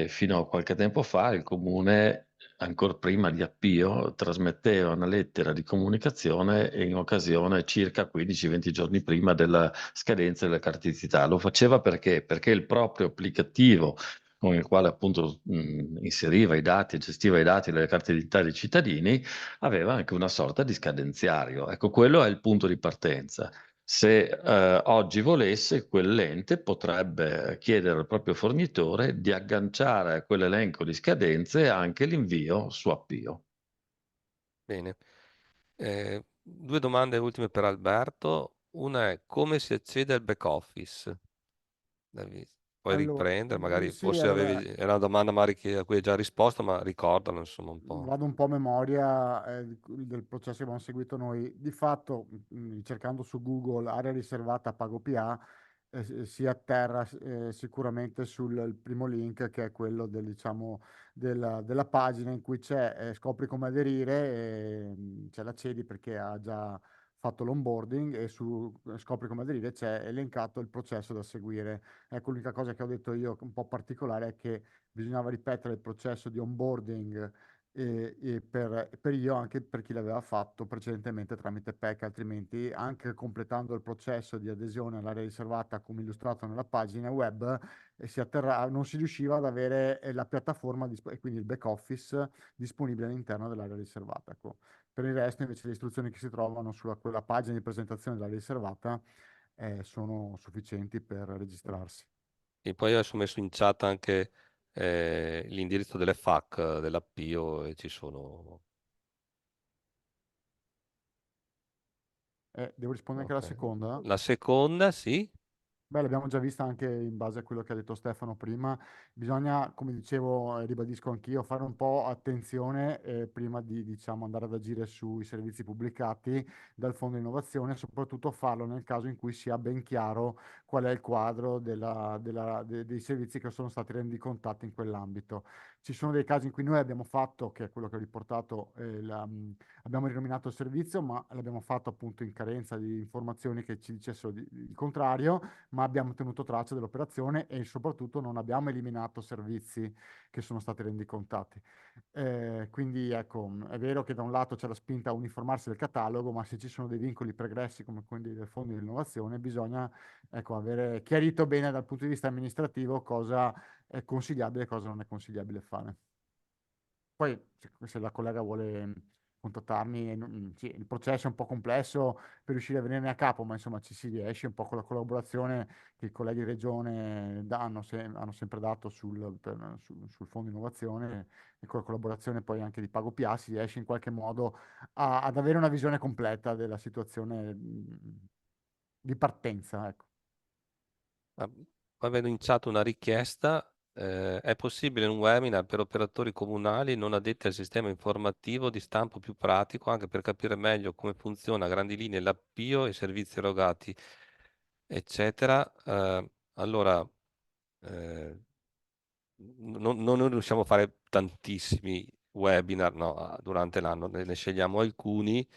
fino a qualche tempo fa il comune, ancora prima di Appio, trasmetteva una lettera di comunicazione in occasione circa 15-20 giorni prima della scadenza della carta d'identità. Lo faceva perché? Perché il proprio applicativo con il quale appunto inseriva i dati e gestiva i dati delle carte d'identità dei cittadini, aveva anche una sorta di scadenziario. Ecco, quello è il punto di partenza. Se oggi volesse, quell'ente potrebbe chiedere al proprio fornitore di agganciare a quell'elenco di scadenze anche l'invio su Appio. bene. Due domande ultime per Alberto. Una è come si accede al back office? Devi poi Allora, riprendere, magari sì, forse allora, è una domanda magari a cui hai già risposto, ma ricordalo insomma un po'. vado un po' a memoria del processo che abbiamo seguito noi. Di fatto, cercando su Google area riservata a PagoPA, si atterra sicuramente sul il primo link che è quello diciamo, della pagina in cui c'è scopri come aderire, c'è l'accedi perché ha già fatto l'onboarding e su scopri come aderire c'è elencato il processo da seguire. Ecco, l'unica cosa che ho detto io un po' particolare è che bisognava ripetere il processo di onboarding e per io anche per chi l'aveva fatto precedentemente tramite PEC, altrimenti anche completando il processo di adesione all'area riservata come illustrato nella pagina web, non si riusciva ad avere la piattaforma e quindi il back office disponibile all'interno dell'area riservata. Ecco. Per il resto invece le istruzioni che si trovano sulla quella pagina di presentazione dell'area riservata sono sufficienti per registrarsi. E poi adesso ho messo in chat anche l'indirizzo delle FAQ dell'Appio e ci sono. Devo rispondere anche alla Ok. seconda? La seconda, sì. Beh, l'abbiamo già vista anche in base a quello che ha detto Stefano prima. Bisogna, come dicevo, e ribadisco anch'io, fare un po' attenzione prima di, diciamo, andare ad agire sui servizi pubblicati dal Fondo Innovazione, soprattutto farlo nel caso in cui sia ben chiaro qual è il quadro dei servizi che sono stati rendicontati in quell'ambito. Ci sono dei casi in cui noi abbiamo fatto, che è quello che ho riportato, abbiamo rinominato il servizio, ma l'abbiamo fatto appunto in carenza di informazioni che ci dicessero il contrario, ma abbiamo tenuto traccia dell'operazione e soprattutto non abbiamo eliminato servizi che sono stati rendicontati. Quindi ecco, è vero che da un lato c'è la spinta a uniformarsi del catalogo, ma se ci sono dei vincoli pregressi come quelli del fondo di innovazione, bisogna ecco, avere chiarito bene dal punto di vista amministrativo cosa è consigliabile e cosa non è consigliabile fare. Poi, se la collega vuole contattarmi. Sì, il processo è un po' complesso per riuscire a venirne a capo, ma insomma ci si riesce un po' con la collaborazione che i colleghi di regione hanno sempre dato sul fondo innovazione, e con la collaborazione poi anche di PagoPA si riesce in qualche modo ad avere una visione completa della situazione di partenza, ecco. Ah, avendo iniziato una richiesta, è possibile un webinar per operatori comunali non addetti al sistema informativo di stampo più pratico, anche per capire meglio come funziona a grandi linee l'APIO e i servizi erogati, eccetera. Allora, eh, non riusciamo a fare tantissimi webinar, no, durante l'anno, ne scegliamo alcuni.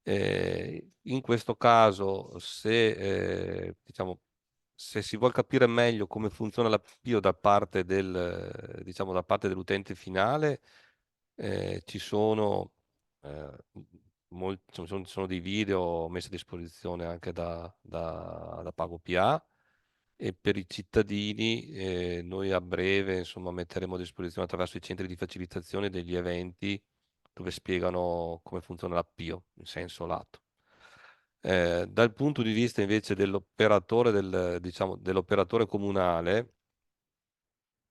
In questo caso, diciamo, se si vuol capire meglio come funziona la PIO da parte diciamo, da parte dell'utente finale, ci sono, sono dei video messi a disposizione anche da PagoPA, e per i cittadini noi a breve, insomma, metteremo a disposizione attraverso i centri di facilitazione degli eventi dove spiegano come funziona la PIO in senso lato. Dal punto di vista invece dell'operatore diciamo, dell'operatore comunale,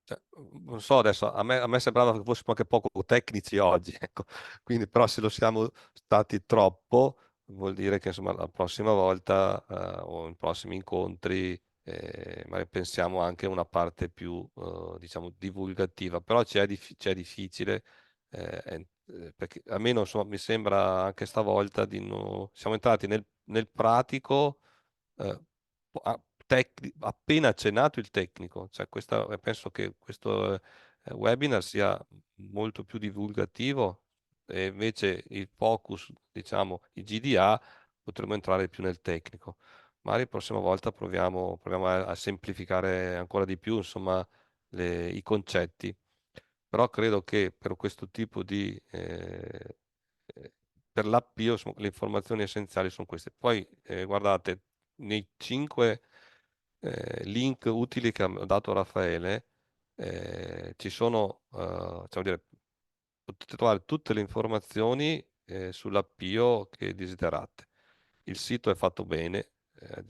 cioè, non so, adesso a me sembrava che fossimo anche poco tecnici oggi, ecco. Quindi però se lo siamo stati troppo, vuol dire che insomma la prossima volta o in prossimi incontri magari pensiamo anche a una parte più diciamo divulgativa, però c'è difficile, perché almeno insomma mi sembra anche stavolta siamo entrati nel pratico, eh, a- appena accennato il tecnico, cioè penso che questo webinar sia molto più divulgativo, e invece il focus, diciamo, i GDA, potremmo entrare più nel tecnico. Magari la prossima volta proviamo a semplificare ancora di più, insomma, i concetti. Però credo che per questo tipo per l'APIO, insomma, le informazioni essenziali sono queste. Poi, guardate, nei 5 link utili che ha dato Raffaele, ci sono, cioè, vuol dire, potete trovare tutte le informazioni sull'APIO che desiderate. Il sito è fatto bene,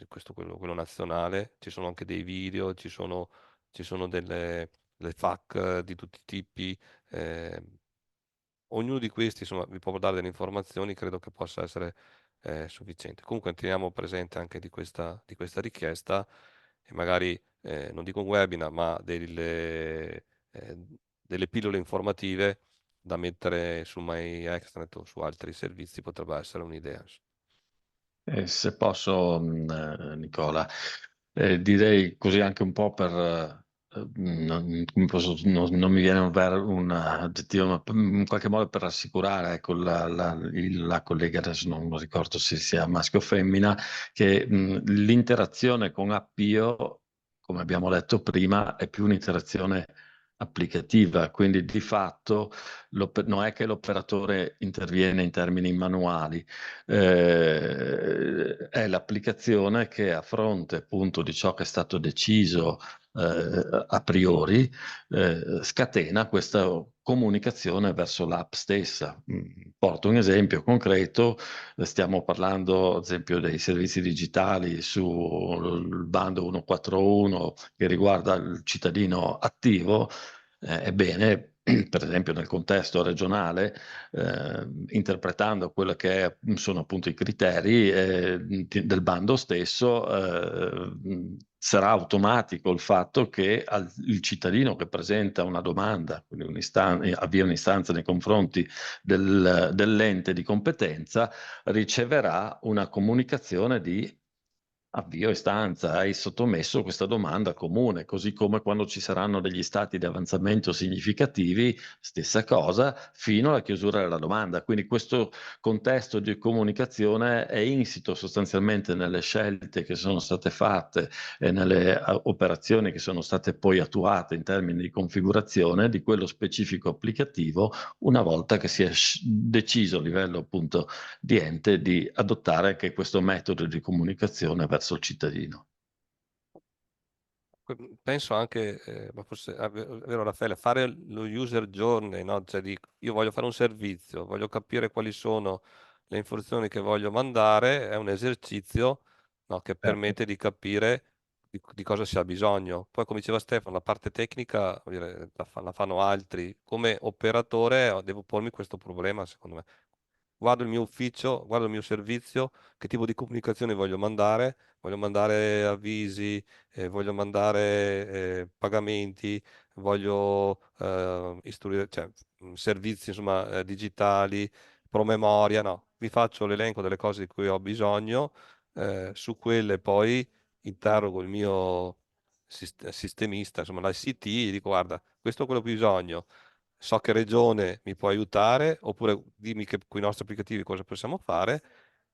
questo quello nazionale, ci sono anche dei video, ci sono le FAQ di tutti i tipi. eh, Ognuno di questi, insomma, vi può dare delle informazioni, credo che possa essere sufficiente. Comunque teniamo presente anche di questa richiesta, e magari, non dico un webinar, ma delle pillole informative da mettere su MyExtranet o su altri servizi potrebbe essere un'idea. Se posso, Nicola, direi così anche un po' non mi viene un aggettivo, ma in qualche modo per rassicurare, ecco, la collega, adesso non ricordo se sia maschio o femmina, che l'interazione con Appio, come abbiamo detto prima, è più un'interazione applicativa, quindi di fatto non è che l'operatore interviene in termini manuali, è l'applicazione che a fronte appunto di ciò che è stato deciso a priori scatena questa comunicazione verso l'app stessa. Porto un esempio concreto, stiamo parlando ad esempio dei servizi digitali sul bando 141 che riguarda il cittadino attivo. Ebbene, per esempio nel contesto regionale, interpretando quello che sono appunto i criteri del bando stesso, sarà automatico il fatto che il cittadino che presenta una domanda, quindi avvia un'istanza nei confronti dell'ente di competenza, riceverà una comunicazione di avvio istanza, hai sottomesso questa domanda comune, così come quando ci saranno degli stati di avanzamento significativi, stessa cosa, fino alla chiusura della domanda. Quindi questo contesto di comunicazione è insito sostanzialmente nelle scelte che sono state fatte e nelle operazioni che sono state poi attuate in termini di configurazione di quello specifico applicativo, una volta che si è deciso a livello appunto di ente di adottare anche questo metodo di comunicazione verso il cittadino. penso anche, ma forse è vero Raffaele, fare lo user journey, no? Cioè io voglio fare un servizio, voglio capire quali sono le informazioni che voglio mandare, è un esercizio, no, che Certo. permette di capire di cosa si ha bisogno. Poi, come diceva Stefano, la parte tecnica, voglio dire, la fanno altri. Come operatore devo pormi questo problema, secondo me. Guardo il mio ufficio, guardo il mio servizio, che tipo di comunicazione voglio mandare avvisi, voglio mandare pagamenti, voglio istruire, cioè, servizi insomma, digitali, promemoria, no, mi faccio l'elenco delle cose di cui ho bisogno, su quelle poi interrogo il mio sistemista, insomma l'ICT, e dico guarda, questo è quello che ho bisogno, so che regione mi può aiutare, oppure dimmi che con i nostri applicativi cosa possiamo fare,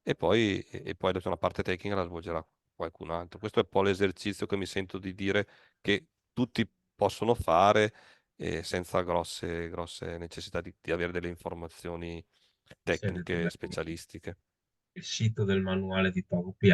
e poi adesso una parte tecnica la svolgerà qualcun altro. Questo è un po' l'esercizio che mi sento di dire che tutti possono fare senza grosse necessità di avere delle informazioni tecniche specialistiche. Il sito del manuale di Power BI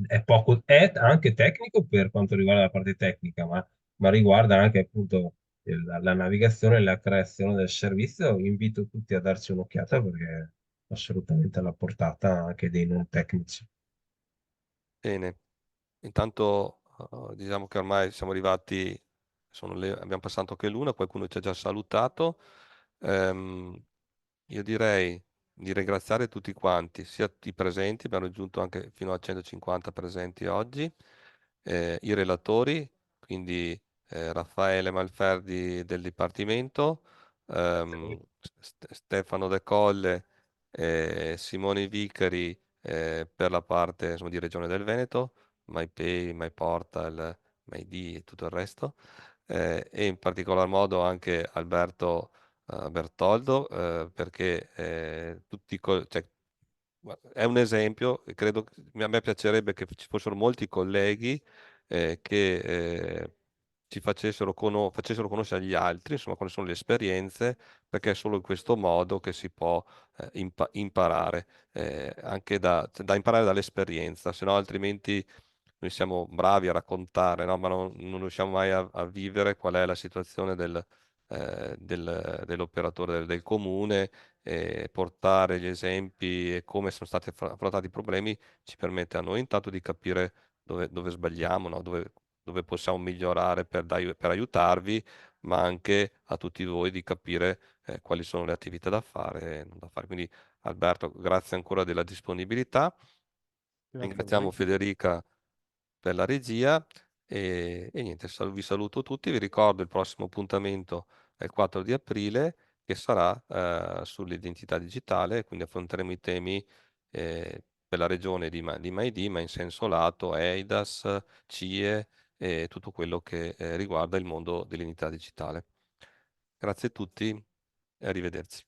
è poco, è anche tecnico per quanto riguarda la parte tecnica, ma riguarda anche appunto la navigazione e la creazione del servizio. Invito tutti a darci un'occhiata perché è assolutamente alla portata anche dei non tecnici. Bene, intanto diciamo che ormai siamo arrivati, abbiamo passato anche l'una, qualcuno ci ha già salutato. Ehm, io direi di ringraziare tutti quanti, sia i presenti, abbiamo raggiunto anche fino a 150 presenti oggi, i relatori, quindi Raffaele Malferdi del Dipartimento, Stefano De Colle, Simone Vicari per la parte insomma, di Regione del Veneto, MyPay, MyPortal, MyD e tutto il resto, e in particolar modo anche Alberto Bertoldo, perché cioè, è un esempio, e credo che a me piacerebbe che ci fossero molti colleghi che facessero conoscere agli altri, insomma, quali sono le esperienze, perché è solo in questo modo che si può imparare, anche da imparare dall'esperienza, se no altrimenti noi siamo bravi a raccontare, no? Ma non riusciamo mai a vivere qual è la situazione dell'operatore del comune, portare gli esempi e come sono stati affrontati i problemi ci permette a noi intanto di capire dove sbagliamo, no? Dove possiamo migliorare per aiutarvi, ma anche a tutti voi di capire quali sono le attività da fare e non da fare. Quindi Alberto, grazie ancora della disponibilità. Grazie a Ringraziamo voi. Federica per la regia e niente, vi saluto tutti. Vi ricordo il prossimo appuntamento è il 4 di aprile che sarà sull'identità digitale, quindi affronteremo i temi per la regione di MyD, ma in senso lato, EIDAS, CIE e tutto quello che riguarda il mondo dell'identità digitale. Grazie a tutti e arrivederci.